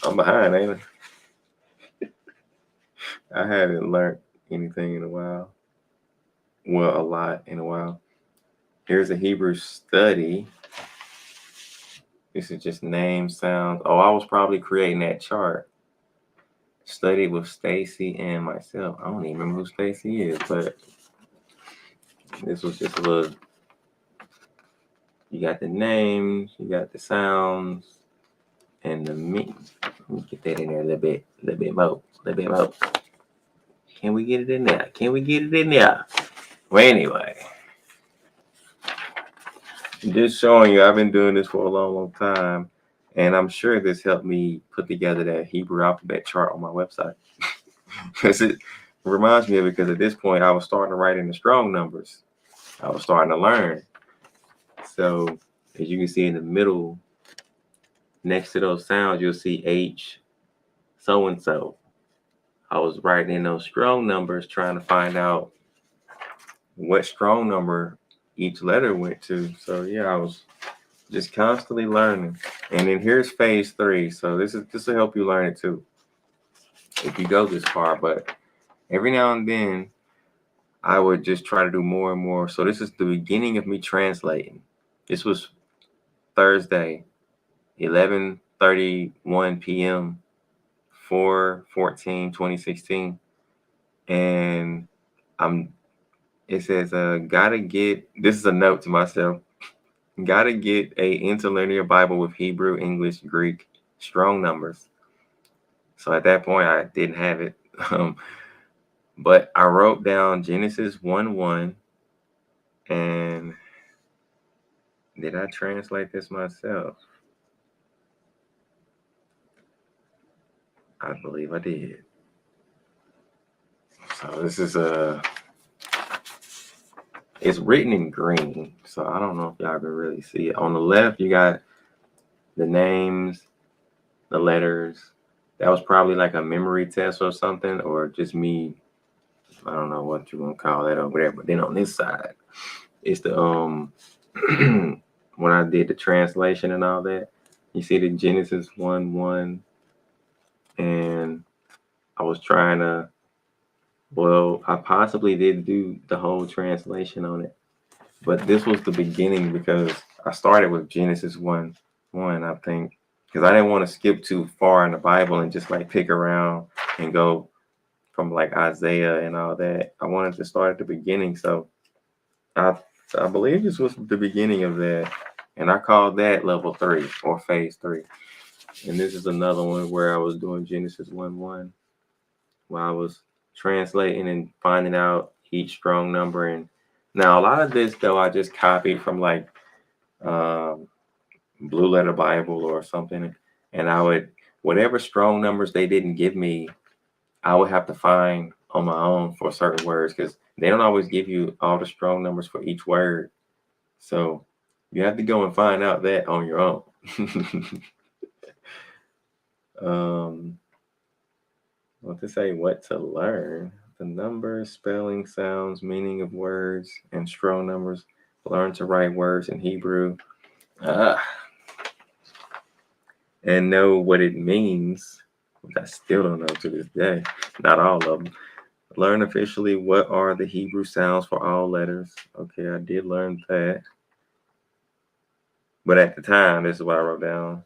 Speaker 1: I'm behind, ain't I haven't learned anything in a while. Well, a lot in a while. Here's a Hebrew study. This is just name, sounds. Oh, I was probably creating that chart. Studied with Stacy and myself. I don't even remember who Stacy is, but this was just a little. You got the names, you got the sounds, and the meat. Let me get that in there a little bit more. Can we get it in there? Well, anyway, just showing you, I've been doing this for a long time, and I'm sure this helped me put together that Hebrew alphabet chart on my website. Because it reminds me of it, because at this point, I was starting to write in the strong numbers. I was starting to learn. So, as you can see in the middle, next to those sounds, you'll see H, so-and-so. I was writing in those strong numbers, trying to find out what strong number each letter went to. So yeah, I was just constantly learning. And then here's phase 3. So this will help you learn it too, if you go this far. But every now and then, I would just try to do more and more. So this is the beginning of me translating. This was Thursday, 11:31 p.m., 4/14/2016, and it says, gotta get, this is a note to myself, gotta get a interlinear Bible with Hebrew, English, Greek, strong numbers. So at that point, I didn't have it. But I wrote down Genesis 1:1, and did I translate this myself? I believe I did. So this is it's written in green, so I don't know if y'all can really see it. On the left, you got the names, the letters. That was probably like a memory test or something, or just me. I don't know what you want to call that over there. But then on this side, it's the when I did the translation and all that. You see the Genesis 1:1, and I was trying to. Well, I possibly did do the whole translation on it, but this was the beginning because I started with Genesis 1:1, I think, because I didn't want to skip too far in the Bible and just like pick around and go from like Isaiah and all that. I wanted to start at the beginning, so I So I believe this was the beginning of that. And I called that level 3 or phase 3. And this is another one where I was doing Genesis 1:1, where I was translating and finding out each strong number. And now a lot of this, though, I just copied from like Blue Letter Bible or something. And I would, whatever strong numbers they didn't give me, I would have to find on my own for certain words because they don't always give you all the strong numbers for each word. So you have to go and find out that on your own. What to say, what to learn. The numbers, spelling, sounds, meaning of words, and strong numbers. Learn to write words in Hebrew. And know what it means, which I still don't know to this day. Not all of them. Learn officially what are the Hebrew sounds for all letters. Okay, I did learn that. But at the time, this is what I wrote down.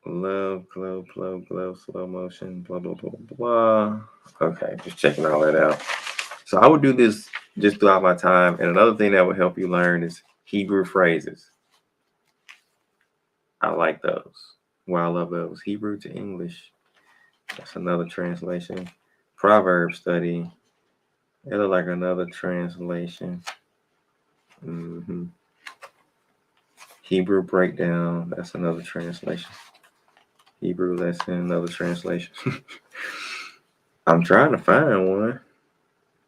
Speaker 1: Love, glow, slow motion, blah, blah, blah, blah. Okay, just checking all that out. So I would do this just throughout my time. And another thing that would help you learn is Hebrew phrases. I like those. Well, I love those. Hebrew to English. That's another translation. Proverb study. It look like another translation. Hebrew breakdown. That's another translation. Hebrew lesson, another translation. I'm trying to find one.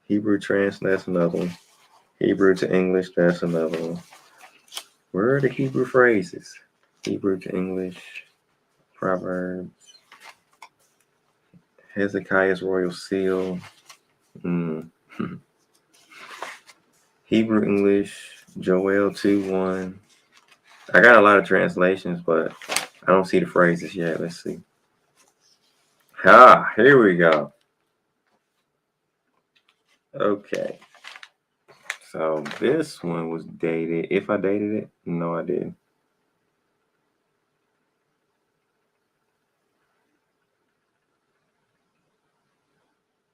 Speaker 1: Hebrew that's another one. Hebrew to English, that's another one. Where are the Hebrew phrases? Hebrew to English, Proverbs, Hezekiah's royal seal. Hebrew English, Joel 2:1. I got a lot of translations, but I don't see the phrases yet. Let's see. Here we go. Okay. So this one was dated. If I dated it, no, I didn't.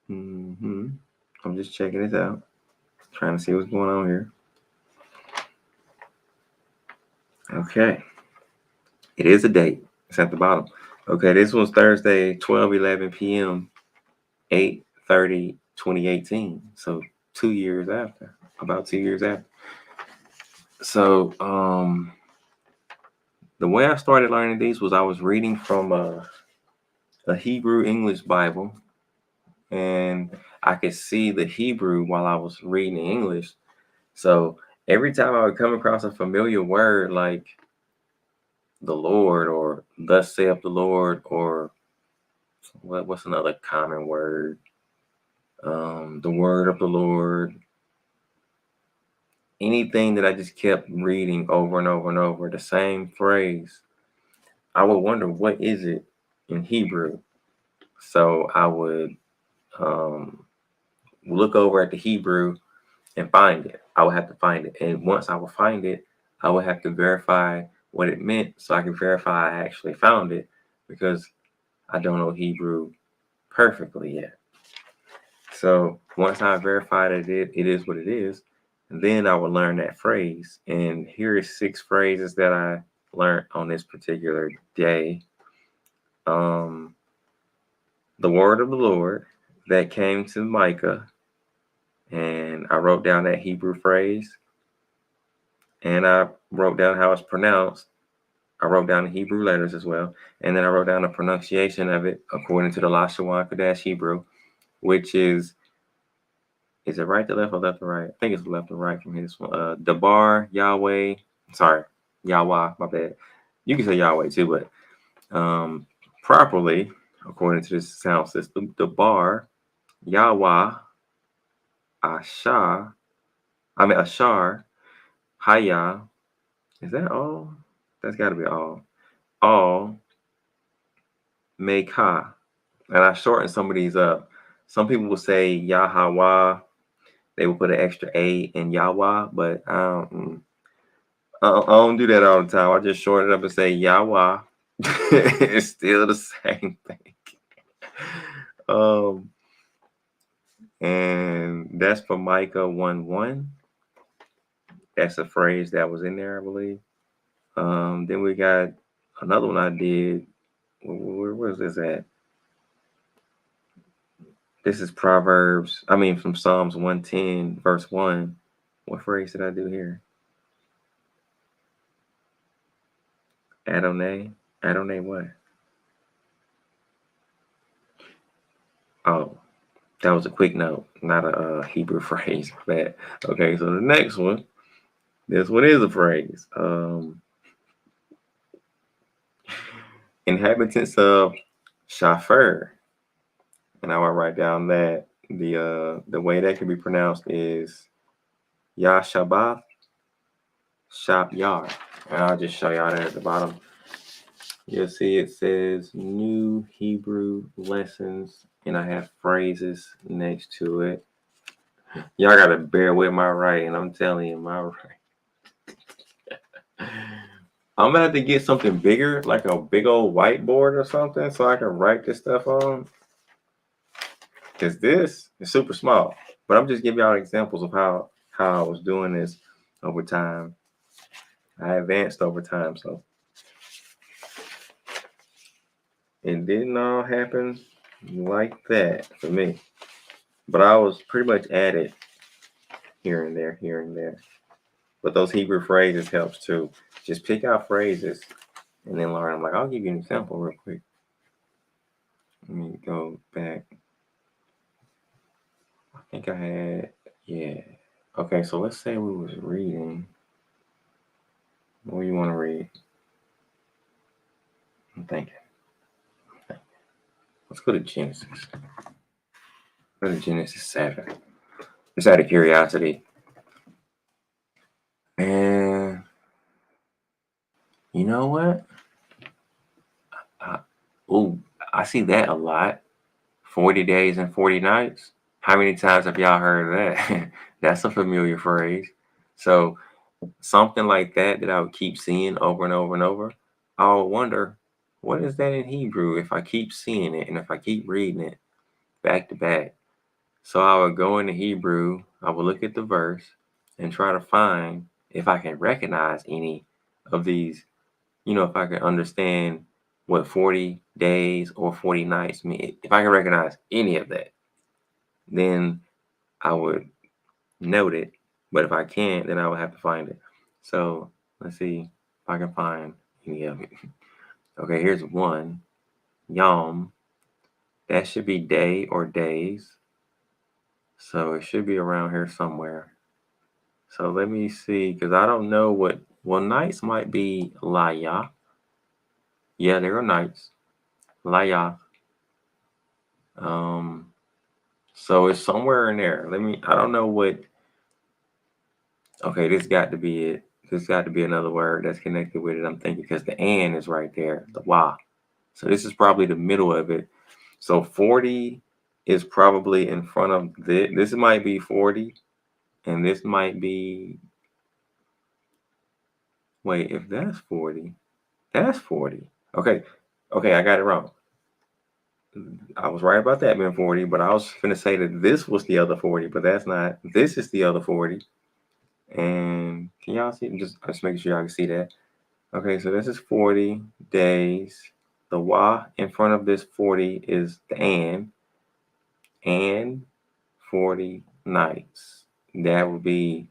Speaker 1: I'm just checking this out. Trying to see what's going on here. Okay. It is a date. It's at the bottom. Okay, this was Thursday, 12:11 p.m., 8/30, 2018. So 2 years after. About 2 years after. So the way I started learning these was I was reading from a Hebrew English Bible, and I could see the Hebrew while I was reading the English. So every time I would come across a familiar word like the Lord or thus saith the Lord or what's another common word? The word of the Lord. Anything that I just kept reading over and over and over, the same phrase, I would wonder what is it in Hebrew. So I would look over at the Hebrew and find it. I would have to find it. And once I would find it, I would have to verify what it meant so I can verify I actually found it because I don't know Hebrew perfectly yet. So once I verified it is what it is, then I would learn that phrase. And here is 6 phrases that I learned on this particular day. The word of the Lord that came to Micah, and I wrote down that Hebrew phrase, and I wrote down how it's pronounced. I wrote down the Hebrew letters as well, and then I wrote down the pronunciation of it according to the Lashon Kodesh Hebrew, which is it right to left or left to right? I think it's left to right from here. This one, Dabar, Yahweh. Sorry, Yahweh. My bad. You can say Yahweh too, but properly, according to this sound system, Dabar, Yahweh, Ashar, Haya. Is that all? That's got to be all. All, Mekah. And I shortened some of these up. Some people will say Yahweh. They will put an extra A in Yahweh, but I don't do that all the time. I just shorten it up and say Yahweh. It's still the same thing. And that's for Micah 1:1. That's a phrase that was in there, I believe. Then we got another one I did. Where's this at? This is from Psalms 110, verse 1. What phrase did I do here? Adonai? Adonai what? Oh, that was a quick note, not a Hebrew phrase for that. Okay, so the next one, this one is a phrase. Inhabitants of Shafir. And I will write down that the way that can be pronounced is Yashabath Shop Yar. And I'll just show y'all that at the bottom. You'll see it says New Hebrew Lessons, and I have phrases next to it. Y'all gotta bear with my writing. I'm telling you, my writing. I'm gonna have to get something bigger, like a big old whiteboard or something, so I can write this stuff on. Because this is super small. But I'm just giving y'all examples of how I was doing this over time. I advanced over time, so it didn't all happen like that for me. But I was pretty much at it here and there, here and there. But those Hebrew phrases helps too. Just pick out phrases and then learn. I'm like, I'll give you an example real quick. Let me go back. I think I had, yeah. Okay, so let's say we was reading. What do you want to read? I'm thinking. Let's go to Genesis. Go to Genesis 7. Just out of curiosity. And you know what? I see that a lot. 40 days and 40 nights. How many times have y'all heard of that? That's a familiar phrase. So something like that I would keep seeing over and over and over. I would wonder, what is that in Hebrew if I keep seeing it and if I keep reading it back to back? So I would go into Hebrew, I would look at the verse and try to find if I can recognize any of these, if I can understand what 40 days or 40 nights mean. If I can recognize any of that, then I would note it. But if I can't, then I would have to find it. So let's see if I can find any of it. Okay, here's one. Yom. That should be day or days. So it should be around here somewhere. So let me see, because I don't know nights might be Laya. Yeah, there are nights. Laya. So it's somewhere in there. I don't know what. Okay, this got to be it. There's got to be another word that's connected with it. I'm thinking because the and is right there, the wa. So this is probably the middle of it. So 40 is probably in front of this. This might be 40, and this might be. Wait, if that's 40, that's 40. Okay, I got it wrong. I was right about that being 40, but I was going to say that this was the other 40, but that's not. This is the other 40. And can y'all see? Just making sure y'all can see that. Okay, so this is 40 days. The wa in front of this 40 is the and 40 nights. That would be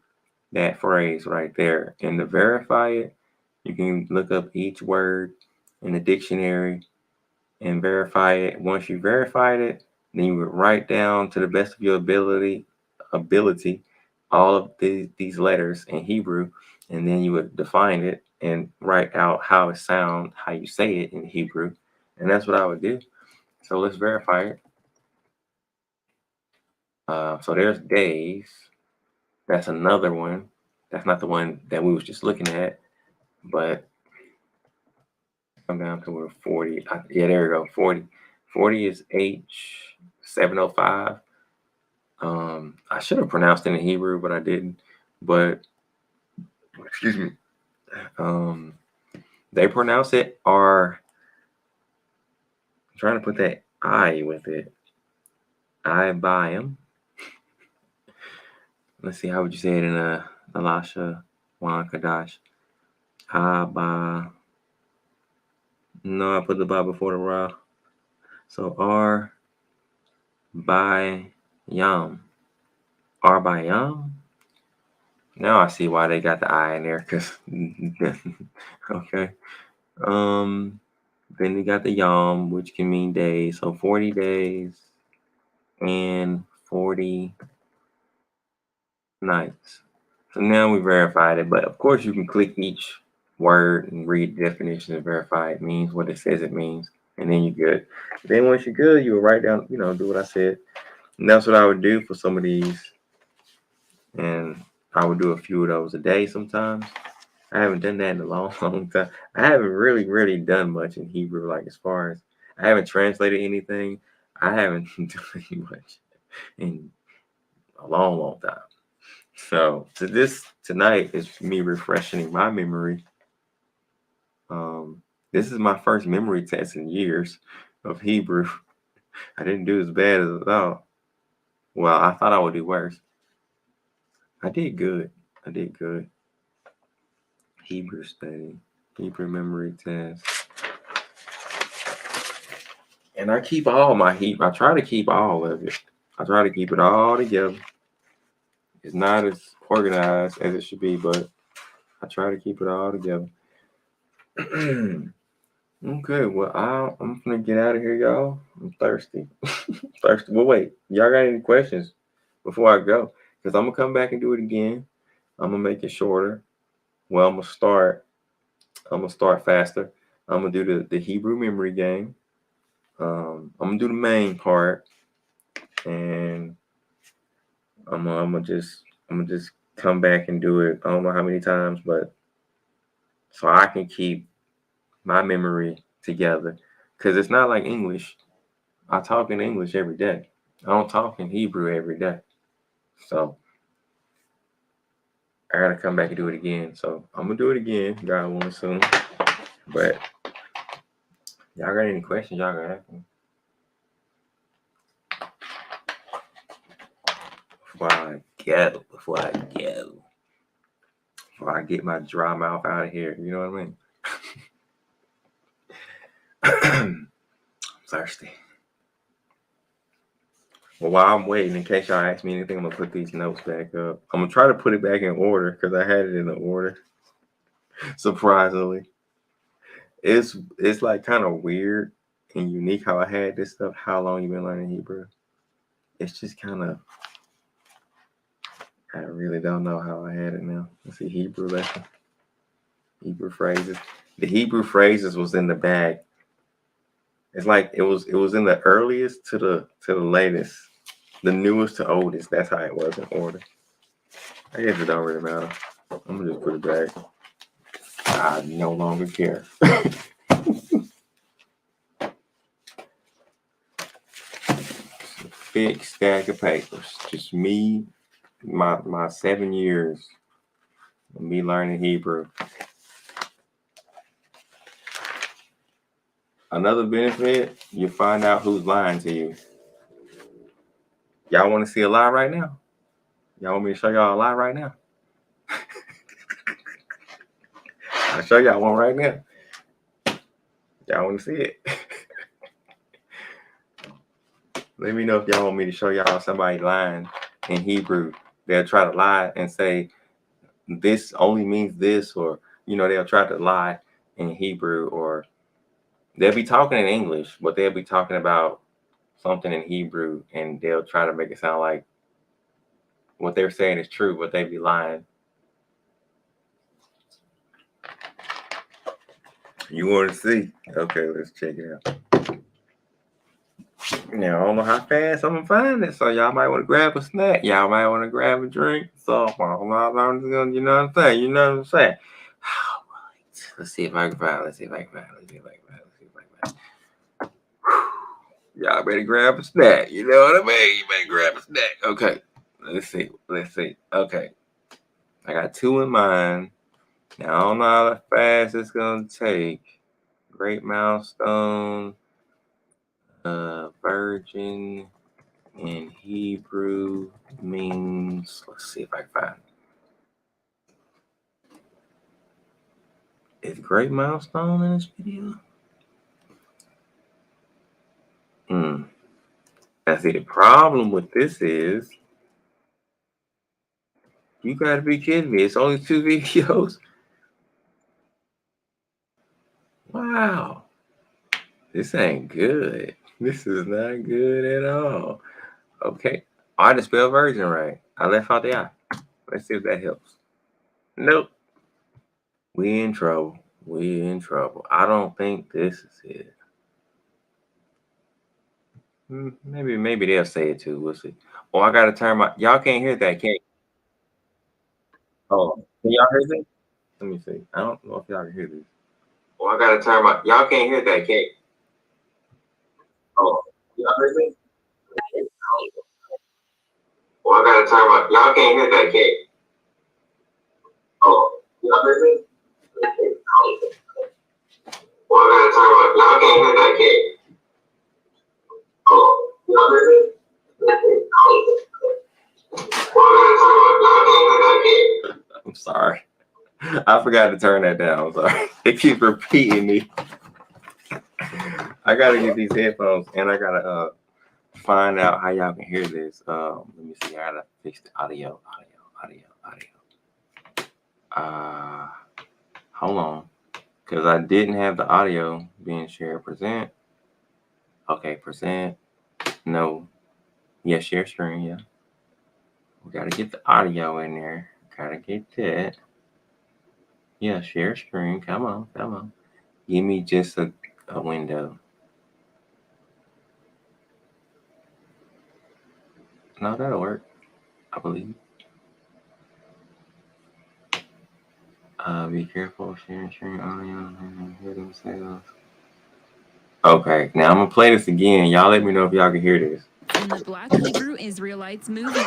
Speaker 1: that phrase right there. And to verify it, you can look up each word in the dictionary and verify it. Once you verified it, then you would write down to the best of your ability all of these letters in Hebrew, and then you would define it and write out how it sounds, how you say it in Hebrew. And that's what I would do. So let's verify it. So there's days. That's another one. That's not the one that we was just looking at, but come down to where 40. Yeah, there we go. 40. 40 is H705. I should have pronounced it in Hebrew, but I didn't. But excuse me. They pronounce it R. I'm trying to put that I with it. I buy them. Let's see, how would you say it in Alasha Wan Kadash? Ba. No, I put the ba before the ra. So R by Yam. R by Yam? Now I see why they got the I in there, because okay. Then we got the Yom, which can mean days. So 40 days and 40 nights. So now we verified it, but of course you can click each word and read the definition and verify it means what it says it means, and then you're good. Then once you're good, you will write down, do what I said. And that's what I would do for some of these. And I would do a few of those a day sometimes. I haven't done that in a long, long time. I haven't really done much in Hebrew, like as far as I haven't translated anything. I haven't done much in a long, long time. So tonight is me refreshing my memory. This is my first memory test in years of Hebrew. I didn't do as bad as I thought. Well, I thought I would do worse. I did good. Hebrew study, Hebrew memory test. And I keep all my Hebrew. I try to keep all of it. I try to keep it all together. It's not as organized as it should be, but I try to keep it all together. Okay, well, I'm gonna get out of here, y'all. I'm thirsty. Thirsty. Well, wait, y'all got any questions before I go? Because I'm gonna come back and do it again. I'm gonna make it shorter. Well, I'm gonna start faster. I'm gonna do the Hebrew memory game. I'm gonna do the main part, and I'm gonna just come back and do it. I don't know how many times, but so I can keep my memory together, because it's not like English. I talk in English every day. I don't talk in Hebrew every day. So I gotta come back and do it again. So I'm gonna do it again, God willing, soon. But y'all got any questions? Y'all gotta ask me before I get my dry mouth out of here. You know what I mean? I'm thirsty. Well, while I'm waiting, in case y'all ask me anything, I'm gonna put these notes back up. I'm gonna try to put it back in order because I had it in the order. Surprisingly, it's like kind of weird and unique how I had this stuff. How long you been learning Hebrew? It's just kind of, I really don't know how I had it now. Let's see, Hebrew lesson, Hebrew phrases. The Hebrew phrases was in the bag. It's like it was in the earliest to the latest, the newest to oldest. That's how it was in order. I guess it don't really matter. I'm gonna just put it back. I no longer care. Big stack of papers. Just me, my 7 years of me learning Hebrew. Another benefit, you find out who's lying to you. Y'all want to see a lie right now? Y'all want me to show y'all a lie right now? I'll show y'all one right now. Y'all want to see it? Let me know if y'all want me to show y'all somebody lying in Hebrew. They'll try to lie and say this only means this, or they'll try to lie in Hebrew, or they'll be talking in English, but they'll be talking about something in Hebrew, and they'll try to make it sound like what they're saying is true, but they be lying. You want to see? Okay, let's check it out. Now, I don't know how fast I'm gonna find it, so y'all might want to grab a snack. Y'all might want to grab a drink. So I'm just gonna, you know what I'm saying? You know what I'm saying? All right. Let's see if I can find it. Y'all better grab a snack. You know what I mean? You better grab a snack. Okay. Let's see. Okay. I got two in mind. Now, I don't know how fast it's gonna take. Great milestone. Virgin in Hebrew means, let's see if I can find it. Is great milestone in this video? Now see, the problem with this is, you gotta be kidding me. It's only 2 videos. Wow. This ain't good. This is not good at all. Okay. I had to spell virgin right. I left out the I. Let's see if that helps. Nope. We in trouble. We in trouble. I don't think this is it. Maybe they'll say it too. We'll see. Oh, I gotta turn my. Y'all can't hear that, can you? Oh, can y'all hear this? Let me see. I don't know if y'all can hear this. Oh, I gotta turn my. Y'all can't hear that, can you? Oh, y'all hear this? Oh, I gotta turn my. Y'all can't hear that, can you? Oh, y'all hear this? Oh, I gotta turn my. Y'all can't hear that, can you? Oh, y'all hear this? I'm sorry. I forgot to turn that down. I'm sorry. It keeps repeating me. I gotta get these headphones and I gotta find out how y'all can hear this. Let me see. I gotta fix the audio. Hold on. Because I didn't have the audio being shared. Present. Okay, present. No. Yeah, share screen, yeah. We gotta get the audio in there. Gotta get that. Yeah, share screen. Come on. Give me just a window. No, that'll work, I believe. Be careful sharing audio. Hear themselves. Okay, now I'm gonna play this again. Y'all let me know if y'all can hear this.
Speaker 2: In the Black Hebrew Israelites movement.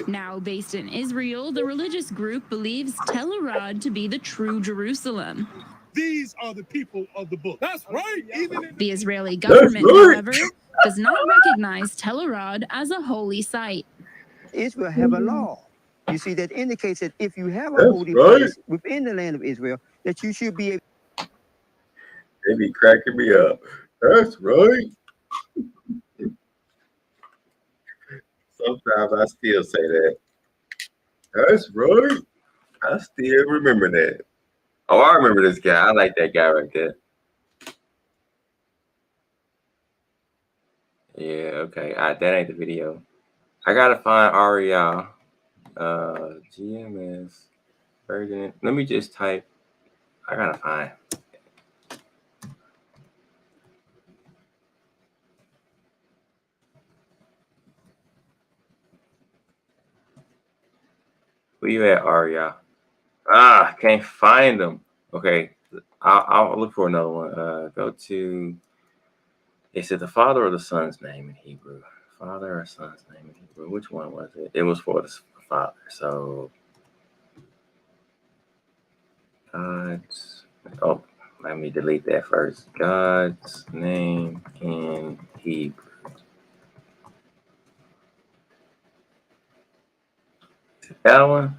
Speaker 2: Now based in Israel, the religious group believes Tel Arad to be the true Jerusalem.
Speaker 3: These are the people of the book. That's right. Even
Speaker 2: the Israeli government, however, does not recognize Tel Arad as a holy site.
Speaker 4: Israel have a law. You see, that indicates that if you have a holy place within the land of Israel, that you should be able.
Speaker 1: They be cracking me up. That's right. Sometimes I still say that. That's right. I still remember that. Oh, I remember this guy. I like that guy right there. Yeah, okay. That ain't the video. I gotta find Ariel. GMS version. Let me just type. I gotta find. Where you at, Ariel? Can't find them. Okay, I'll look for another one. Go to. Is it the father or the son's name in Hebrew? Father or son's name in Hebrew? Which one was it? It was for the father. So God's. Oh, let me delete that first. God's name in Hebrew. That one.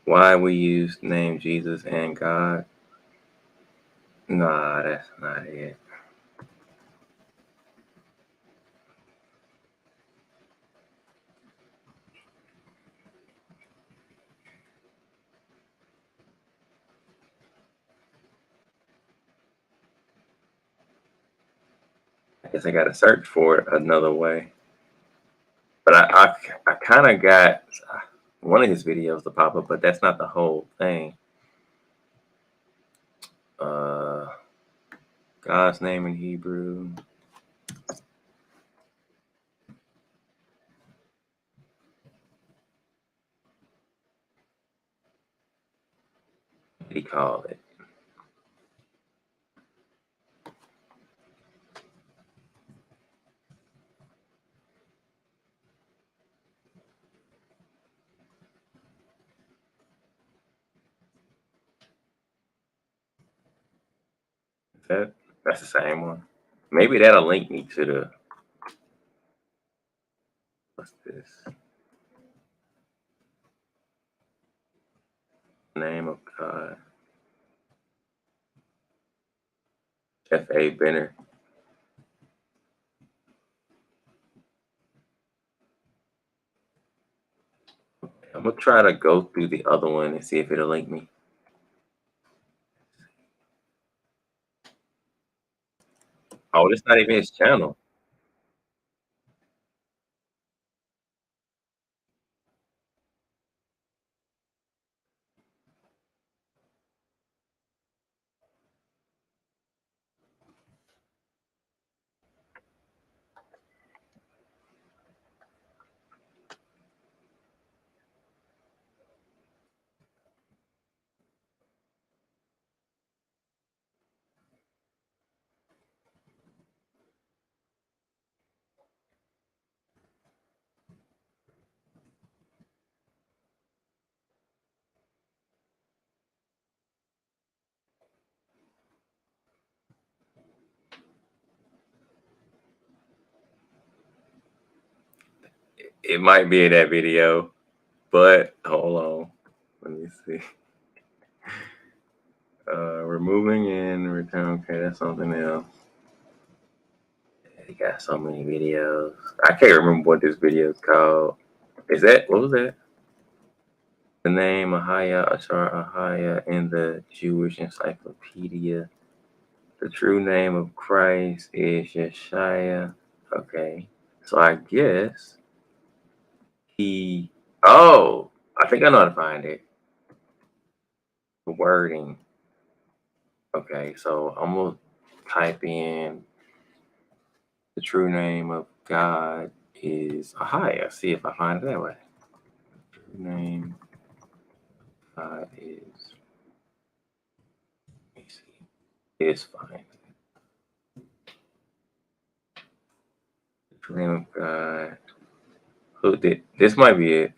Speaker 1: Why we use the name Jesus and God? Nah, that's not it. I guess I gotta search for it another way. But I kind of got one of his videos to pop up, but that's not the whole thing. God's name in Hebrew. What did he call it? That's the same one. Maybe that'll link me to the. What's this? Name of God. F.A. Benner. I'm gonna try to go through the other one and see if it'll link me. Oh, it's not even his channel. It might be in that video, but hold on. Let me see. Removing and return. Okay, that's something else. He got so many videos. I can't remember what this video is called. Is that what was that? The name Ahaya Ashar Ahaya in the Jewish Encyclopedia. The true name of Christ is Yeshaya. Okay. So I guess he. Oh, I think I know how to find it. The wording. Okay, so I'm gonna type in the true name of God is Ahaya. See if I find it that way. True name of God is. Let me see. Is fine. The true name of God. Who did this? Might be it.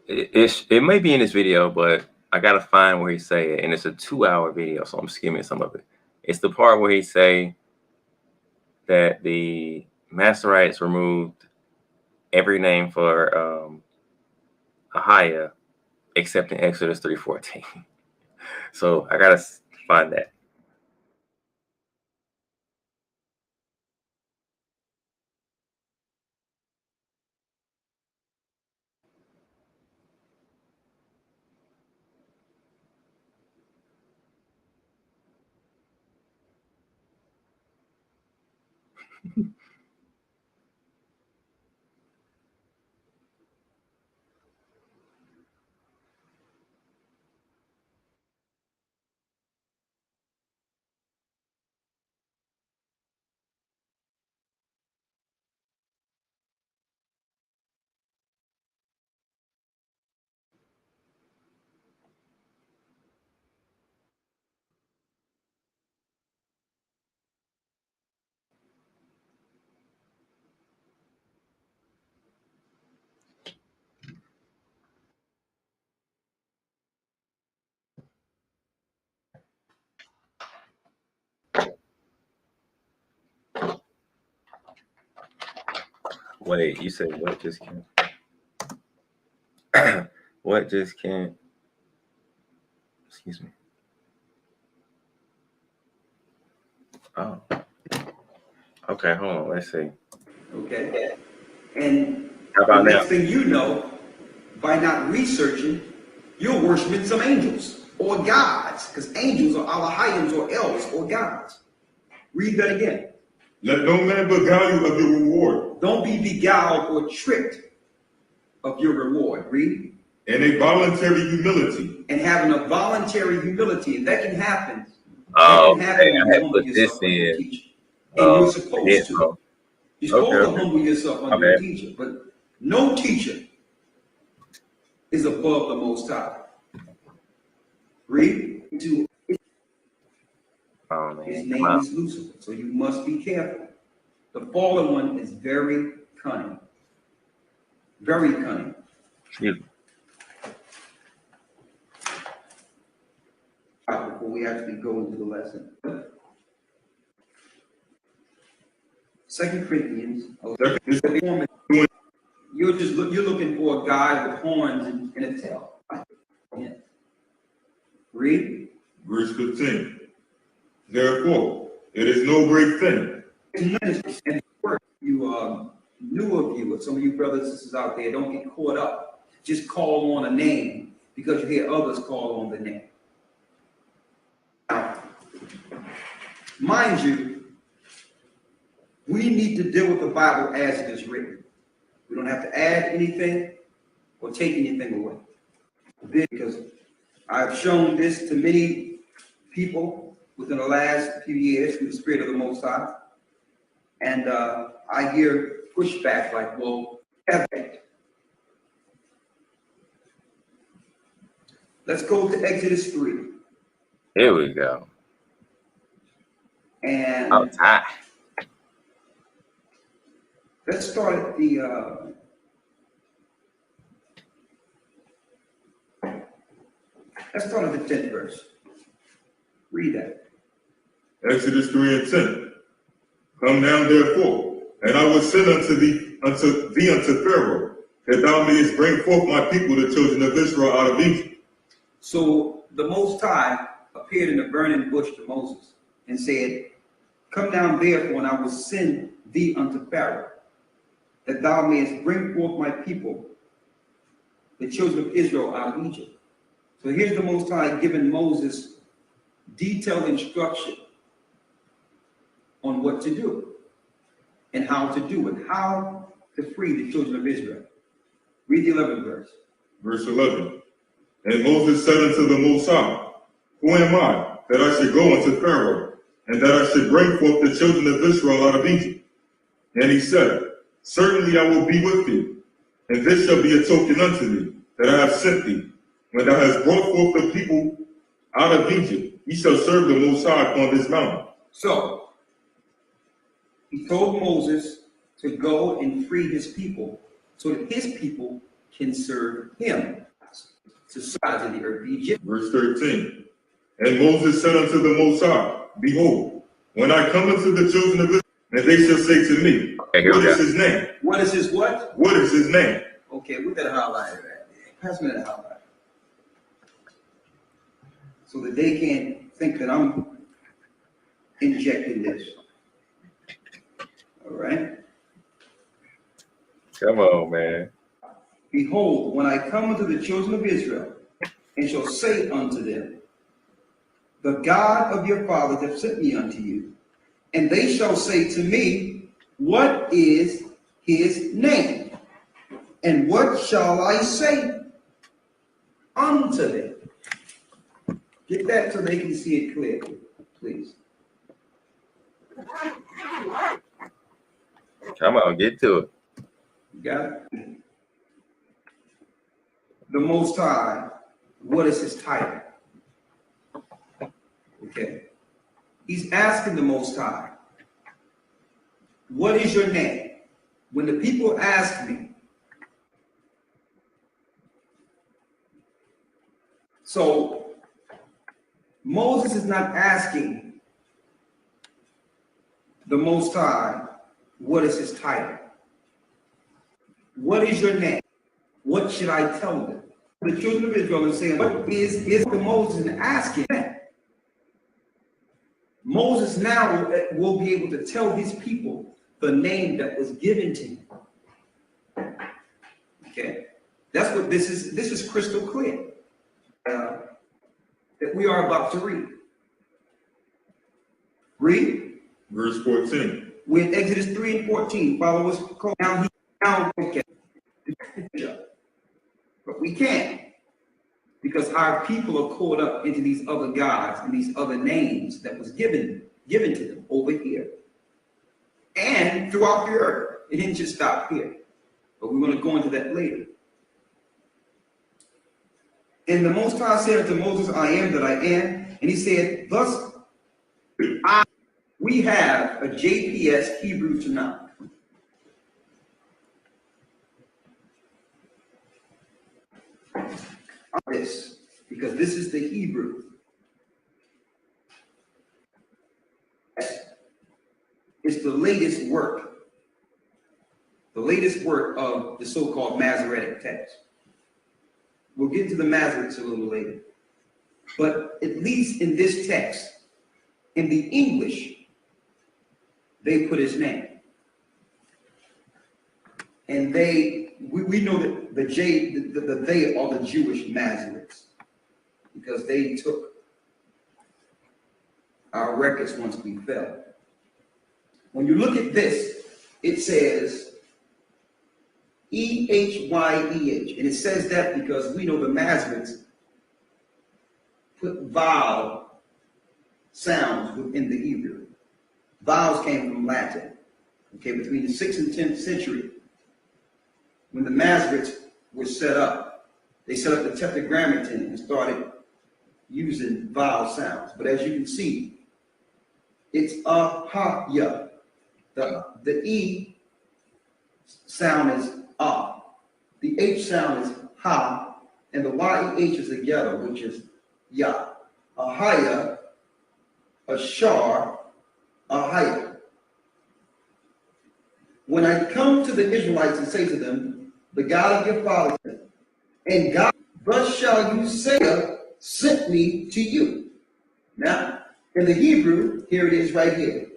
Speaker 1: It may be in this video, but I gotta find where he say it, and it's a 2-hour video, so I'm skimming some of it. It's the part where he say that the Masorites removed every name for Ahaya except in Exodus 3:14. So I gotta find that. Wait, you said what just can't? What just can't? Excuse me. Oh. Okay, hold on. Let's see.
Speaker 5: Okay. And
Speaker 1: How
Speaker 5: the
Speaker 1: about now?
Speaker 5: next thing you know, by not researching, you're worshiping some angels or gods, because angels are Elohims or elves or gods. Read that again.
Speaker 6: Let no man beguile you of your reward.
Speaker 5: Don't be beguiled or tricked of your reward. Read.
Speaker 6: And a voluntary humility.
Speaker 5: And having a voluntary humility, and that can happen.
Speaker 1: Oh,
Speaker 5: that can happen
Speaker 1: man,
Speaker 5: when
Speaker 1: I
Speaker 5: you humble
Speaker 1: put this
Speaker 5: yourself under your
Speaker 1: in.
Speaker 5: teacher. And you're supposed to. You're supposed to
Speaker 1: Okay.
Speaker 5: humble yourself under your teacher, but no teacher is above the Most High. Read.
Speaker 1: Oh
Speaker 5: His
Speaker 1: man,
Speaker 5: name
Speaker 1: wow.
Speaker 5: is Lucifer, so you must be careful. The fallen one is very cunning. Very cunning.
Speaker 1: Excuse me.
Speaker 5: Before we actually go into the lesson. 2 Corinthians. You're looking for a guy with horns and a tail. Yeah. Read.
Speaker 6: Verse 15. Therefore, it is no great thing.
Speaker 5: And you newer viewers, some of you brothers and sisters out there, don't get caught up. Just call on a name because you hear others call on the name. Now, mind you, we need to deal with the Bible as it is written. We don't have to add anything or take anything away. Because I've shown this to many people within the last few years through the Spirit of the Most High. And I hear pushback like, well, let's go to Exodus 3.
Speaker 1: Here we go.
Speaker 5: And
Speaker 1: I'm tired.
Speaker 5: let's start at the let's start at the 10th verse. Read that.
Speaker 6: Exodus 3 and 10. Come down therefore, and I will send unto thee unto Pharaoh, that thou mayest bring forth my people, the children of Israel, out of Egypt.
Speaker 5: So the Most High appeared in a burning bush to Moses and said, come down therefore, and I will send thee unto Pharaoh, that thou mayest bring forth my people, the children of Israel, out of Egypt. So here's the Most High giving Moses detailed instruction on what to do and how to do it, how to free the children of Israel. Read the 11th verse.
Speaker 6: Verse 11. And Moses said unto the Most High, who am I, that I should go unto Pharaoh, and that I should bring forth the children of Israel out of Egypt? And he said, certainly I will be with thee, and this shall be a token unto thee, that I have sent thee. When thou hast brought forth the people out of Egypt, ye shall serve the Most High upon this mountain.
Speaker 5: So he told Moses to go and free his people so that his people can serve him. To sides of the earth, Egypt.
Speaker 6: Verse 13. And Moses said unto the Most High, behold, when I come unto the children of Israel, and they shall say to me, what is his name?
Speaker 5: What is his what?
Speaker 6: What is his name?
Speaker 5: Okay, we got to highlight that. Pass me that highlight. So that they can't think that I'm injecting this. All right?
Speaker 1: Come on, man.
Speaker 5: Behold, when I come unto the children of Israel, and shall say unto them, the God of your fathers hath sent me unto you, and they shall say to me, what is his name? And what shall I say unto them? Get that so they can see it clearly, please.
Speaker 1: Come on, get to it.
Speaker 5: You got it? The Most High, what is his title? Okay. He's asking the Most High, what is your name? When the people ask me, so Moses is not asking the Most High, what is his title? what is your name? What should I tell them? The children of Israel are saying, what is Moses asking that? Moses now will be able to tell his people the name that was given to him. Okay, that's what this is. This is crystal clear that we are about to read. Read.
Speaker 6: Verse 14.
Speaker 5: We're in Exodus 3 and 14. Follow us. Now, okay. But we can't, because our people are caught up into these other gods and these other names that was given to them over here and throughout the earth. It didn't just stop here, but we're going to go into that later. And the Most High said unto Moses, I am that I am. And he said, thus we have a JPS Hebrew Tanakh. This, because this is the Hebrew. It's the latest work of the so-called Masoretic text. We'll get to the Masoretes a little later. But at least in this text, in the English, they put his name. And we know that the they are the Jewish Masoretes, because they took our records once we fell. When you look at this, it says EHYEH, and it says that because we know the Masoretes put vowel sounds within the Hebrew. Vowels came from Latin. Okay, between the 6th and 10th century, when the Masoretes were set up, they set up the Tetragrammaton and started using vowel sounds. But as you can see, it's ha-ya. The E sound is ah. The H sound is ha, and the Y-E-H is a yellow, which is ya. A haya, a shar, a haya. When I come to the Israelites and say to them, the God of your fathers, and God, thus shall you say, sent me to you. Now, in the Hebrew, here it is right here.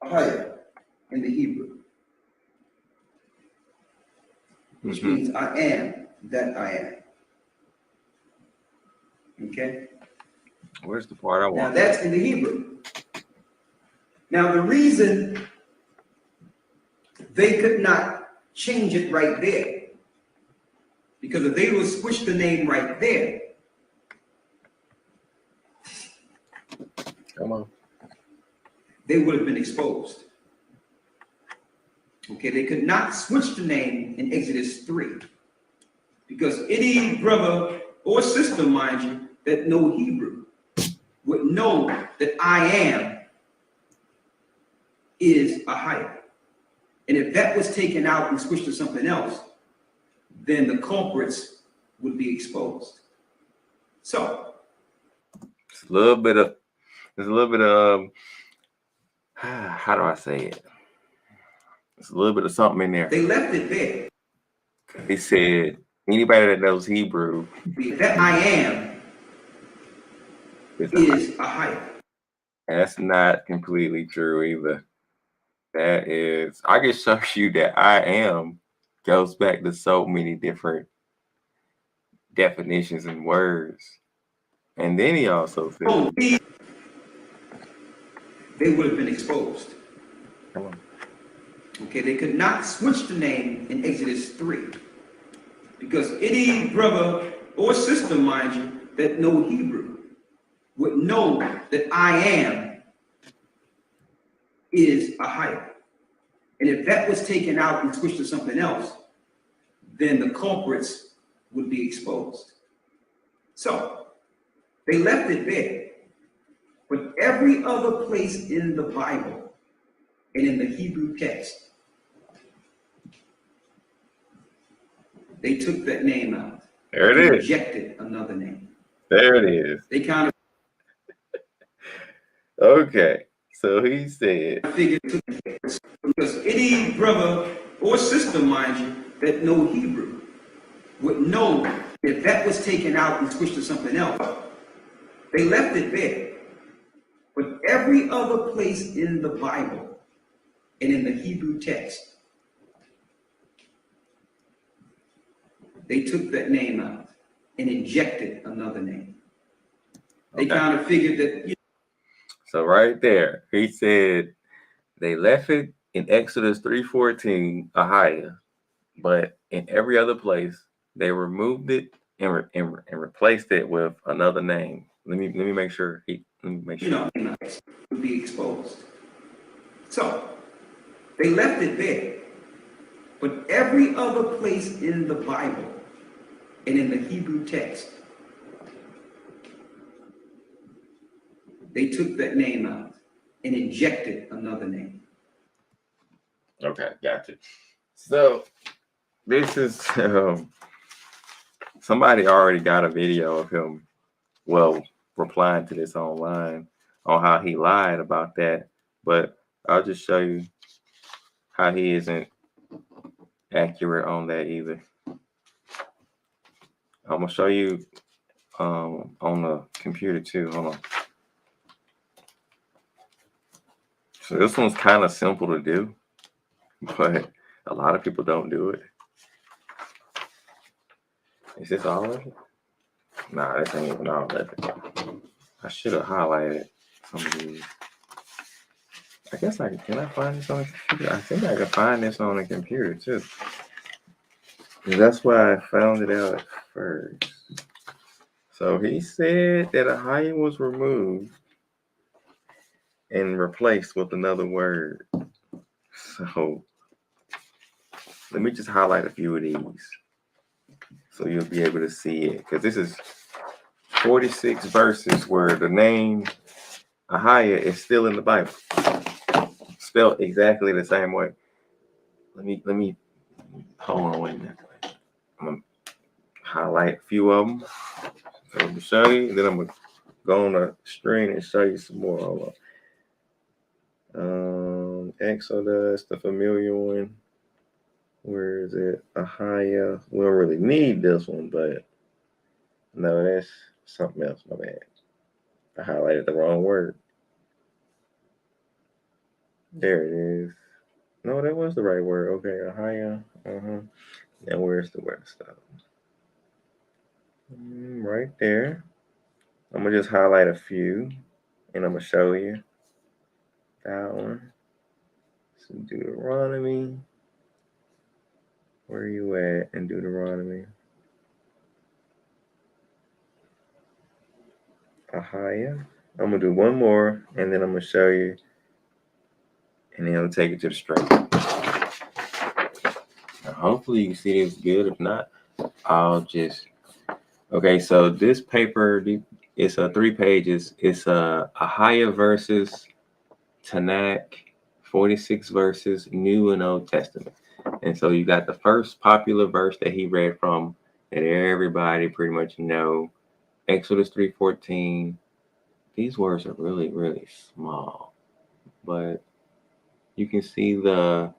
Speaker 5: Higher in the Hebrew, which means I am that I am. Okay?
Speaker 1: Where's the part I want?
Speaker 5: Now that's in the Hebrew. Now the reason they could not change it right there, because if they would switch the name right there,
Speaker 1: Come on.
Speaker 5: they would have been exposed. Okay, they could not switch the name in Exodus 3, because any brother or sister, mind you, that know Hebrew would know that I am is a higher. And if that was taken out and switched to something else, then the culprits would be exposed. So
Speaker 1: There's a little bit of how do I say it? There's a little bit of something in there.
Speaker 5: they left it there.
Speaker 1: They said anybody that knows Hebrew,
Speaker 5: That I am is a higher.
Speaker 1: that's not completely true either. That is, I can show you that I am goes back to so many different definitions and words. And then he also said,
Speaker 5: Oh, they would have been exposed.
Speaker 1: come on.
Speaker 5: Okay, they could not switch the name in Exodus 3, because any brother or sister, mind you, that know Hebrew would know that I am is a higher. And if that was taken out and switched to something else, then the culprits would be exposed. So they left it there. But every other place in the Bible and in the Hebrew text, they took that name out.
Speaker 1: There
Speaker 5: They
Speaker 1: it is.
Speaker 5: rejected another name.
Speaker 1: There it is.
Speaker 5: They kind of
Speaker 1: Okay. So he said,
Speaker 5: figured, because any brother or sister, mind you, that know Hebrew would know that that was taken out and switched to something else. They left it there. But every other place in the Bible and in the Hebrew text, they took that name out and injected another name. They kind of figured that.
Speaker 1: So right there, he said they left it in Exodus 3:14, Ahia, but in every other place they removed it and replaced it with another name. Let me make sure.
Speaker 5: Would be exposed. So they left it there, but every other place in the Bible and in the Hebrew text, they took that name out and injected another name.
Speaker 1: Okay, gotcha. So this is somebody already got a video of him, replying to this online on how he lied about that, but I'll just show you how he isn't accurate on that either. I'm gonna show you on the computer too. Hold on. So this one's kind of simple to do, but a lot of people don't do it. Is this all of it? Nah, this ain't even all of it. I should have highlighted some of these. I guess can I find this on the computer? I think I can find this on the computer too. That's why I found it out first. So he said that Ahia was removed and replaced with another word. So let me just highlight a few of these so you'll be able to see it, because this is 46 verses where the name Ahia is still in the Bible, spelled exactly the same way. Let me hold on, wait a minute. I'm gonna highlight a few of them. So I'm gonna show you, and then I'm gonna go on the screen and show you some more. Hold on. Exodus, the familiar one. Where is it? Ahia. We don't really need this one, but no, that's something else. My bad. I highlighted the wrong word. There it is. No, that was the right word. Okay, Ahia. Now where's the word stuff? Right there. I'm gonna just highlight a few, and I'm gonna show you that one. So Deuteronomy. Where are you at in Deuteronomy? Ahia. I'm gonna do one more, and then I'm gonna show you, and then I'll take it to the screen. Now, hopefully you can see this good. If not, I'll just. Okay, so this paper, it's 3 pages. It's Ahia versus Tanakh, 46 verses, New and Old Testament. And so you got the first popular verse that he read from that everybody pretty much know, Exodus 3:14. These words are really, really small, but you can see the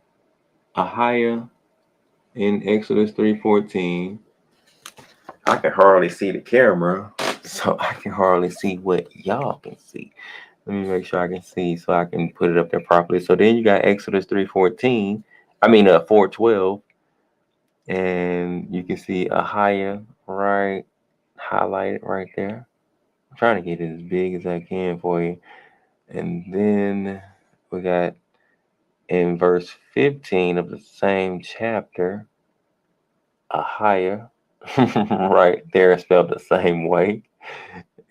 Speaker 1: Ahia in Exodus 3:14. I can hardly see the camera, so I can hardly see what y'all can see. Let me make sure I can see so I can put it up there properly. So then you got Exodus 3:14. 4:12, and you can see Ahia right highlighted right there. I'm trying to get it as big as I can for you. And then we got in verse 15 of the same chapter, Ahia right there spelled the same way.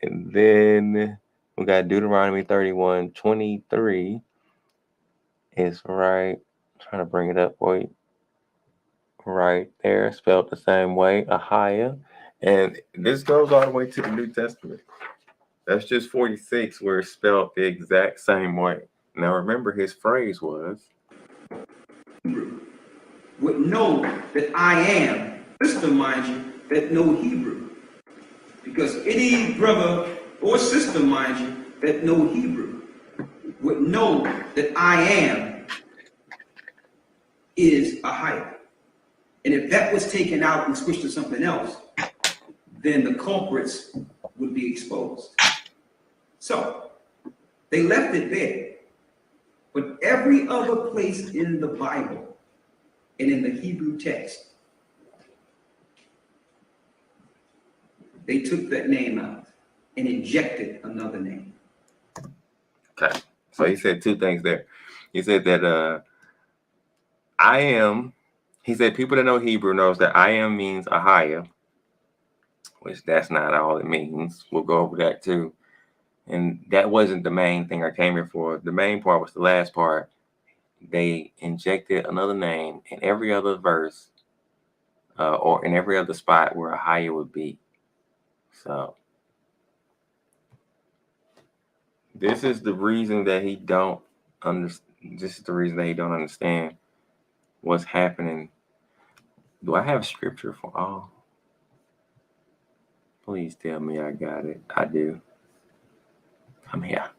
Speaker 1: And then we got Deuteronomy 31:23 is right. I'm trying to bring it up for you. Right there, spelled the same way, Ahia. And this goes all the way to the New Testament. That's just 46 where it's spelled the exact same way. Now remember, his phrase was,
Speaker 5: would know that I am, sister, mind you, that know Hebrew. Because any brother or sister, mind you, that know Hebrew would know that I am is Ahia. And if that was taken out and switched to something else, then the culprits would be exposed. So they left it there. But every other place in the Bible and in the Hebrew text, they took that name out and injected another name.
Speaker 1: Okay. So he said two things there. He said that I am, he said people that know Hebrew knows that I am means Ahia, which that's not all it means. We'll go over that too. And that wasn't the main thing I came here for. The main part was the last part. They injected another name in every other verse or in every other spot where Ahia would be. So this is the reason that he don't understand. This is the reason that he don't understand what's happening. Do I have scripture for all? Please tell me I got it. I do. Come here.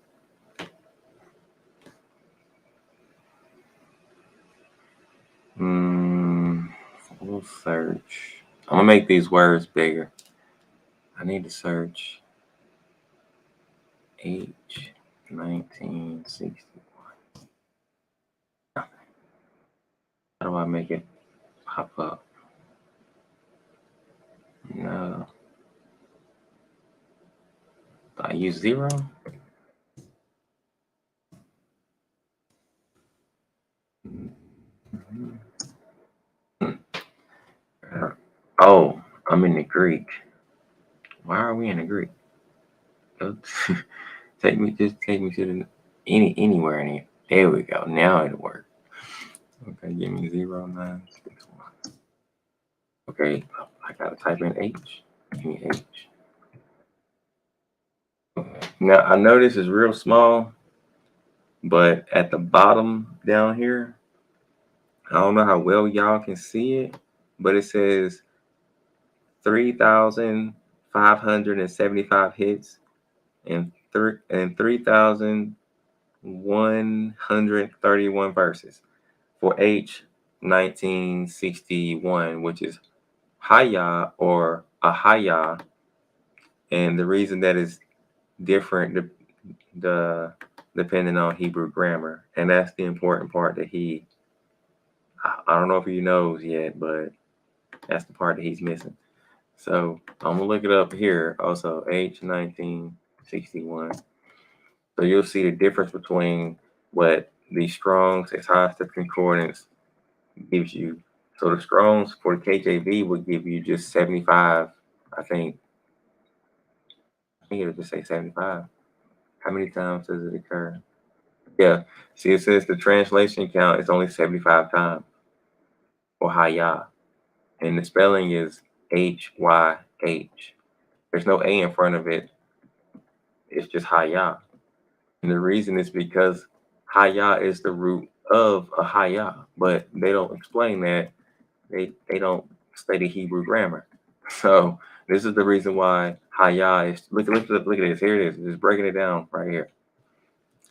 Speaker 1: We'll search. I'm gonna make these words bigger. I need to search H 1961. How do I make it pop up? No. Do I use 0? Oh, I'm in the Greek. Why are we in the Greek? Take me to the anywhere in here. There we go. Now it'll work. Okay, give me 0961. Okay, I gotta type in H. Give me H. Now I know this is real small, but at the bottom down here, I don't know how well y'all can see it, but it says 3,575 hits and 3,131 verses for H 1961, which is Haya or Ahaya. And the reason that is different depending on Hebrew grammar, and that's the important part that I don't know if he knows yet, but that's the part that he's missing. So I'm gonna look it up here also, H 1961. So you'll see the difference between what the Strong's Exhaustive Concordance gives you. So the Strong's for the KJV would give you just 75, I think it would just say 75. How many times does it occur? Yeah. See, it says the translation count is only 75 times for Haya. And the spelling is H-Y-H. There's no A in front of it. It's just Haya. And the reason is because Haya is the root of Ahia, but they don't explain that. They don't study Hebrew grammar. So this is the reason why Haya is, look at this. Here it is. It's breaking it down right here.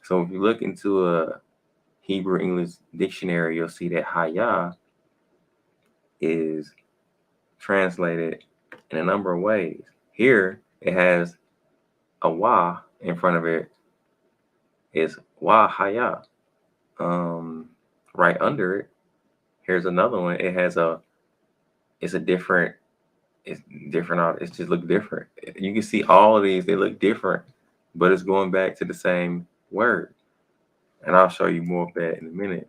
Speaker 1: So if you look into a Hebrew English dictionary, you'll see that Haya is translated in a number of ways. Here it has a wa in front of it. It's wa Haya. Right under it, here's another one. It's different. It's just look different. You can see all of these, they look different, but it's going back to the same word. And I'll show you more of that in a minute.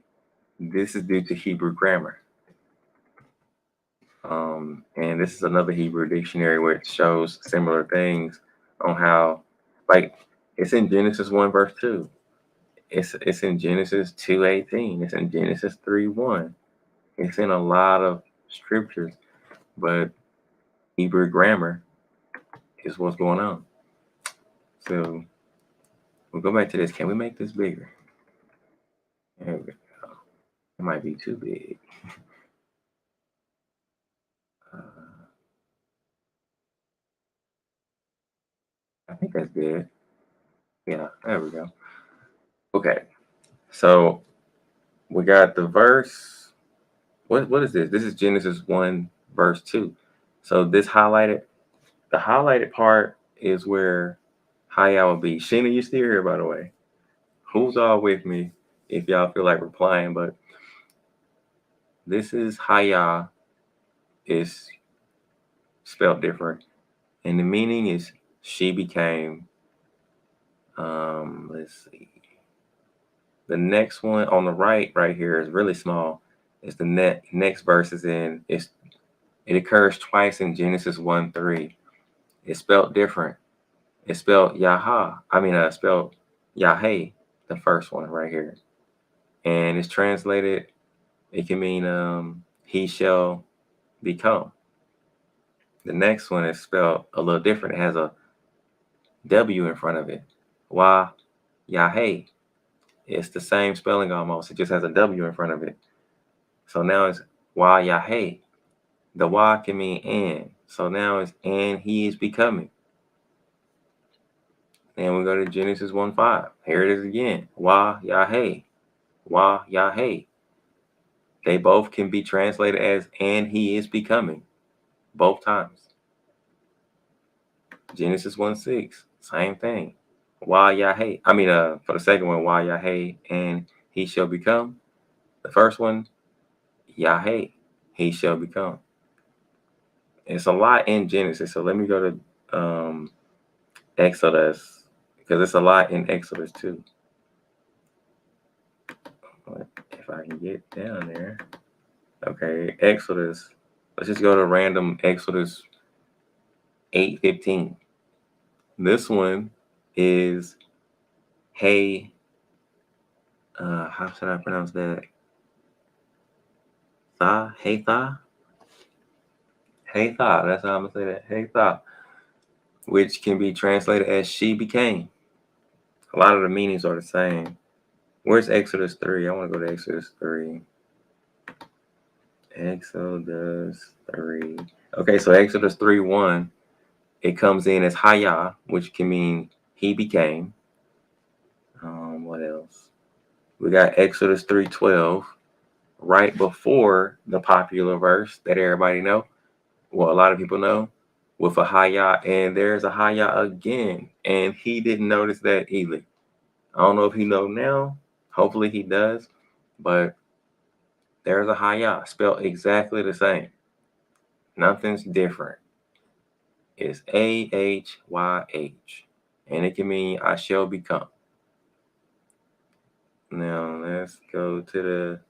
Speaker 1: This is due to Hebrew grammar. And this is another Hebrew dictionary where it shows similar things on how, like, it's in Genesis 1 verse 2. It's in Genesis 2:18. It's in Genesis 3:1. It's in a lot of scriptures, but Hebrew grammar is what's going on. So we'll go back to this. Can we make this bigger? There we go. It might be too big. I think that's good. Yeah, there we go. Okay, so we got the verse what is this? This is Genesis 1 verse 2. So this highlighted, the highlighted part is where Haya will be. Sheena, you still here, by the way? Who's all with me if y'all feel like replying? But this is Haya is spelled different. And the meaning is she became. Let's see. The next one on the right here is really small. It's the next verse is in, it occurs twice in Genesis 1:3. It's spelled different. It's spelled spelled Yaheh, the first one right here. And it's translated, it can mean he shall become. The next one is spelled a little different. It has a W in front of it. Yaheh. It's the same spelling almost. It just has a W in front of it. So now it's Yaheh. The Wa can mean and. So now it's and he is becoming. And we go to Genesis 1:5. Here it is again. Yaheh. Yaheh. They both can be translated as and he is becoming. Both times. Genesis 1:6. Same thing. Yaheh. For the second one, Yaheh and he shall become. The first one, Yaheh, he shall become. It's a lot in Genesis. So let me go to Exodus, because it's a lot in Exodus too. If I can get down there. Okay, Exodus. Let's just go to random Exodus 8:15. This one is hey. How should I pronounce that? Hey Tha. That's how I'm gonna say that. Hey Tha, which can be translated as she became. A lot of the meanings are the same. Where's Exodus 3? I want to go to Exodus 3. Exodus 3. Okay, so Exodus 3:1, it comes in as Haya, which can mean he became. What else? We got Exodus 3:12, right before the popular verse that everybody know. Well, a lot of people know, with a Haya, and there's a Haya again, and he didn't notice that either. I don't know if he knows now. Hopefully he does, but there's a Haya spelled exactly the same. Nothing's different. It's AHYH, and it can mean I shall become. Now let's go to the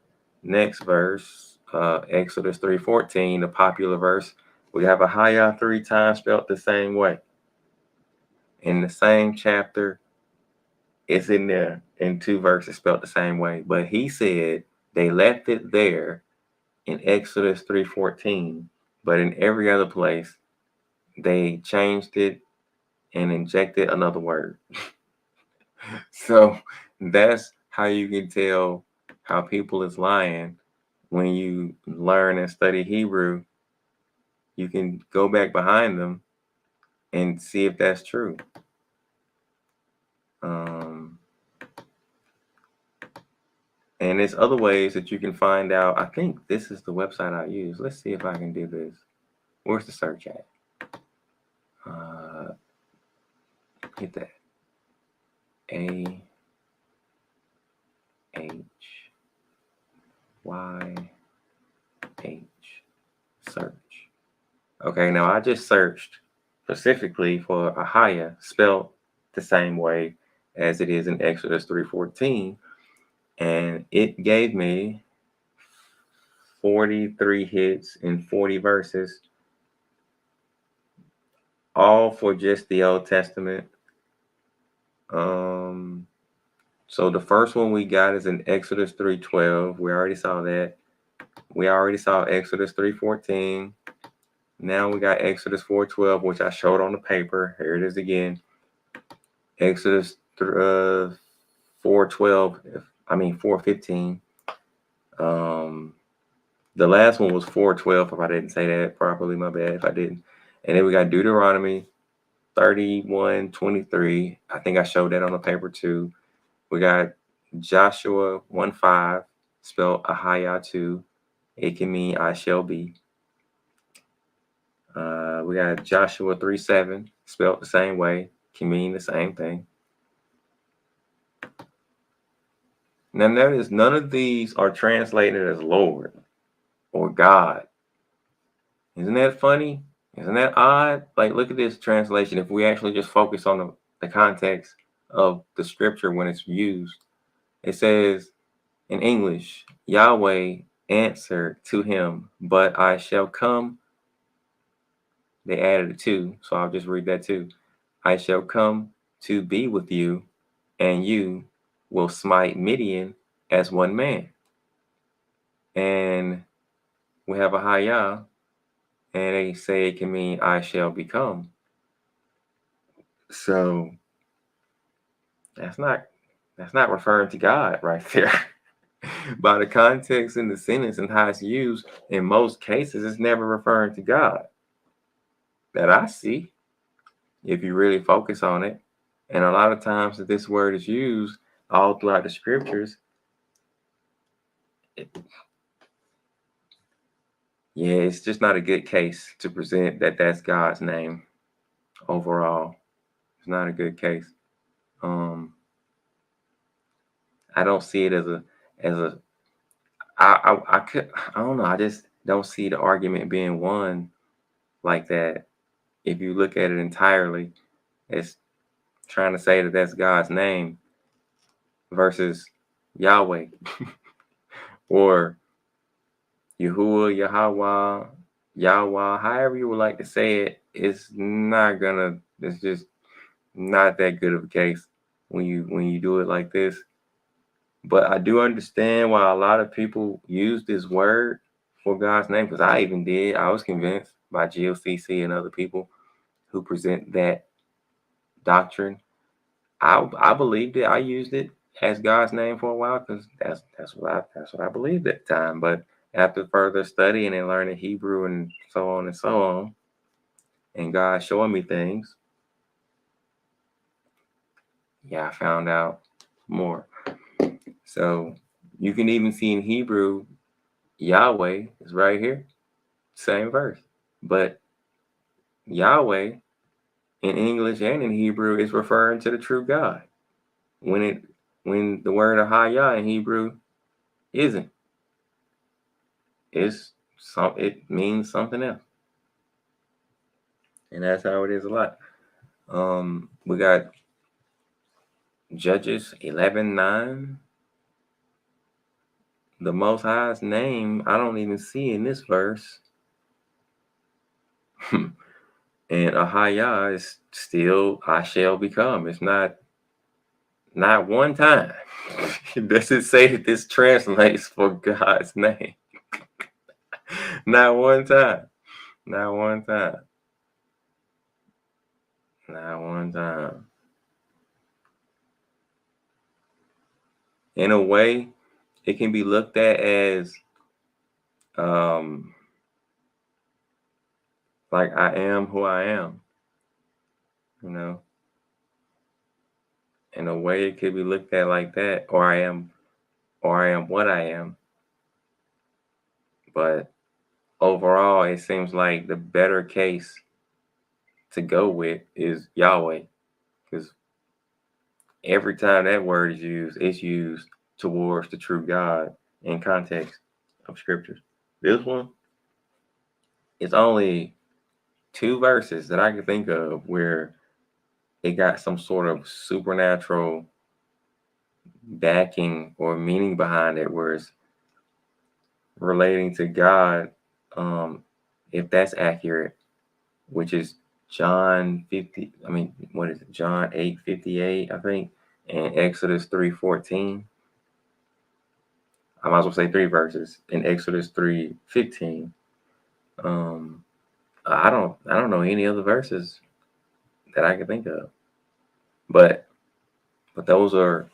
Speaker 1: next verse, Exodus 3:14, the popular verse. We have a Haya 3 times spelled the same way. In the same chapter, it's in there in 2 verses spelled the same way. But he said they left it there in Exodus 3:14, but in every other place, they changed it and injected another word. So that's how you can tell how people is lying. When you learn and study Hebrew, you can go back behind them and see if that's true. And there's other ways that you can find out. I think this is the website I use. Let's see if I can do this. Where's the search at? Hit that. AHYH search. Okay, now I just searched specifically for Ahaya, spelled the same way as it is in Exodus 3:14, and it gave me 43 hits in 40 verses, all for just the Old Testament. So the first one we got is in Exodus 3:12. We already saw that. We already saw Exodus 3:14. Now we got Exodus 4:12, which I showed on the paper. Here it is again. Exodus 4:12. 4:15. The last one was 4:12. If I didn't say that properly, my bad if I didn't. And then we got Deuteronomy 31:23. I think I showed that on the paper too. We got Joshua 1:5, spelled Ahaya 2. it can mean I shall be. We got Joshua 3:7, spelled the same way, can mean the same thing. Now notice none of these are translated as Lord or God. Isn't that funny? Isn't that odd? Like, look at this translation. If we actually just focus on the context of the scripture when it's used, it says in English, Yahweh answered to him, but I shall come. They added a to, so I'll just read that too. I shall come to be with you, and you will smite Midian as one man. And we have a Hayah, and they say it can mean I shall become. So that's not referring to God right there. By the context in the sentence and how it's used, in most cases, it's never referring to God that I see, if you really focus on it. And a lot of times that this word is used all throughout the scriptures, it's just not a good case to present that that's God's name overall. It's not a good case. I don't see it as a I don't know. I just don't see the argument being won like that. If you look at it entirely, it's trying to say that that's God's name versus Yahweh or Yahuwah, Yahweh, Yahweh, however you would like to say it. It's just not that good of a case when you do it like this. But I do understand why a lot of people use this word for God's name, because I even did. I was convinced by GLCC and other people who present that doctrine. I believed it. I used it as God's name for a while because that's what I believed at the time. But after further studying and learning Hebrew and so on, and God showing me things, I found out more. So you can even see in Hebrew, Yahweh is right here, same verse. But Yahweh in English and in Hebrew is referring to the true God. When the word Ahaya in Hebrew isn't. It means something else. And that's how it is a lot. We got Judges 11:9. The Most High's name, I don't even see in this verse. And Ahaya is still I shall become. It's not one time. Does it say that this translates for God's name? Not one time. Not one time. Not one time. In a way, it can be looked at as like I am who I am. You know, in a way, it could be looked at like that, or I am what I am. But overall, it seems like the better case to go with is Yahweh, because every time that word is used, it's used towards the true God in context of scriptures. This one, it's only 2 verses that I can think of where it got some sort of supernatural backing or meaning behind it, where it's relating to God, if that's accurate, which is John 8:58, I think, and Exodus 3:14. I might as well say 3 verses in Exodus 3:15. I don't know any other verses that I can think of, but those are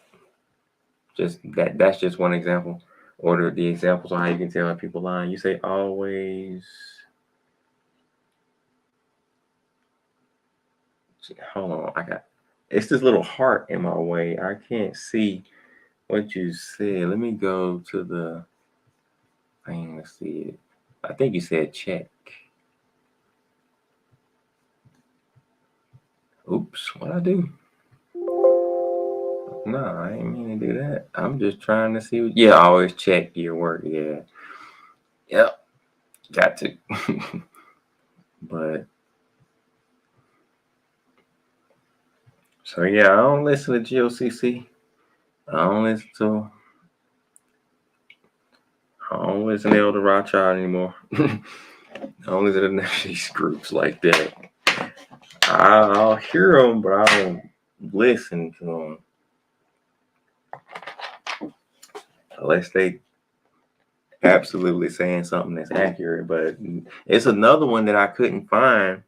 Speaker 1: just that's just one example, or the examples on how you can tell if people lying. You say always. Hold on, it's this little heart in my way. I can't see what you said. Let me go to I ain't gonna see it. I think you said check. Oops, what I do? No, I ain't mean to do that. I'm just trying to see. Yeah, always check your work. Yeah. Yep. Got to. But so yeah, I don't listen to GOCC. I don't listen to Elder Rothschild anymore. I don't listen to these groups like that. I'll hear them, but I don't listen to them unless they absolutely saying something that's accurate. But it's another one that I couldn't find.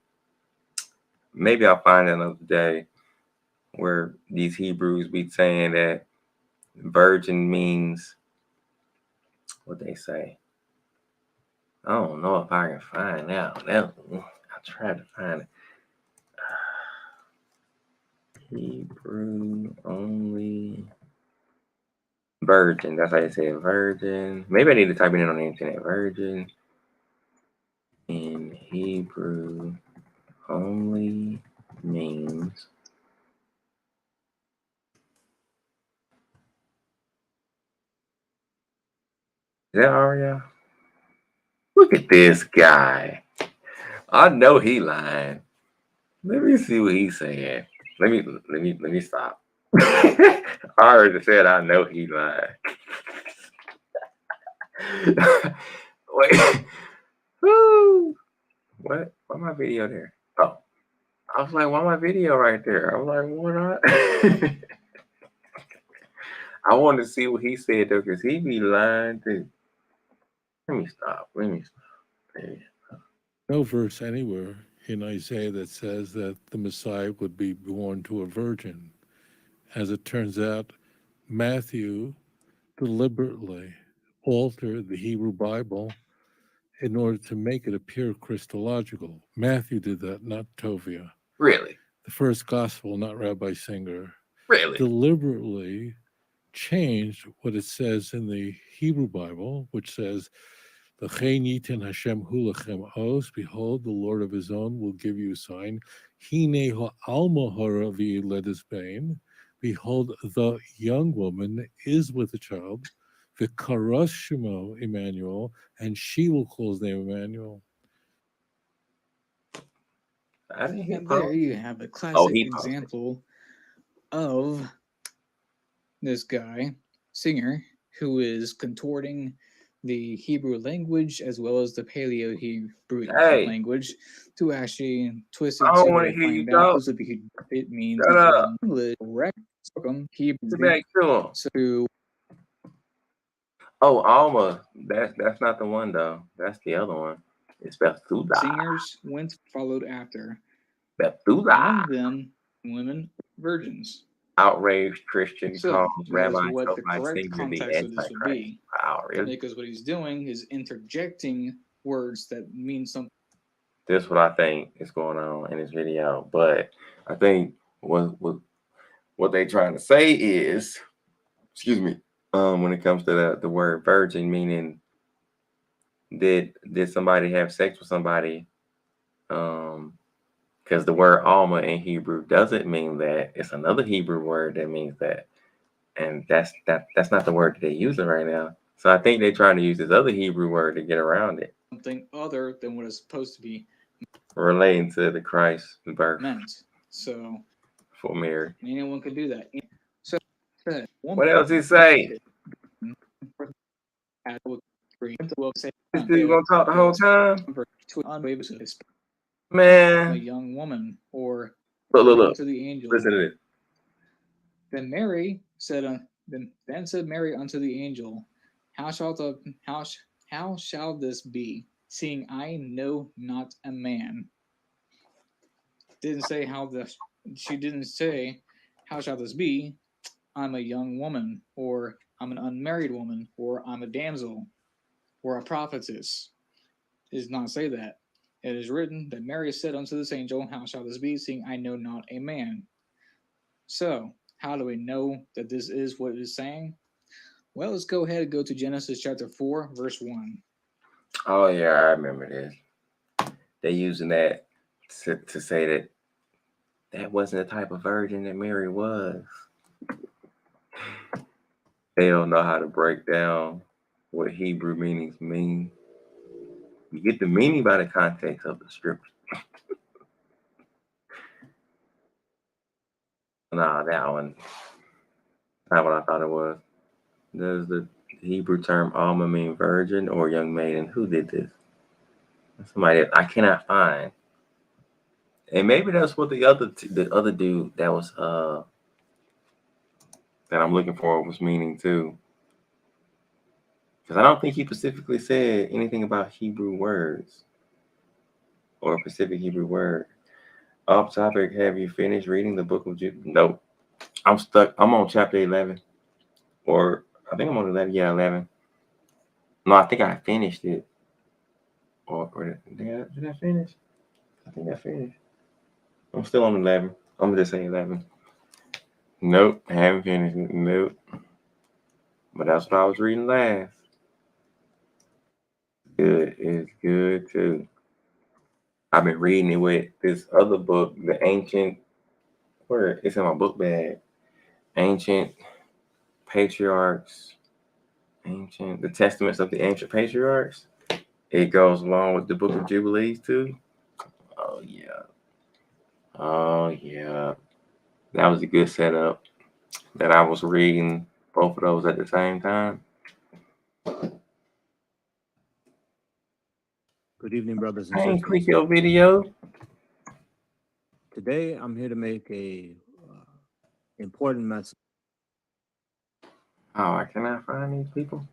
Speaker 1: Maybe I'll find it another day, where these Hebrews be saying that virgin means what they say. I don't know if I can find out. I tried to find it. Hebrew only virgin. That's how you say it, virgin. Maybe I need to type it in on the internet. Virgin in Hebrew only means is that Aria? Look at this guy. I know he lying. Let me see what he's saying. Let me stop. I already said I know he lied. Wait. Woo. What? Why my video there? Oh. I was like, why my video right there? I was like, what I wanted to see what he said though, because he be lying too. Let me stop. There.
Speaker 7: No verse anywhere in Isaiah that says that the Messiah would be born to a virgin. As it turns out, Matthew deliberately altered the Hebrew Bible in order to make it appear Christological. Matthew did that, not Tovia.
Speaker 1: Really?
Speaker 7: The first gospel, not Rabbi Singer,
Speaker 1: Really?
Speaker 7: deliberately changed what it says in the Hebrew Bible, which says, Hashem hu lachem os, behold, the Lord of his own will give you a sign. Hine ha'alma hara v'yiledes bein, behold, the young woman is with a child. V'karas shemo Emmanuel, and she will call his name Emmanuel.
Speaker 1: I didn't hear
Speaker 8: And there you have a classic
Speaker 1: he posted.
Speaker 8: example of this guy, Singer, who is contorting the Hebrew language as well as the Paleo-Hebrew language to actually twist it
Speaker 1: I don't
Speaker 8: to
Speaker 1: wanna hear you
Speaker 8: find out
Speaker 1: talk.
Speaker 8: it means
Speaker 1: Shut up.
Speaker 8: English, correct Hebrew.
Speaker 1: Get back to him.
Speaker 8: So
Speaker 1: Oh, Alma. That's not the one though. That's the other one. It's Bethula.
Speaker 8: singers went followed after.
Speaker 1: Bethula.
Speaker 8: Among them, women virgins.
Speaker 1: Outraged Christian
Speaker 8: So
Speaker 1: calls
Speaker 8: that is
Speaker 1: Rabbi
Speaker 8: what the
Speaker 1: Sophie
Speaker 8: correct
Speaker 1: Singer the
Speaker 8: context of this would
Speaker 1: Antichrist.
Speaker 8: be.
Speaker 1: Wow, really?
Speaker 8: Because what he's doing is interjecting words that mean something.
Speaker 1: This is what I think is going on in this video. But I think what they trying to say is, excuse me, when it comes to the word virgin, meaning did somebody have sex with somebody? Because the word alma in Hebrew doesn't mean that. It's another Hebrew word that means that. And that's not the word that they're using right now. So I think they're trying to use this other Hebrew word to get around it.
Speaker 8: Something other than what it's supposed to be
Speaker 1: Relating to the Christ birth
Speaker 8: meant. So
Speaker 1: for Mary.
Speaker 8: anyone could do that. So
Speaker 1: what else he say? This dude gonna talk the whole time? Man.
Speaker 8: A young woman, or
Speaker 1: look.
Speaker 8: to the angel.
Speaker 1: Listen to this.
Speaker 8: Then Mary said, then said Mary unto the angel, how shall this be, seeing I know not a man? She didn't say, how shall this be? I'm a young woman, or I'm an unmarried woman, or I'm a damsel, or a prophetess. It does not say that. It is written that Mary said unto this angel, how shall this be, seeing I know not a man? So, how do we know that this is what it is saying? Well, let's go ahead and go to Genesis chapter 4, verse 1.
Speaker 1: Oh yeah, I remember this. They using that to say that wasn't the type of virgin that Mary was. They don't know how to break down what Hebrew meanings mean. You get the meaning by the context of the scripture. Nah, that one. Not what I thought it was. Does the Hebrew term Alma mean virgin or young maiden? Who did this? Somebody I cannot find. And maybe that's what the other dude that was that I'm looking for was meaning too. Because I don't think he specifically said anything about Hebrew words or a specific Hebrew word. Off topic, have you finished reading the book of Jude? Nope. I'm stuck. I'm on chapter 11. Or I think I'm on 11. Yeah, 11. No, I think I finished it. Or did I finish? I think I finished. I'm still on 11. I'm going to just say 11. Nope, I haven't finished it. Nope. But that's what I was reading last. Good. It's good too. I've been reading it with this other book, the ancient, where it's in my book bag. Ancient Patriarchs, the Testaments of the Ancient Patriarchs. It goes along with the Book of Jubilees too. Oh yeah. That was a good setup that I was reading both of those at the same time.
Speaker 9: Good evening, brothers and
Speaker 1: I ain't
Speaker 9: sisters.
Speaker 1: click your video.
Speaker 9: Today, I'm here to make a important message.
Speaker 1: Oh, I cannot find these people.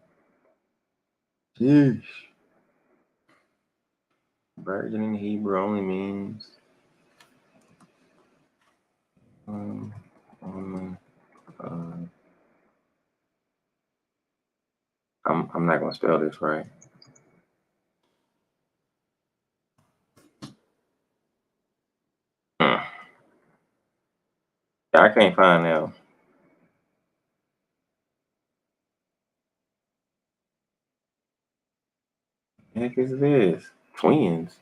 Speaker 1: Yeesh. Virgin in Hebrew only means I'm not gonna spell this right. Yeah, I can't find that. Heck is this? Twins.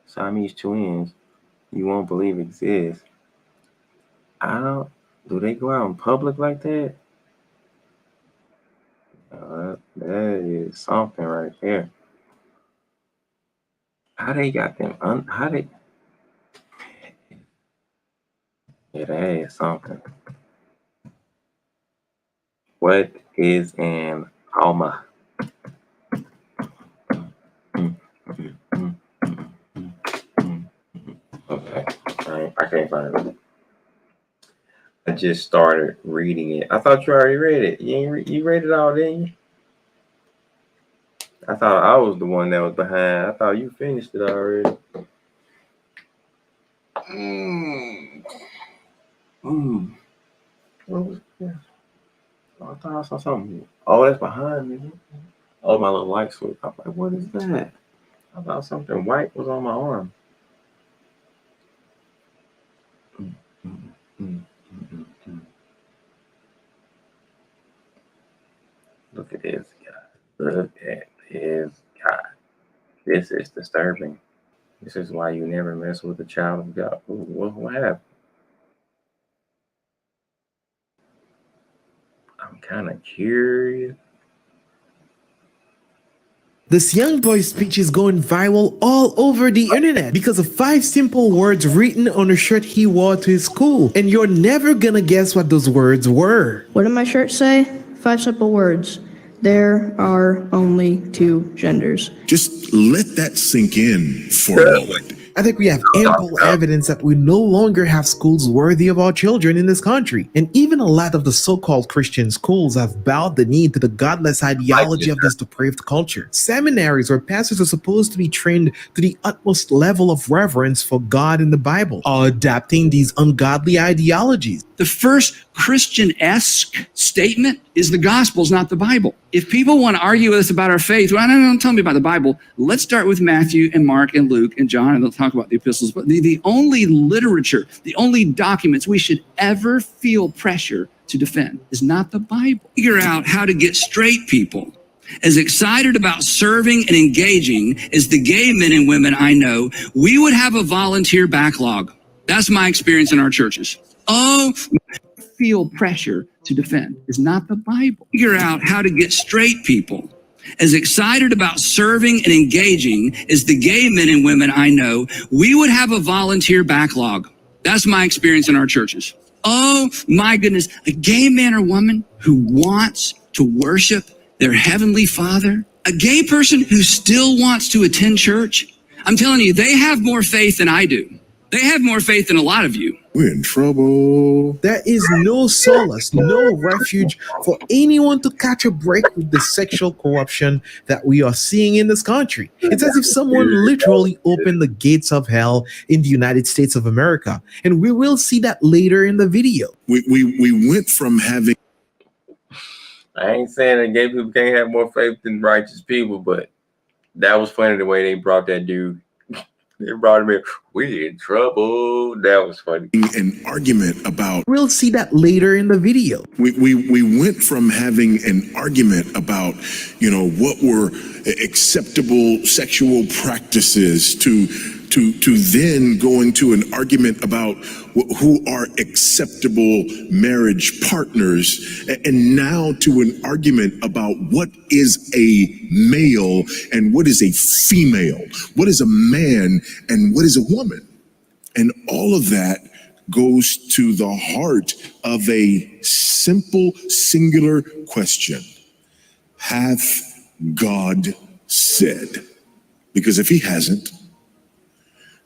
Speaker 1: Siamese twins. You won't believe exist. Do they go out in public like that? That is something right there. How they got them? Yeah, that is something. What is an Alma? Okay, I can't find it. I just started reading it. I thought you already read it. You read it all, didn't you? I thought I was the one that was behind. I thought you finished it already. What was that? Oh, I thought I saw something. Oh, that's behind me. Oh, my little light switch. I'm like, what is that? I thought something white was on my arm. Look at this guy. Look at this guy. This is disturbing. This is why you never mess with a child of God. Ooh, what happened? I'm kind of curious.
Speaker 10: This young boy's speech is going viral all over the internet because of 5 simple words written on a shirt he wore to his school. And you're never gonna guess what those words were.
Speaker 11: What did my shirt say? 5 simple words. There are only 2 genders.
Speaker 12: Just let that sink in for a moment.
Speaker 10: I think we have ample evidence that we no longer have schools worthy of our children in this country. And even a lot of the so-called Christian schools have bowed the knee to the godless ideology of this depraved culture. Seminaries where pastors are supposed to be trained to the utmost level of reverence for God and the Bible are adapting these ungodly ideologies.
Speaker 13: The first Christian-esque statement is the Gospels, not the Bible. If people want to argue with us about our faith, well, don't tell me about the Bible. Let's start with Matthew and Mark and Luke and John, and they'll talk about the epistles. But the only literature, the only documents we should ever feel pressure to defend is not the Bible. Figure out how to get straight people As excited about serving and engaging as the gay men and women I know, we would have a volunteer backlog. That's my experience in our churches. Oh, feel pressure to defend is not the Bible. Figure out how to get straight people as excited about serving and engaging as the gay men and women I know, we would have a volunteer backlog. That's my experience in our churches. Oh my goodness, a gay man or woman who wants to worship their heavenly Father, a gay person who still wants to attend church, I'm telling you, they have more faith than I do. They have more faith than a lot of you.
Speaker 12: We're in trouble.
Speaker 10: There is no solace, no refuge for anyone to catch a break with the sexual corruption that we are seeing in this country. It's as if someone literally opened the gates of hell in the United States of America. And we will see that later in the video.
Speaker 12: We went from having...
Speaker 1: I ain't saying that gay people can't have more faith than righteous people, but that was funny the way they brought that dude. They brought him in. We in trouble. That was funny.
Speaker 12: An argument about...
Speaker 10: We'll see that later in the video.
Speaker 12: We went from having an argument about, what were acceptable sexual practices to then going to an argument about who are acceptable marriage partners, and now to an argument about what is a male and what is a female, what is a man and what is a woman. And all of that goes to the heart of a simple, singular question. Hath God said? Because if he hasn't,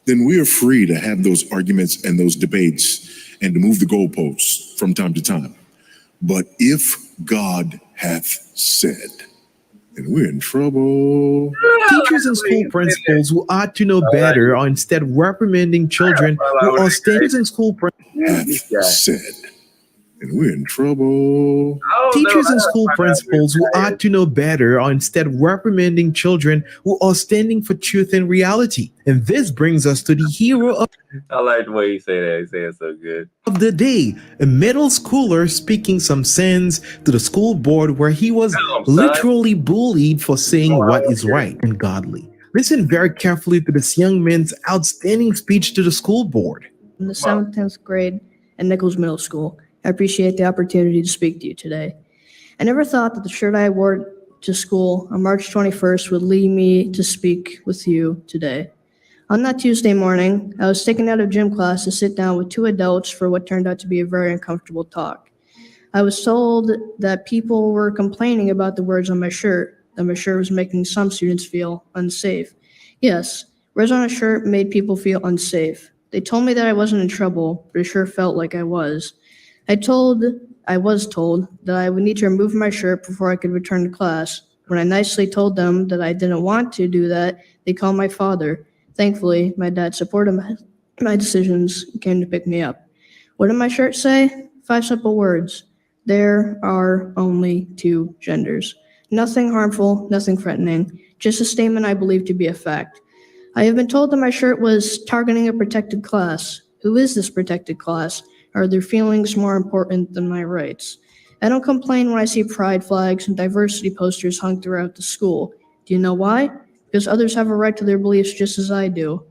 Speaker 12: then we are free to have those arguments and those debates and to move the goalposts from time to time. But if God hath said, then we're in trouble.
Speaker 10: Teachers and school principals who ought to know better are instead reprimanding children who are standards in school
Speaker 12: hath said, and we're in trouble.
Speaker 10: Teachers and school principals who ought to know better are instead reprimanding children who are standing for truth and reality. And this brings us to the hero of...
Speaker 1: I like the way he said that. He said it so good.
Speaker 10: Of the day, a middle schooler speaking some sense to the school board where he was literally bullied for saying what is right and godly. Listen very carefully to this young man's outstanding speech to the school board.
Speaker 11: In the 7th, 10th grade at Nichols Middle School, I appreciate the opportunity to speak to you today. I never thought that the shirt I wore to school on March 21st would lead me to speak with you today. On that Tuesday morning, I was taken out of gym class to sit down with 2 adults for what turned out to be a very uncomfortable talk. I was told that people were complaining about the words on my shirt, that my shirt was making some students feel unsafe. Yes, words on a shirt made people feel unsafe. They told me that I wasn't in trouble, but it sure felt like I was. I was told that I would need to remove my shirt before I could return to class. When I nicely told them that I didn't want to do that, they called my father. Thankfully, my dad supported my decisions and came to pick me up. What did my shirt say? 5 simple words. There are only 2 genders. Nothing harmful, nothing threatening, just a statement I believe to be a fact. I have been told that my shirt was targeting a protected class. Who is this protected class? Are their feelings more important than my rights? I don't complain when I see pride flags and diversity posters hung throughout the school. Do you know why? Because others have a right to their beliefs just as I do.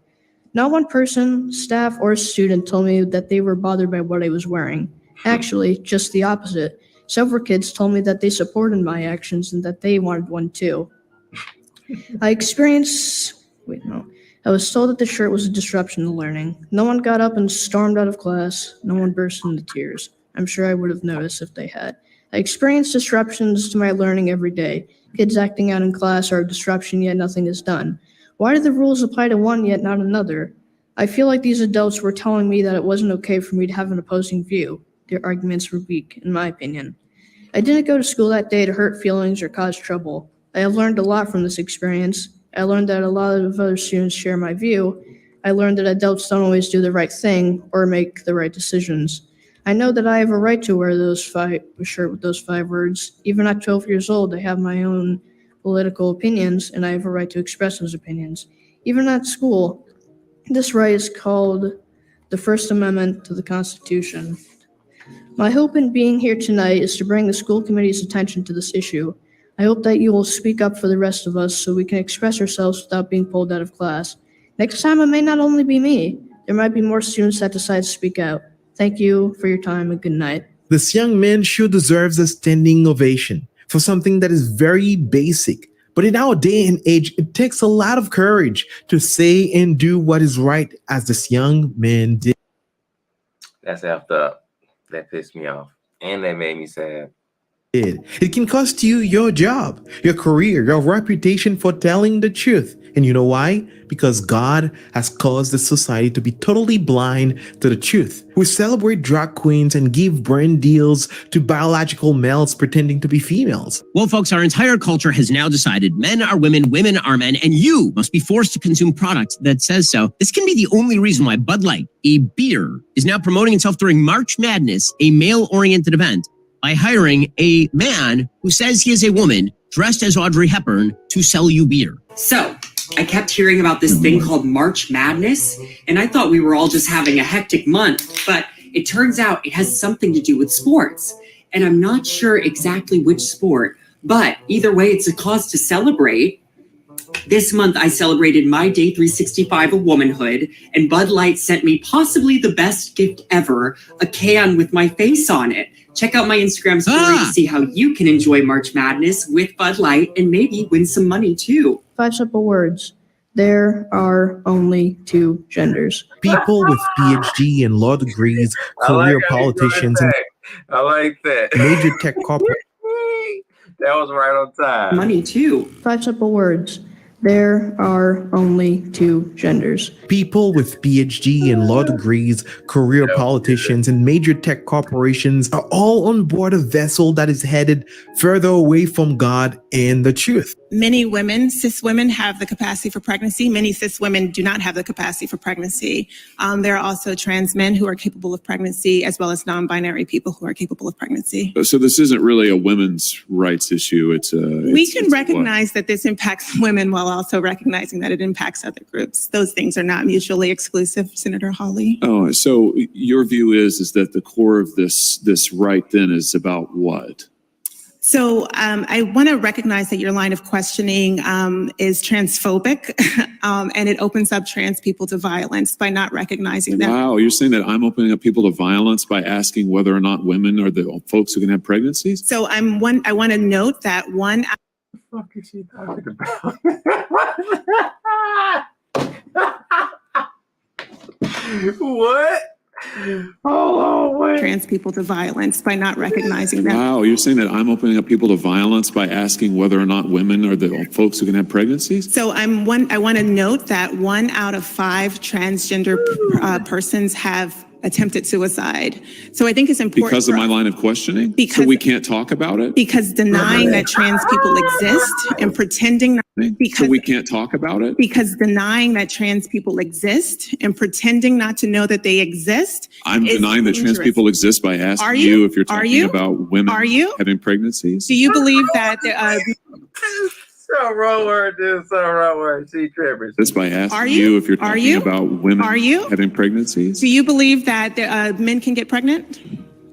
Speaker 11: Not one person, staff, or student told me that they were bothered by what I was wearing. Actually, just the opposite. Several kids told me that they supported my actions and that they wanted one too. I was told that the shirt was a disruption to learning. No one got up and stormed out of class. No one burst into tears. I'm sure I would have noticed if they had. I experience disruptions to my learning every day. Kids acting out in class are a disruption, yet nothing is done. Why do the rules apply to one yet not another? I feel like these adults were telling me that it wasn't okay for me to have an opposing view. Their arguments were weak, in my opinion. I didn't go to school that day to hurt feelings or cause trouble. I have learned a lot from this experience. I learned that a lot of other students share my view. I learned that adults don't always do the right thing or make the right decisions. I know that I have a right to wear a shirt with those 5 words. Even at 12 years old, I have my own political opinions, and I have a right to express those opinions. Even at school, this right is called the First Amendment to the Constitution. My hope in being here tonight is to bring the school committee's attention to this issue. I hope that you will speak up for the rest of us so we can express ourselves without being pulled out of class. Next time, it may not only be me. There might be more students that decide to speak out. Thank you for your time and good night.
Speaker 10: This young man sure deserves a standing ovation for something that is very basic. But in our day and age, it takes a lot of courage to say and do what is right, as this young man did.
Speaker 1: That's effed up. That pissed me off. And that made me sad.
Speaker 10: It can cost you your job, your career, your reputation for telling the truth. And you know why? Because God has caused the society to be totally blind to the truth. We celebrate drag queens and give brand deals to biological males pretending to be females.
Speaker 14: Well, folks, our entire culture has now decided men are women, women are men, and you must be forced to consume products that says so. This can be the only reason why Bud Light, a beer, is now promoting itself during March Madness, a male-oriented event, by hiring a man who says he is a woman dressed as Audrey Hepburn to sell you beer.
Speaker 15: So, I kept hearing about this thing called March Madness, and I thought we were all just having a hectic month, but it turns out it has something to do with sports. And I'm not sure exactly which sport, but either way, it's a cause to celebrate. This month, I celebrated my day 365 of womanhood, and Bud Light sent me possibly the best gift ever, a can with my face on it. Check out my Instagram story to see how you can enjoy March Madness with Bud Light and maybe win some money too.
Speaker 11: 5 simple words. There are only 2 genders.
Speaker 10: People with PhD and law degrees, career politicians, and
Speaker 1: I like that.
Speaker 10: major tech corporations.
Speaker 1: That was right on time.
Speaker 15: Money too.
Speaker 11: 5 simple words. There are only 2 genders.
Speaker 10: People with PhD and law degrees, career politicians, and major tech corporations are all on board a vessel that is headed further away from God and the truth.
Speaker 16: Many women, cis women, have the capacity for pregnancy. Many cis women do not have the capacity for pregnancy. There are also trans men who are capable of pregnancy, as well as non-binary people who are capable of pregnancy.
Speaker 17: So this isn't really a women's rights issue.
Speaker 16: We can recognize that this impacts women while also recognizing that it impacts other groups. Those things are not mutually exclusive, Senator Hawley.
Speaker 17: Oh, so your view is that the core of this right then is about what?
Speaker 16: So I want to recognize that your line of questioning is transphobic, and it opens up trans people to violence by not recognizing that.
Speaker 17: Wow, you're saying that I'm opening up people to violence by asking whether or not women are the folks who can have pregnancies?
Speaker 16: So I want to note that one.
Speaker 1: What the fuck is she talking about? What? Hold on, wait.
Speaker 16: Trans people to violence by not recognizing that.
Speaker 17: Wow, you're saying that I'm opening up people to violence by asking whether or not women are the folks who can have pregnancies?
Speaker 16: So I want to note that 1 out of 5 transgender persons have attempted suicide. So I think it's important
Speaker 17: Because of my line of questioning? So we can't talk about it?
Speaker 16: because denying that trans people exist and pretending not,
Speaker 17: So we can't talk about it?
Speaker 16: because denying that trans people exist and pretending not to know that they exist.
Speaker 17: I'm
Speaker 16: is
Speaker 17: denying that trans
Speaker 16: dangerous.
Speaker 17: people exist by asking
Speaker 16: Are
Speaker 17: you
Speaker 16: you?
Speaker 17: if you're
Speaker 16: Are
Speaker 17: talking
Speaker 16: you?
Speaker 17: about women
Speaker 16: Are you?
Speaker 17: having pregnancies.
Speaker 16: Do you believe that
Speaker 1: So wrong word, dude. So wrong word. She tripping.
Speaker 17: That's by asking
Speaker 16: Are you?
Speaker 17: if you're
Speaker 16: Are
Speaker 17: talking
Speaker 16: you?
Speaker 17: about women
Speaker 16: Are you?
Speaker 17: having pregnancies.
Speaker 16: do you believe that men can get pregnant?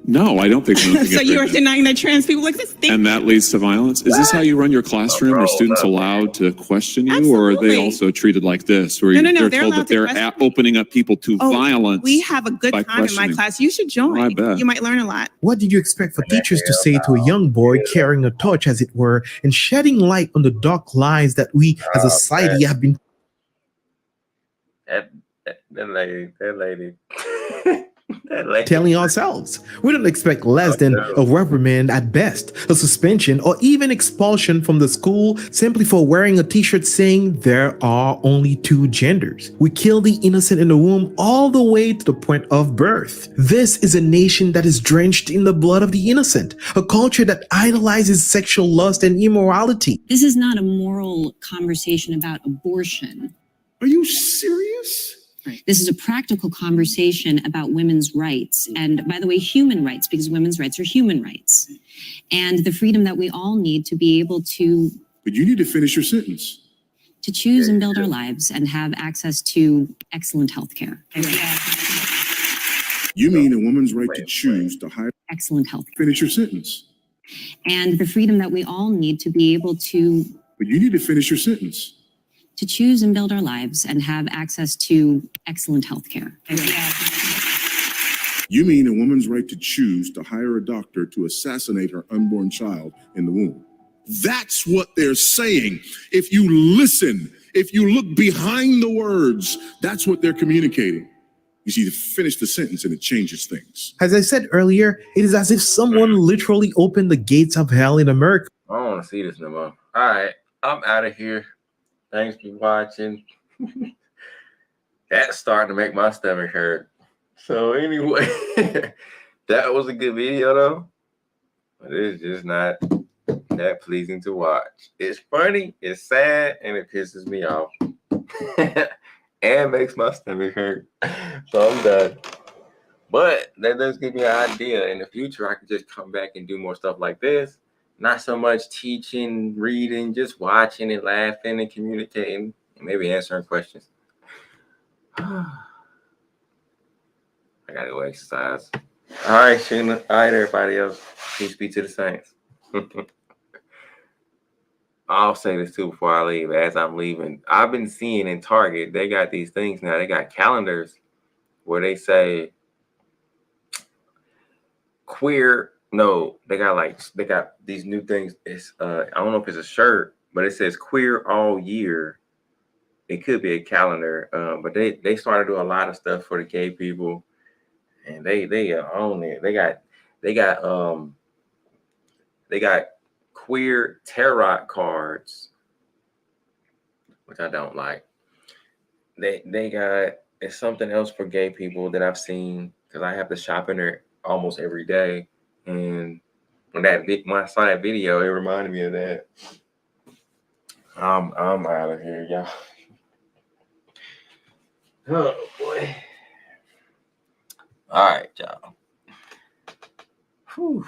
Speaker 17: No, I don't think women can
Speaker 16: So
Speaker 17: get
Speaker 16: you are
Speaker 17: pregnant.
Speaker 16: denying that trans people exist?
Speaker 17: And that leads to violence. Is this how you run your classroom? Are students allowed to question you, or are they
Speaker 16: Absolutely.
Speaker 17: also treated like this, where
Speaker 16: No,
Speaker 17: they're
Speaker 16: they're
Speaker 17: told
Speaker 16: allowed
Speaker 17: that
Speaker 16: to
Speaker 17: they're
Speaker 16: question.
Speaker 17: opening up people to violence?
Speaker 16: We have a good
Speaker 17: by
Speaker 16: time in my
Speaker 17: questioning.
Speaker 16: class. You should join.
Speaker 17: I bet.
Speaker 16: You might learn a lot.
Speaker 10: What did you expect for teachers to say to a young boy carrying a torch, as it were, and shedding light on the dark lies that we as a society have been
Speaker 1: That lady.
Speaker 10: telling ourselves? We don't expect less than a reprimand at best, a suspension, or even expulsion from the school simply for wearing a t-shirt saying there are only 2 genders. We kill the innocent in the womb all the way to the point of birth. This is a nation that is drenched in the blood of the innocent, a culture that idolizes sexual lust and immorality.
Speaker 18: This is not a moral conversation about abortion.
Speaker 12: Are you serious?
Speaker 18: This is a practical conversation about women's rights. And by the way, human rights, because women's rights are human rights. And the freedom that we all need to be able to
Speaker 12: But you need to finish your sentence.
Speaker 18: choose and build our lives and have access to excellent health care.
Speaker 12: You mean a woman's right to choose to hire.
Speaker 18: Excellent health.
Speaker 12: Finish your sentence.
Speaker 18: and the freedom that we all need to be able to
Speaker 12: But you need to finish your sentence.
Speaker 18: choose and build our lives and have access to excellent health care.
Speaker 12: You mean a woman's right to choose to hire a doctor to assassinate her unborn child in the womb. That's what they're saying. If you listen, if you look behind the words, that's what they're communicating. You see, to finish the sentence and it changes things.
Speaker 10: As I said earlier, it is as if someone literally opened the gates of hell in America.
Speaker 1: I don't want to see this no more. All right, I'm out of here. Thanks for watching. That's starting to make my stomach hurt. So anyway, that was a good video though, but it's just not that pleasing to watch. It's funny, it's sad, and it pisses me off. And makes my stomach hurt. So I'm done. But that does give me an idea. In the future, I can just come back and do more stuff like this. Not so much teaching, reading, just watching and laughing and communicating and maybe answering questions. I gotta go exercise. All right, Sheena. All right, everybody else. Peace be to the saints. I'll say this too before I leave. As I'm leaving, I've been seeing in Target, they got these things now. They got calendars where they say queer. No, they got these new things. It's I don't know if it's a shirt, but it says queer all year. It could be a calendar, but they started to do a lot of stuff for the gay people, and they own it. They got queer tarot cards, which I don't like. They got, it's something else for gay people that I've seen because I have to shop in there almost every day. And when I saw that video, it reminded me of that. I'm out of here, y'all. Oh boy. All right, y'all. Whew.